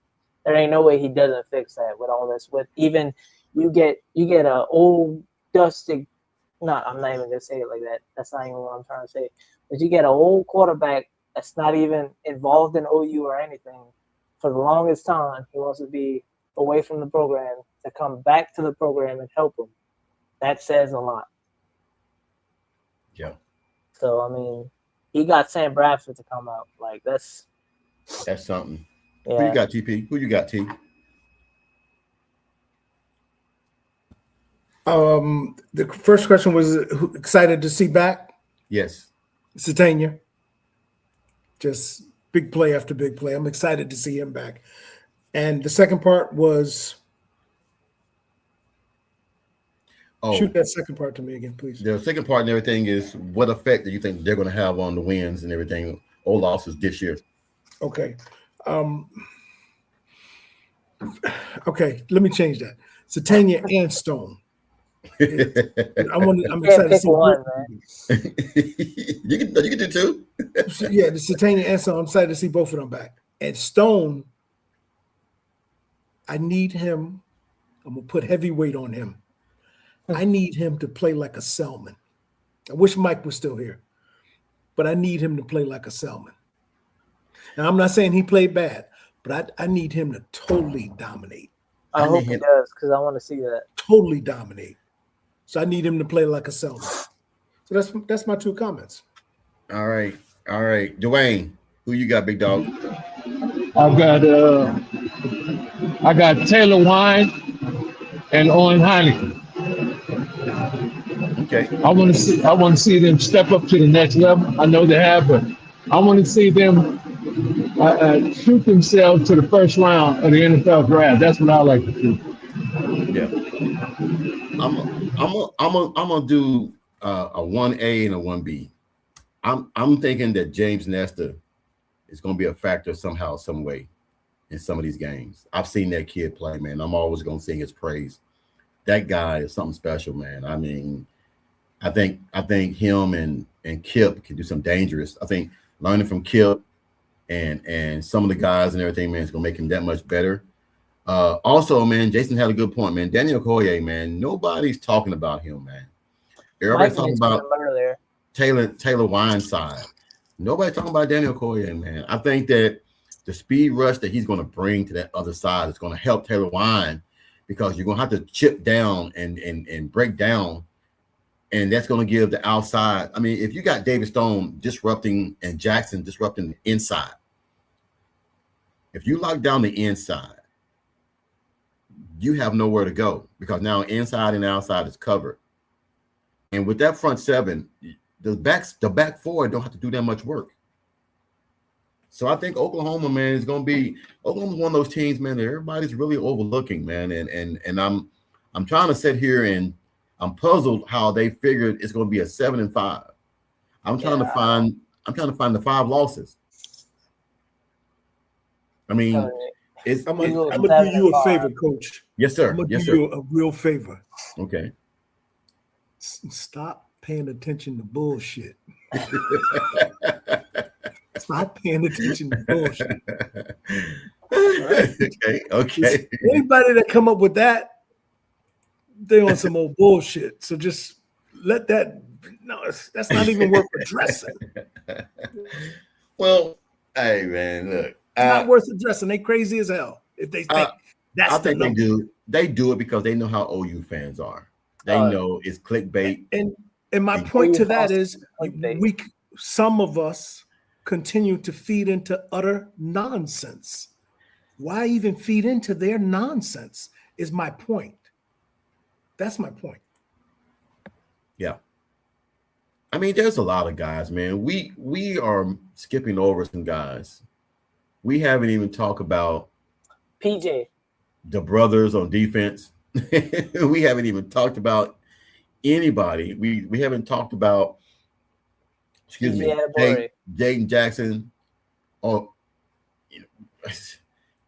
[SPEAKER 6] there ain't no way he doesn't fix that with all this. With even you get a old dusty. No, I'm not even gonna say it like that. That's not even what I'm trying to say. But you get an old quarterback that's not even involved in OU or anything. For the longest time, he wants to be away from the program to come back to the program and help him. That says a lot.
[SPEAKER 2] Yeah.
[SPEAKER 6] So I mean, he got Sam Bradford to come out. Like that's
[SPEAKER 2] something.
[SPEAKER 6] Yeah.
[SPEAKER 2] Who you got, TP? Who you got, T?
[SPEAKER 5] The first question was excited to see back.
[SPEAKER 2] Yes.
[SPEAKER 5] Satania. Just big play after big play. I'm excited to see him back. And the second part was shoot that second part to me again, please.
[SPEAKER 2] The second part and everything is what effect do you think they're going to have on the wins and everything or losses this year?
[SPEAKER 5] Okay. Okay, let me change that. Satania and Stone. I'm excited to see
[SPEAKER 6] one, man.
[SPEAKER 2] you can do two.
[SPEAKER 5] Yeah, the Satania and Stone. I'm excited to see both of them back. And Stone, I need him. I'm gonna put heavy weight on him. I need him to play like a Selman. I wish Mike was still here, but I need him to play like a Selman. Now, I'm not saying he played bad, but I need him to totally dominate.
[SPEAKER 6] I hope he does, because I want to see that.
[SPEAKER 5] Totally dominate. So I need him to play like a Selman. So that's my two comments.
[SPEAKER 2] All right. Dwayne, who you got, big dog?
[SPEAKER 4] I got Taylor Wine and Owen Heineken.
[SPEAKER 2] Okay.
[SPEAKER 4] I want to see them step up to the next level. I know they have, but I want to see them shoot themselves to the first round of the NFL draft. That's what I like to see.
[SPEAKER 2] Yeah. I'm gonna do a 1A and a 1B. I'm thinking that James Nestor is gonna be a factor somehow, some way in some of these games. I've seen that kid play, man. I'm always gonna sing his praise. That guy is something special, man. I mean, I think him and Kip can do some dangerous. I think learning from Kip and some of the guys and everything, man, is gonna make him that much better. Also, man, Jason had a good point, man. Daniel Okoye, man, nobody's talking about him, man. Everybody's talking about Taylor Wineside. Nobody's talking about Daniel Okoye, man. I think that the speed rush that he's going to bring to that other side is going to help Taylor Wine, because you're going to have to chip down and break down, and that's going to give the outside. I mean, if you got David Stone disrupting and Jackson disrupting the inside, if you lock down the inside, you have nowhere to go, because now inside and outside is covered. And with that front seven, the back four don't have to do that much work. So I think Oklahoma, man, is going to be Oklahoma's one of those teams, man, that everybody's really overlooking, man. And I'm trying to sit here and I'm puzzled how they figured it's going to be a 7-5. I'm trying to find the 5 losses. I mean,
[SPEAKER 5] I'm gonna do you a favor, Coach.
[SPEAKER 2] Yes, sir.
[SPEAKER 5] I'm gonna do you a real favor.
[SPEAKER 2] Okay.
[SPEAKER 5] Stop paying attention to bullshit. Stop paying attention to bullshit.
[SPEAKER 2] Right? Okay.
[SPEAKER 5] Anybody that come up with that, they on some old bullshit. So just let that no, that's not even worth addressing.
[SPEAKER 2] Well, hey man, look,
[SPEAKER 5] It's not worth addressing. They crazy as hell if they think that's
[SPEAKER 2] I
[SPEAKER 5] the
[SPEAKER 2] think
[SPEAKER 5] number.
[SPEAKER 2] they do. They do it because they know how OU fans are. They know it's clickbait.
[SPEAKER 5] And my point to that is, some of us continue to feed into utter nonsense. Why even feed into their nonsense is my point. That's my point.
[SPEAKER 2] Yeah. I mean, there's a lot of guys, man. We are skipping over some guys. We haven't even talked about
[SPEAKER 6] PJ,
[SPEAKER 2] the brothers on defense. We haven't even talked about anybody. We haven't talked about, excuse me, Jaden Jackson. Oh,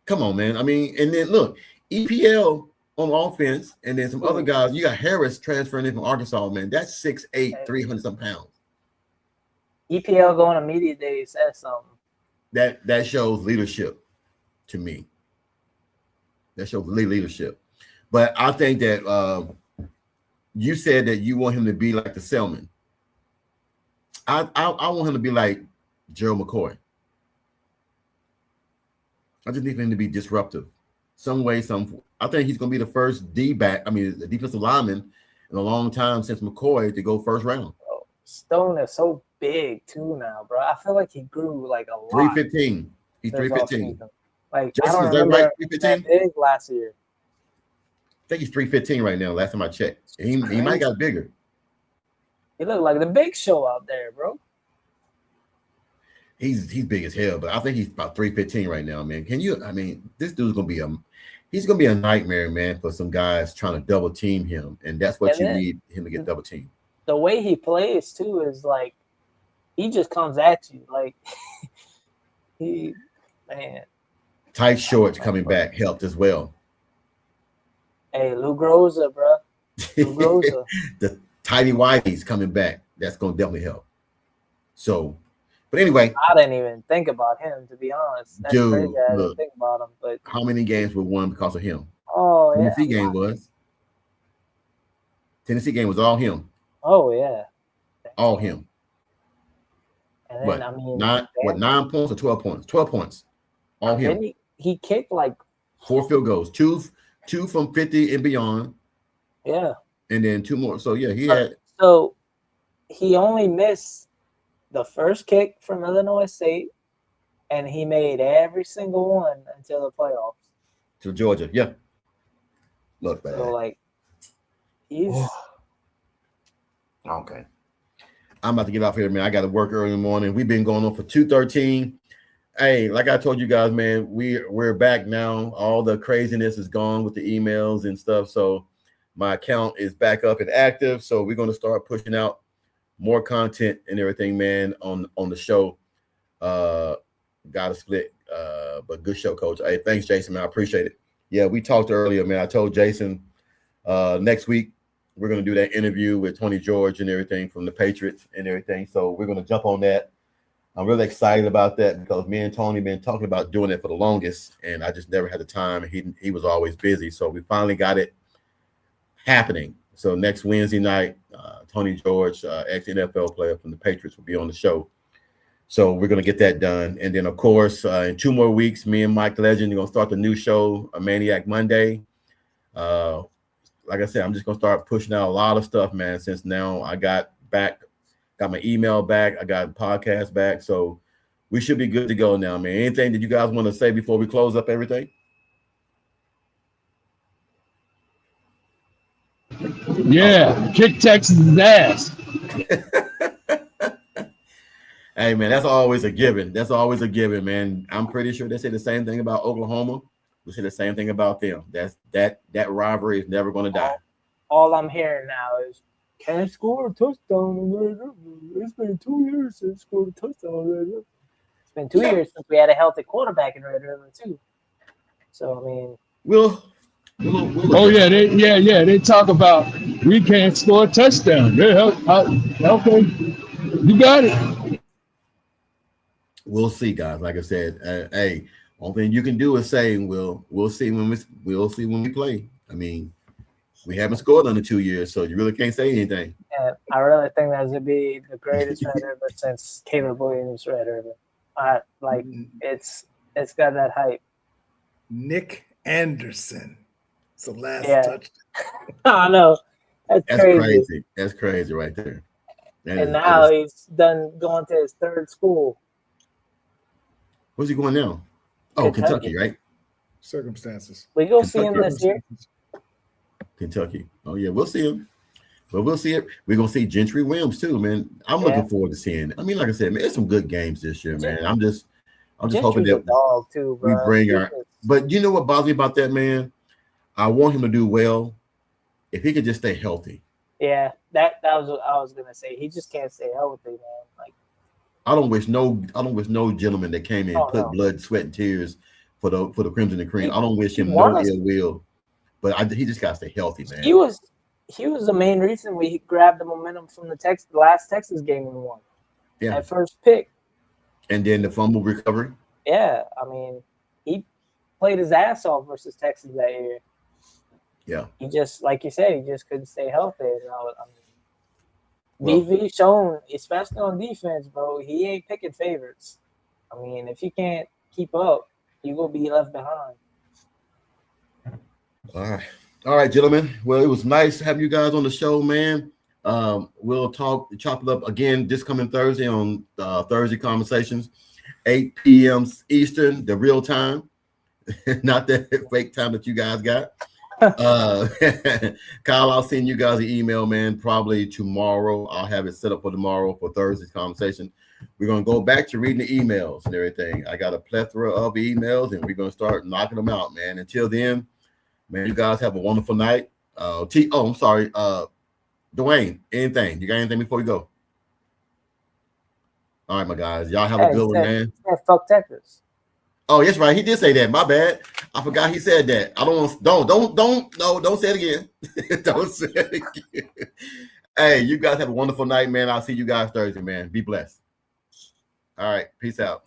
[SPEAKER 2] come on, man. I mean, and then look, EPL on offense, and then some other guys. You got Harris transferring in from Arkansas, man. That's 6'8", 300 some pounds.
[SPEAKER 6] EPL going to media day says something.
[SPEAKER 2] That shows leadership to me. That shows leadership. But I think that you said that you want him to be like the Selman. I want him to be like Gerald McCoy. I just need him to be disruptive. Some way, I think he's going to be the first D-back, the defensive lineman in a long time since McCoy to go first round.
[SPEAKER 6] Bro, Stone is so big too now, bro. I feel like he grew like a lot.
[SPEAKER 2] 315. He's 315.
[SPEAKER 6] Like,
[SPEAKER 2] Justin,
[SPEAKER 6] I don't remember right? 315? That big last year.
[SPEAKER 2] I think he's 315 right now. Last time I checked, he might got bigger.
[SPEAKER 6] He looked like the Big Show out there, bro.
[SPEAKER 2] He's big as hell, but I think he's about 315 right now, man. This dude's gonna be he's gonna be a nightmare, man, for some guys trying to double team him, and that's what you need him to get double teamed.
[SPEAKER 6] The way he plays too is like he just comes at you like man.
[SPEAKER 2] Tight shorts coming back helped as well.
[SPEAKER 6] Hey, Lou Groza, bro. Lou Groza.
[SPEAKER 2] The tighty whities coming back. That's gonna definitely help. So, but anyway,
[SPEAKER 6] I didn't even think about him, to be honest. That's crazy. I didn't think about him. But
[SPEAKER 2] how many games were won because of him?
[SPEAKER 6] Oh, yeah.
[SPEAKER 2] Tennessee game was all him.
[SPEAKER 6] Oh, yeah.
[SPEAKER 2] All him.
[SPEAKER 6] And then,
[SPEAKER 2] 9 points or 12 points? 12 points. All him.
[SPEAKER 6] He kicked like
[SPEAKER 2] 4 field goals, two from 50 and beyond.
[SPEAKER 6] Yeah.
[SPEAKER 2] And then 2 more. So yeah,
[SPEAKER 6] he only missed the first kick from Illinois State, and he made every single one until the playoffs.
[SPEAKER 2] To Georgia, yeah. Look, man.
[SPEAKER 6] So like he's
[SPEAKER 2] okay. I'm about to get off here, man. I got to work early in the morning. We've been going on for 2:13. Hey, like I told you guys, man, we're back now. All the craziness is gone with the emails and stuff. So my account is back up and active. So we're going to start pushing out more content and everything, man, on the show. Got to split, but good show, Coach. Hey, thanks, Jason, man. I appreciate it. Yeah, we talked earlier, man. I told Jason next week we're going to do that interview with Tony George and everything from the Patriots and everything. So we're going to jump on that. I'm really excited about that because me and Tony been talking about doing it for the longest, and I just never had the time. He was always busy, so we finally got it happening. So next Wednesday night, Tony George, ex-NFL player from the Patriots, will be on the show. So we're going to get that done. And then, of course, in 2 more weeks, me and Mike Legend are going to start the new show, A Maniac Monday. Like I said, I'm just going to start pushing out a lot of stuff, man, since now I got my email back. I got podcast back. So we should be good to go now, man. Anything that you guys want to say before we close up everything?
[SPEAKER 4] Yeah, kick Texas' ass.
[SPEAKER 2] Hey, man, that's always a given. That's always a given, man. I'm pretty sure they say the same thing about Oklahoma. We say the same thing about them. That rivalry is never going to die.
[SPEAKER 6] All I'm hearing now is, can't score a touchdown. It's been 2 years since scored a touchdown. It's been 2 years since we had a healthy quarterback in Red River too. So I mean,
[SPEAKER 4] they talk about we can't score a touchdown. Okay, you got it.
[SPEAKER 2] We'll see, guys. Like I said, hey, only thing you can do is say we'll see when we play. I mean, we haven't scored under 2 years, so you really can't say anything.
[SPEAKER 6] And I really think that would be the greatest Red River since Caleb Williams' Red River. It's got that hype.
[SPEAKER 5] Nick Anderson. It's the last
[SPEAKER 6] Yeah.
[SPEAKER 5] touchdown.
[SPEAKER 6] I know. That's crazy.
[SPEAKER 2] That's crazy right there.
[SPEAKER 6] And now he's done going to his third school.
[SPEAKER 2] Where's he going now? Oh, Kentucky, right?
[SPEAKER 5] Circumstances.
[SPEAKER 6] We go see him this year.
[SPEAKER 2] Kentucky. Oh yeah, we'll see him. But we'll see it. We're gonna see Gentry Williams too, man. I'm looking forward to seeing it. I mean, like I said, man, it's some good games this year, man. I'm just hoping that
[SPEAKER 6] dog too, bro.
[SPEAKER 2] we bring our. But you know what bothers me about that, man? I want him to do well. If he could just stay healthy.
[SPEAKER 6] Yeah, that was what I was gonna say. He just can't stay healthy, man. Like
[SPEAKER 2] I don't wish no gentleman that came in and put blood, sweat, and tears for the Crimson and Cream. I don't wish him no ill will. But he just gotta stay healthy, man. He
[SPEAKER 6] was the main reason we grabbed the momentum from the last Texas game we won. Yeah. That first pick.
[SPEAKER 2] And then the fumble recovery.
[SPEAKER 6] Yeah, I mean, he played his ass off versus Texas that year.
[SPEAKER 2] Yeah.
[SPEAKER 6] He just, like you said, he just couldn't stay healthy. BV shown, especially on defense, bro, he ain't picking favorites. I mean, if you can't keep up, you will be left behind.
[SPEAKER 2] All right, gentlemen. Well, it was nice having you guys on the show, man. We'll chop it up again this coming Thursday on Thursday Conversations, 8 p.m. Eastern, the real time, not that fake time that you guys got. Kyle, I'll send you guys an email, man, probably tomorrow. I'll have it set up for tomorrow for Thursday's conversation. We're going to go back to reading the emails and everything. I got a plethora of emails, and we're going to start knocking them out, man. Until then, man, you guys have a wonderful night. I'm sorry. Dwayne, anything? You got anything before we go? All right, my guys. Y'all have a good one, man.
[SPEAKER 6] Fuck Texas.
[SPEAKER 2] Oh, that's right. He did say that. My bad. I forgot he said that. I don't say it again. Don't say it again. Hey, you guys have a wonderful night, man. I'll see you guys Thursday, man. Be blessed. All right. Peace out.